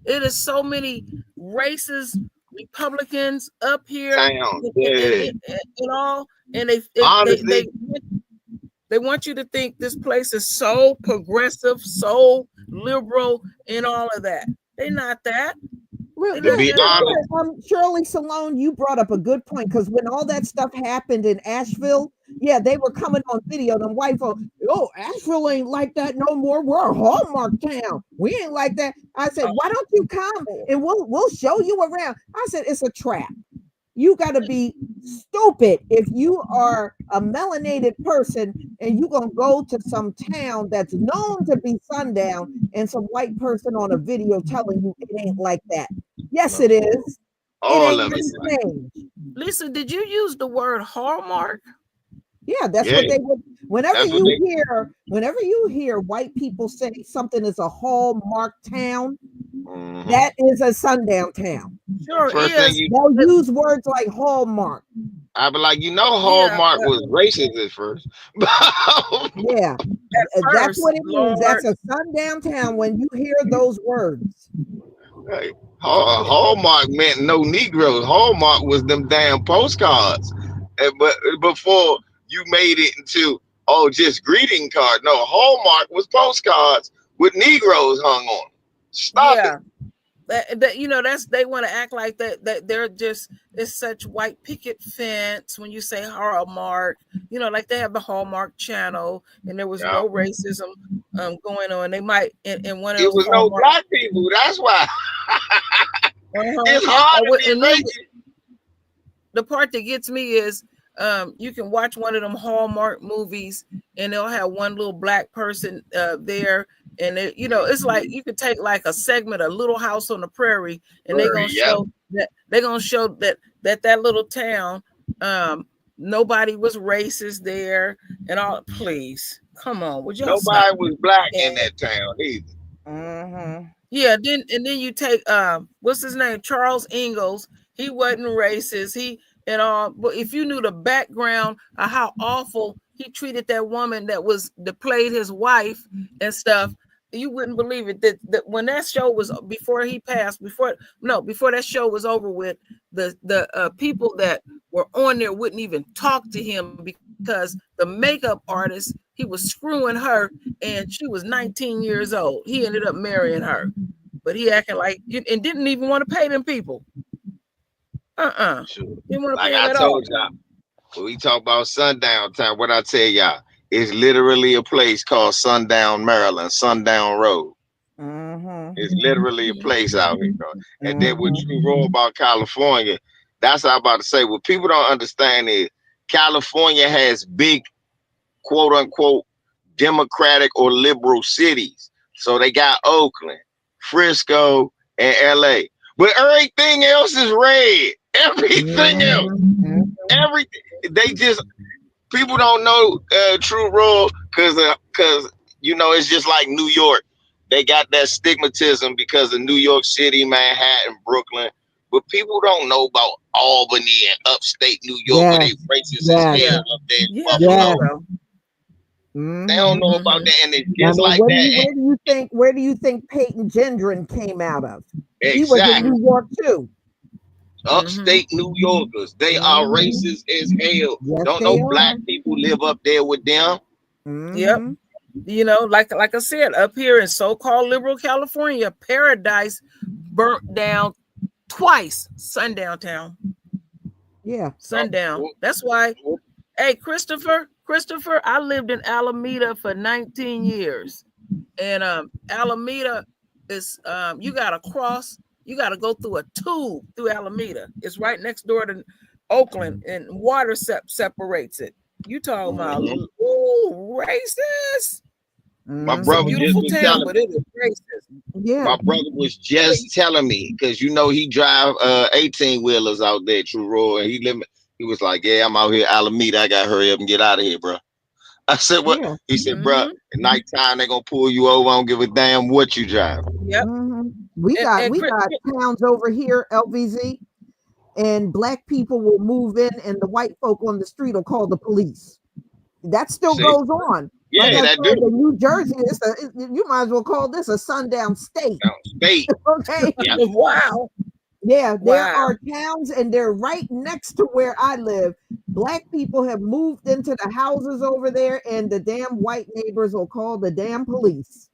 It is so many racist Republicans up here Town. Yeah. and all, and Honestly, they want you to think this place is so progressive, so liberal, and all of that. They're not that. Well, They're to not be that at all. honest, Shirley Salone, you brought up a good point, because when all that stuff happened in Asheville, yeah, they were coming on video. Them white folks, oh, Asheville ain't like that no more. We're a Hallmark town. We ain't like that. I said, why don't you come and we'll show you around? I said, it's a trap. You got to be stupid if you are a melanated person and you're going to go to some town that's known to be sundown and some white person on a video telling you it ain't like that. Yes, it is. all It of ain't it. strange. Lisa, did you use the word Hallmark? Yeah, that's Yeah. what they would. Whenever That's what you hear white people say something is a hallmark town, Mhm. that is a sundown town. Sure First is. thing They'll use words like hallmark. I be like, Hallmark was racist at first. Yeah, At that's first, what it means. Lord. That's a sundown town when you hear those words. Hey, Hallmark meant no Negroes. Hallmark was them damn postcards. But before you made it into just greeting card. No, Hallmark was postcards with Negroes hung on. Stop it. That's they want to act like that they're just, it's such white picket fence when you say Hallmark, like they have the Hallmark channel and there was no racism going on. They might in one of It those was no black people. That's why. It's hard to be racist. The part that gets me is you can watch one of them Hallmark movies and they'll have one little black person there. And it's like you could take like a segment of Little House on the Prairie, and they're gonna show that little town, nobody was racist there, and all. Please, come on, would y'all stop? Nobody was black in that town either. Mm-hmm. Yeah, then you take what's his name, Charles Ingalls. He wasn't racist. But if you knew the background of how awful he treated that woman that played his wife and stuff, you wouldn't believe it. That when that show was before that show was over with, the people that were on there wouldn't even talk to him because the makeup artist, he was screwing her, and she was 19 years old. He ended up marrying her, but he acting like and didn't even want to pay them people. Sure. Didn't want to Like pay them I at told all. y'all, when we talk about sundown time, what I tell y'all, it's literally a place called Sundown, Maryland, Sundown Road. Mm-hmm. It's literally a place out here. And then what you wrote about California, that's what I'm about to say. What people don't understand is California has big, quote unquote, Democratic or liberal cities. So they got Oakland, Frisco, and LA. But everything else is red. Everything else. Everything. They just, people don't know true rule because it's just like New York. They got that stigmatism because of New York City, Manhattan, Brooklyn. But people don't know about Albany and upstate New York where they racist as hell up there in Buffalo. They don't know about that, and it's just like that. Where do you think Peyton Gendron came out of? Exactly. He was in New York too. Upstate New Yorkers, they are racist as hell. Yes, Don't know black people live up there with them. Yep. Like I said, up here in so-called liberal California, Paradise burnt down twice. Sundown town. Yeah. Sundown. That's why. Hey, Christopher, I lived in Alameda for 19 years. And Alameda is you gotta go through a tube through Alameda. It's right next door to Oakland, and water separates it. You talking about racist? My brother just was telling but it is racist. Yeah. My brother was just telling me, because he drive 18-wheelers out there, True Roy, and he was like, yeah, I'm out here Alameda. I gotta hurry up and get out of here, bro. I said, what? Yeah. He said, bro, at nighttime they're gonna pull you over. I don't give a damn what you drive. Yep. We got towns over here, LVZ, and black people will move in and the white folk on the street will call the police. That still goes on. Yeah, like I that said, do. in New Jersey, you might as well call this a sundown state. State. Okay. Yeah. Wow. Yeah, there Wow. are towns, and they're right next to where I live. Black people have moved into the houses over there, and the damn white neighbors will call the damn police.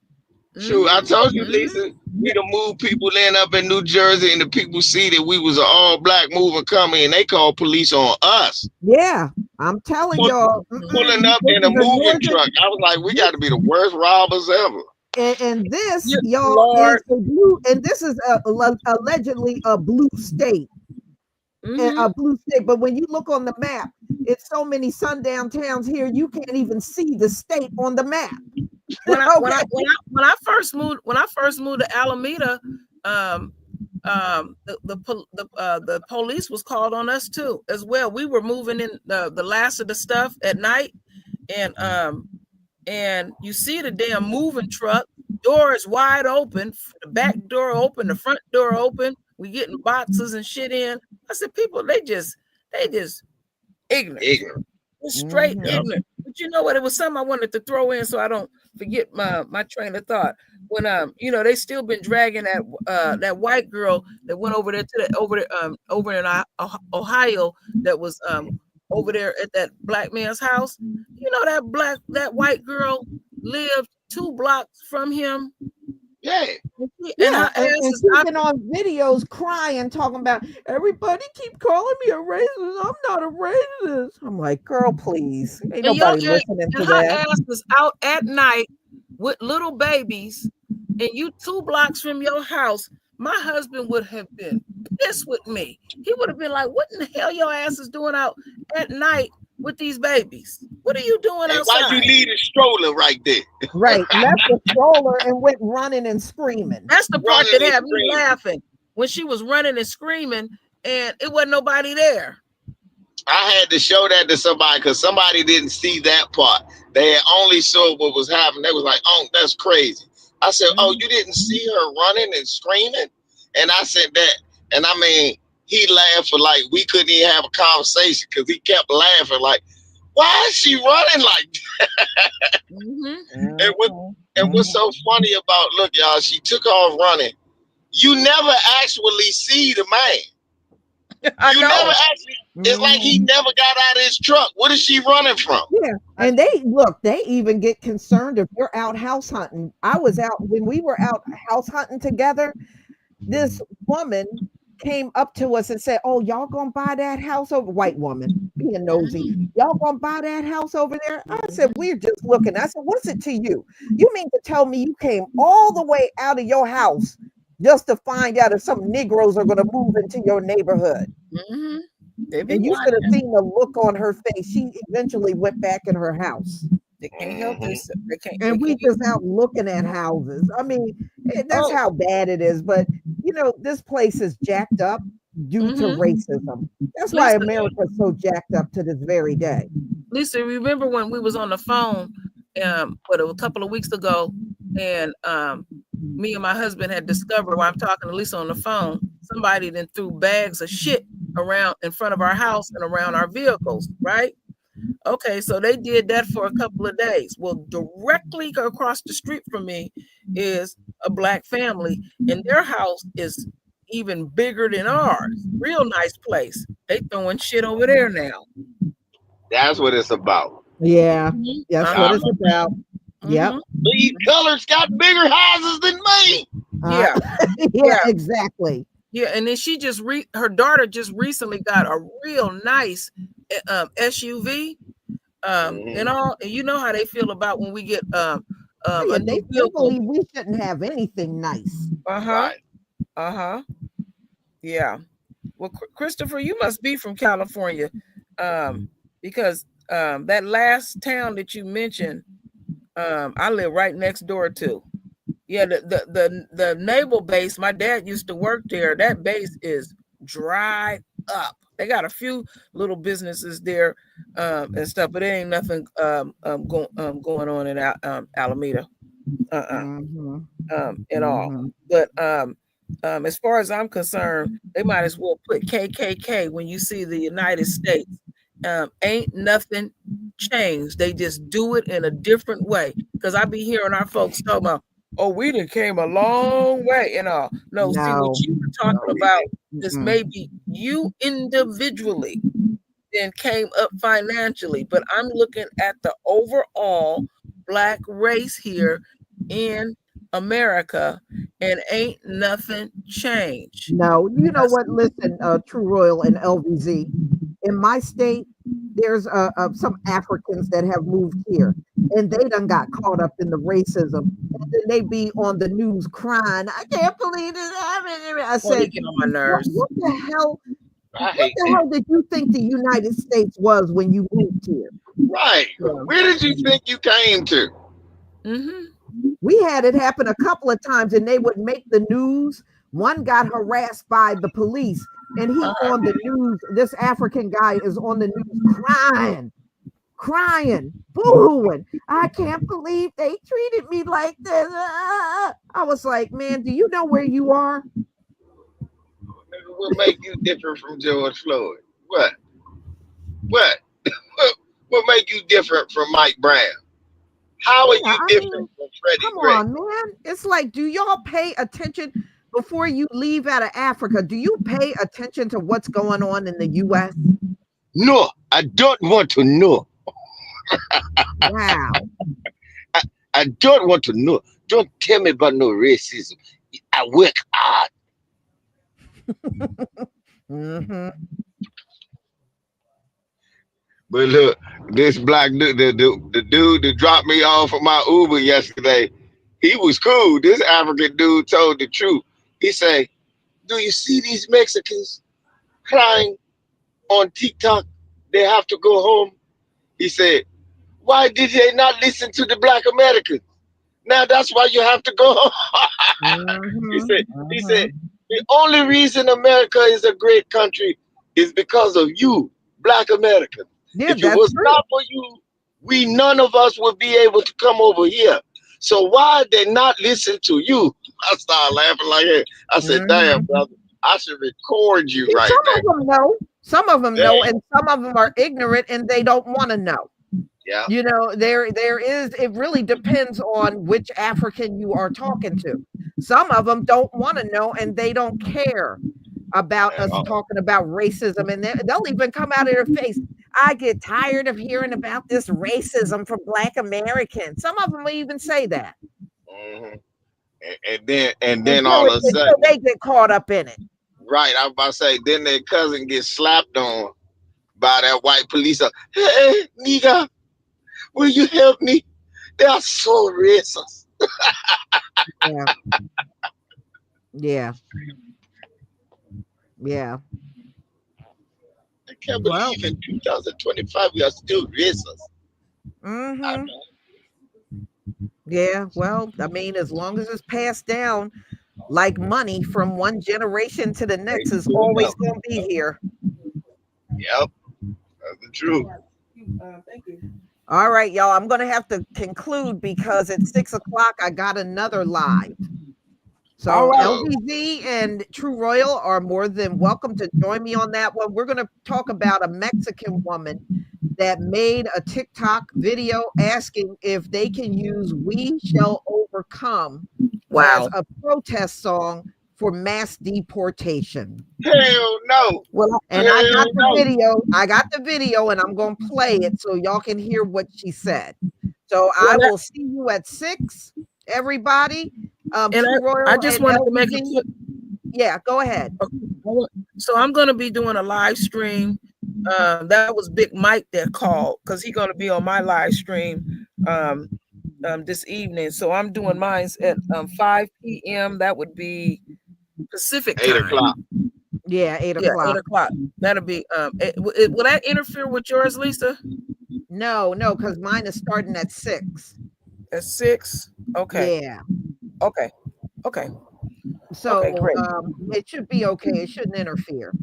Shoot, I told you, Mhm. Lisa, we done moved people in up in New Jersey, and the people see that we was an all black moving coming, and they call police on us. Yeah, I'm telling y'all. Pulling up This in a is moving northern- truck. I was like, we got to be the worst robbers ever. and this, Yeah, y'all, Lord. is a blue, and this is allegedly a blue state. Mhm. A blue state, but when you look on the map, it's so many sundown towns here, you can't even see the state on the map. When Okay. I first moved to Alameda, the police was called on us too as well. We were moving in the last of the stuff at night, and you see the damn moving truck, door is wide open, the back door open, the front door open. We getting boxes and shit in. I said, people, they just ignorant. It's straight ignorant. But you know what? It was something I wanted to throw in so I don't forget my train of thought. When they still been dragging that white girl that went over there over in Ohio, that was over there at that black man's house. You know, that white girl lived 2 blocks from him. Yeah. Yeah, and she's been on videos crying, talking about everybody keep calling me a racist. I'm not a racist. I'm like, girl, please. Ain't nobody listening to that. Her ass is out at night with little babies, and you 2 blocks from your house. My husband would have been pissed with me. He would have been like, what in the hell your ass is doing out at night with these babies? What are you doing outside? Why'd you leave the stroller right there? Right, left the stroller and went running and screaming. That's the part that had me laughing, when she was running and screaming and it wasn't nobody there. I had to show that to somebody because somebody didn't see that part. They had only saw what was happening. They was like, oh, that's crazy. I said, oh, you didn't see her running and screaming? And I said that. And I mean, he laughed for like, we couldn't even have a conversation because he kept laughing like, why is she running like that? And what's so funny about, look, y'all, she took off running. You never actually see the man. You never actually, it's like he never got out of his truck. What is she running from? Yeah. And they even get concerned if you're out house hunting. I was out when we were out house hunting together. This woman came up to us and said, oh, y'all gonna buy that house over, white woman being nosy, y'all gonna buy that house over there? I said, we're just looking. I said, what's it to you? You mean to tell me you came all the way out of your house just to find out if some Negroes are gonna move into your neighborhood? And you should have seen the look on her face. She eventually went back in her house. They can't help this. And we just out looking at houses. I mean, that's how bad it is. But you know, this place is jacked up due to racism. That's why America's so jacked up to this very day. Lisa, remember when we was on the phone a couple of weeks ago, and me and my husband had discovered, while I'm talking to Lisa on the phone, somebody then threw bags of shit around in front of our house and around our vehicles, right? Okay, so they did that for a couple of days. Well, directly across the street from me is a black family, and their house is even bigger than ours. Real nice place. They throwing shit over there now. That's what it's about. Yeah, that's what it's about. Yep. These colors got bigger houses than me. Yeah, exactly. Yeah, and then she just her daughter just recently got a real nice SUV. And you know how they feel about when we get they still believe we shouldn't have anything nice. Yeah. Well, Christopher, you must be from California, because that last town that you mentioned, I live right next door to. Yeah, the naval base, my dad used to work there. That base is dried up. They got a few little businesses there and stuff, but there ain't nothing going on in Alameda at all. But as far as I'm concerned, they might as well put KKK when you see the United States. Ain't nothing change. They just do it in a different way. Because I be hearing our folks talking about, oh, we done came a long way and all. No, see what you were talking about is maybe you individually then came up financially, but I'm looking at the overall Black race here in America, and ain't nothing changed. No, you know what? Listen, True Royal and LVZ, in my state, there's some Africans that have moved here, and they done got caught up in the racism, and then they be on the news crying. I can't believe this happened. I said, get on my nerves. What the hell? What the hell did you think the United States was when you moved here? Right. Where did you think you came to? We had it happen a couple of times, and they would make the news. One got harassed by the police, and he on the news. This African guy is on the news crying, boo-hooing. I can't believe they treated me like this. I was like, man, do you know where you are? What make you different from George Floyd? What? What make you different from Mike Brown? How are you different from Freddie Come Gray? on, man. It's like, do y'all pay attention before you leave out of Africa? Do you pay attention to what's going on in the U.S.? No, I don't want to know. Wow. I don't want to know. Don't tell me about no racism. I work hard. But look, this black dude, the dude that dropped me off of my Uber yesterday, he was cool. This African dude told the truth. He said, do you see these Mexicans crying on TikTok? They have to go home. He said, why did they not listen to the Black Americans? Now that's why you have to go home. He said, the only reason America is a great country is because of you, Black Americans. Yeah, if it was not for you, none of us would be able to come over here. So why they not listen to you? I started laughing like that. I said, damn, brother, I should record you right now. Some of them know. Some of them know, and some of them are ignorant and they don't want to know. Yeah. You know, there is, it really depends on which African you are talking to. Some of them don't want to know and they don't care about us talking about racism, and they'll even come out of their face. I get tired of hearing about this racism from Black Americans. Some of them will even say that. And then all of a sudden they get caught up in it. Right, I was about to say, then their cousin gets slapped on by that white police. Hey, nigga, will you help me? They are so racist. Yeah. I can't believe in 2025 we are still racist. Yeah, well, I mean, as long as it's passed down like money from one generation to the next, is always going to be here. Yep, that's the truth. Thank you. All right, y'all, I'm going to have to conclude because at 6 o'clock I got another live. So LBZ and True Royal are more than welcome to join me on that one. We're going to talk about a Mexican woman that made a TikTok video asking if they can use "We Shall Overcome" as a protest song for mass deportation. Hell no. Well, and I got the video. I got the video, and I'm going to play it so y'all can hear what she said. So I will see you at 6, everybody. And I just wanted to make it. Yeah, go ahead. So I'm going to be doing a live stream. That was Big Mike that called because he's going to be on my live stream this evening. So I'm doing mine at 5 p.m. That would be Pacific time. 8 o'clock. Yeah, 8 o'clock. 8 o'clock. That'll be. Will that interfere with yours, Lisa? No, because mine is starting at 6. At 6. Okay. Yeah. Okay. So it should be okay. It shouldn't interfere.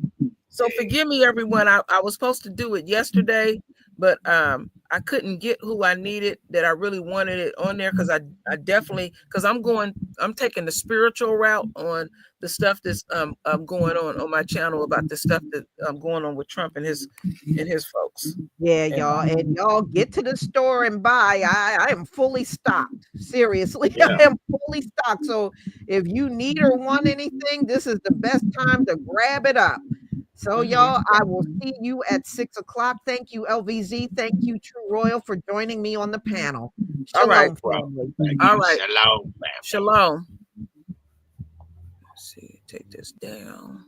So forgive me, everyone. I was supposed to do it yesterday, but I I couldn't get who I needed that I really wanted it on there, because I definitely, because I'm taking the spiritual route on the stuff that's going on my channel about the stuff that going on with Trump and his folks. Yeah, and y'all get to the store and buy. I am fully stocked. Seriously, Yeah. I am fully stocked. So if you need or want anything, this is the best time to grab it up. So y'all, I will see you at 6 o'clock. Thank you, LVZ. Thank you, True Royal, for joining me on the panel. All right. Shalom, family. All right. Shalom. Shalom. Let's see, take this down.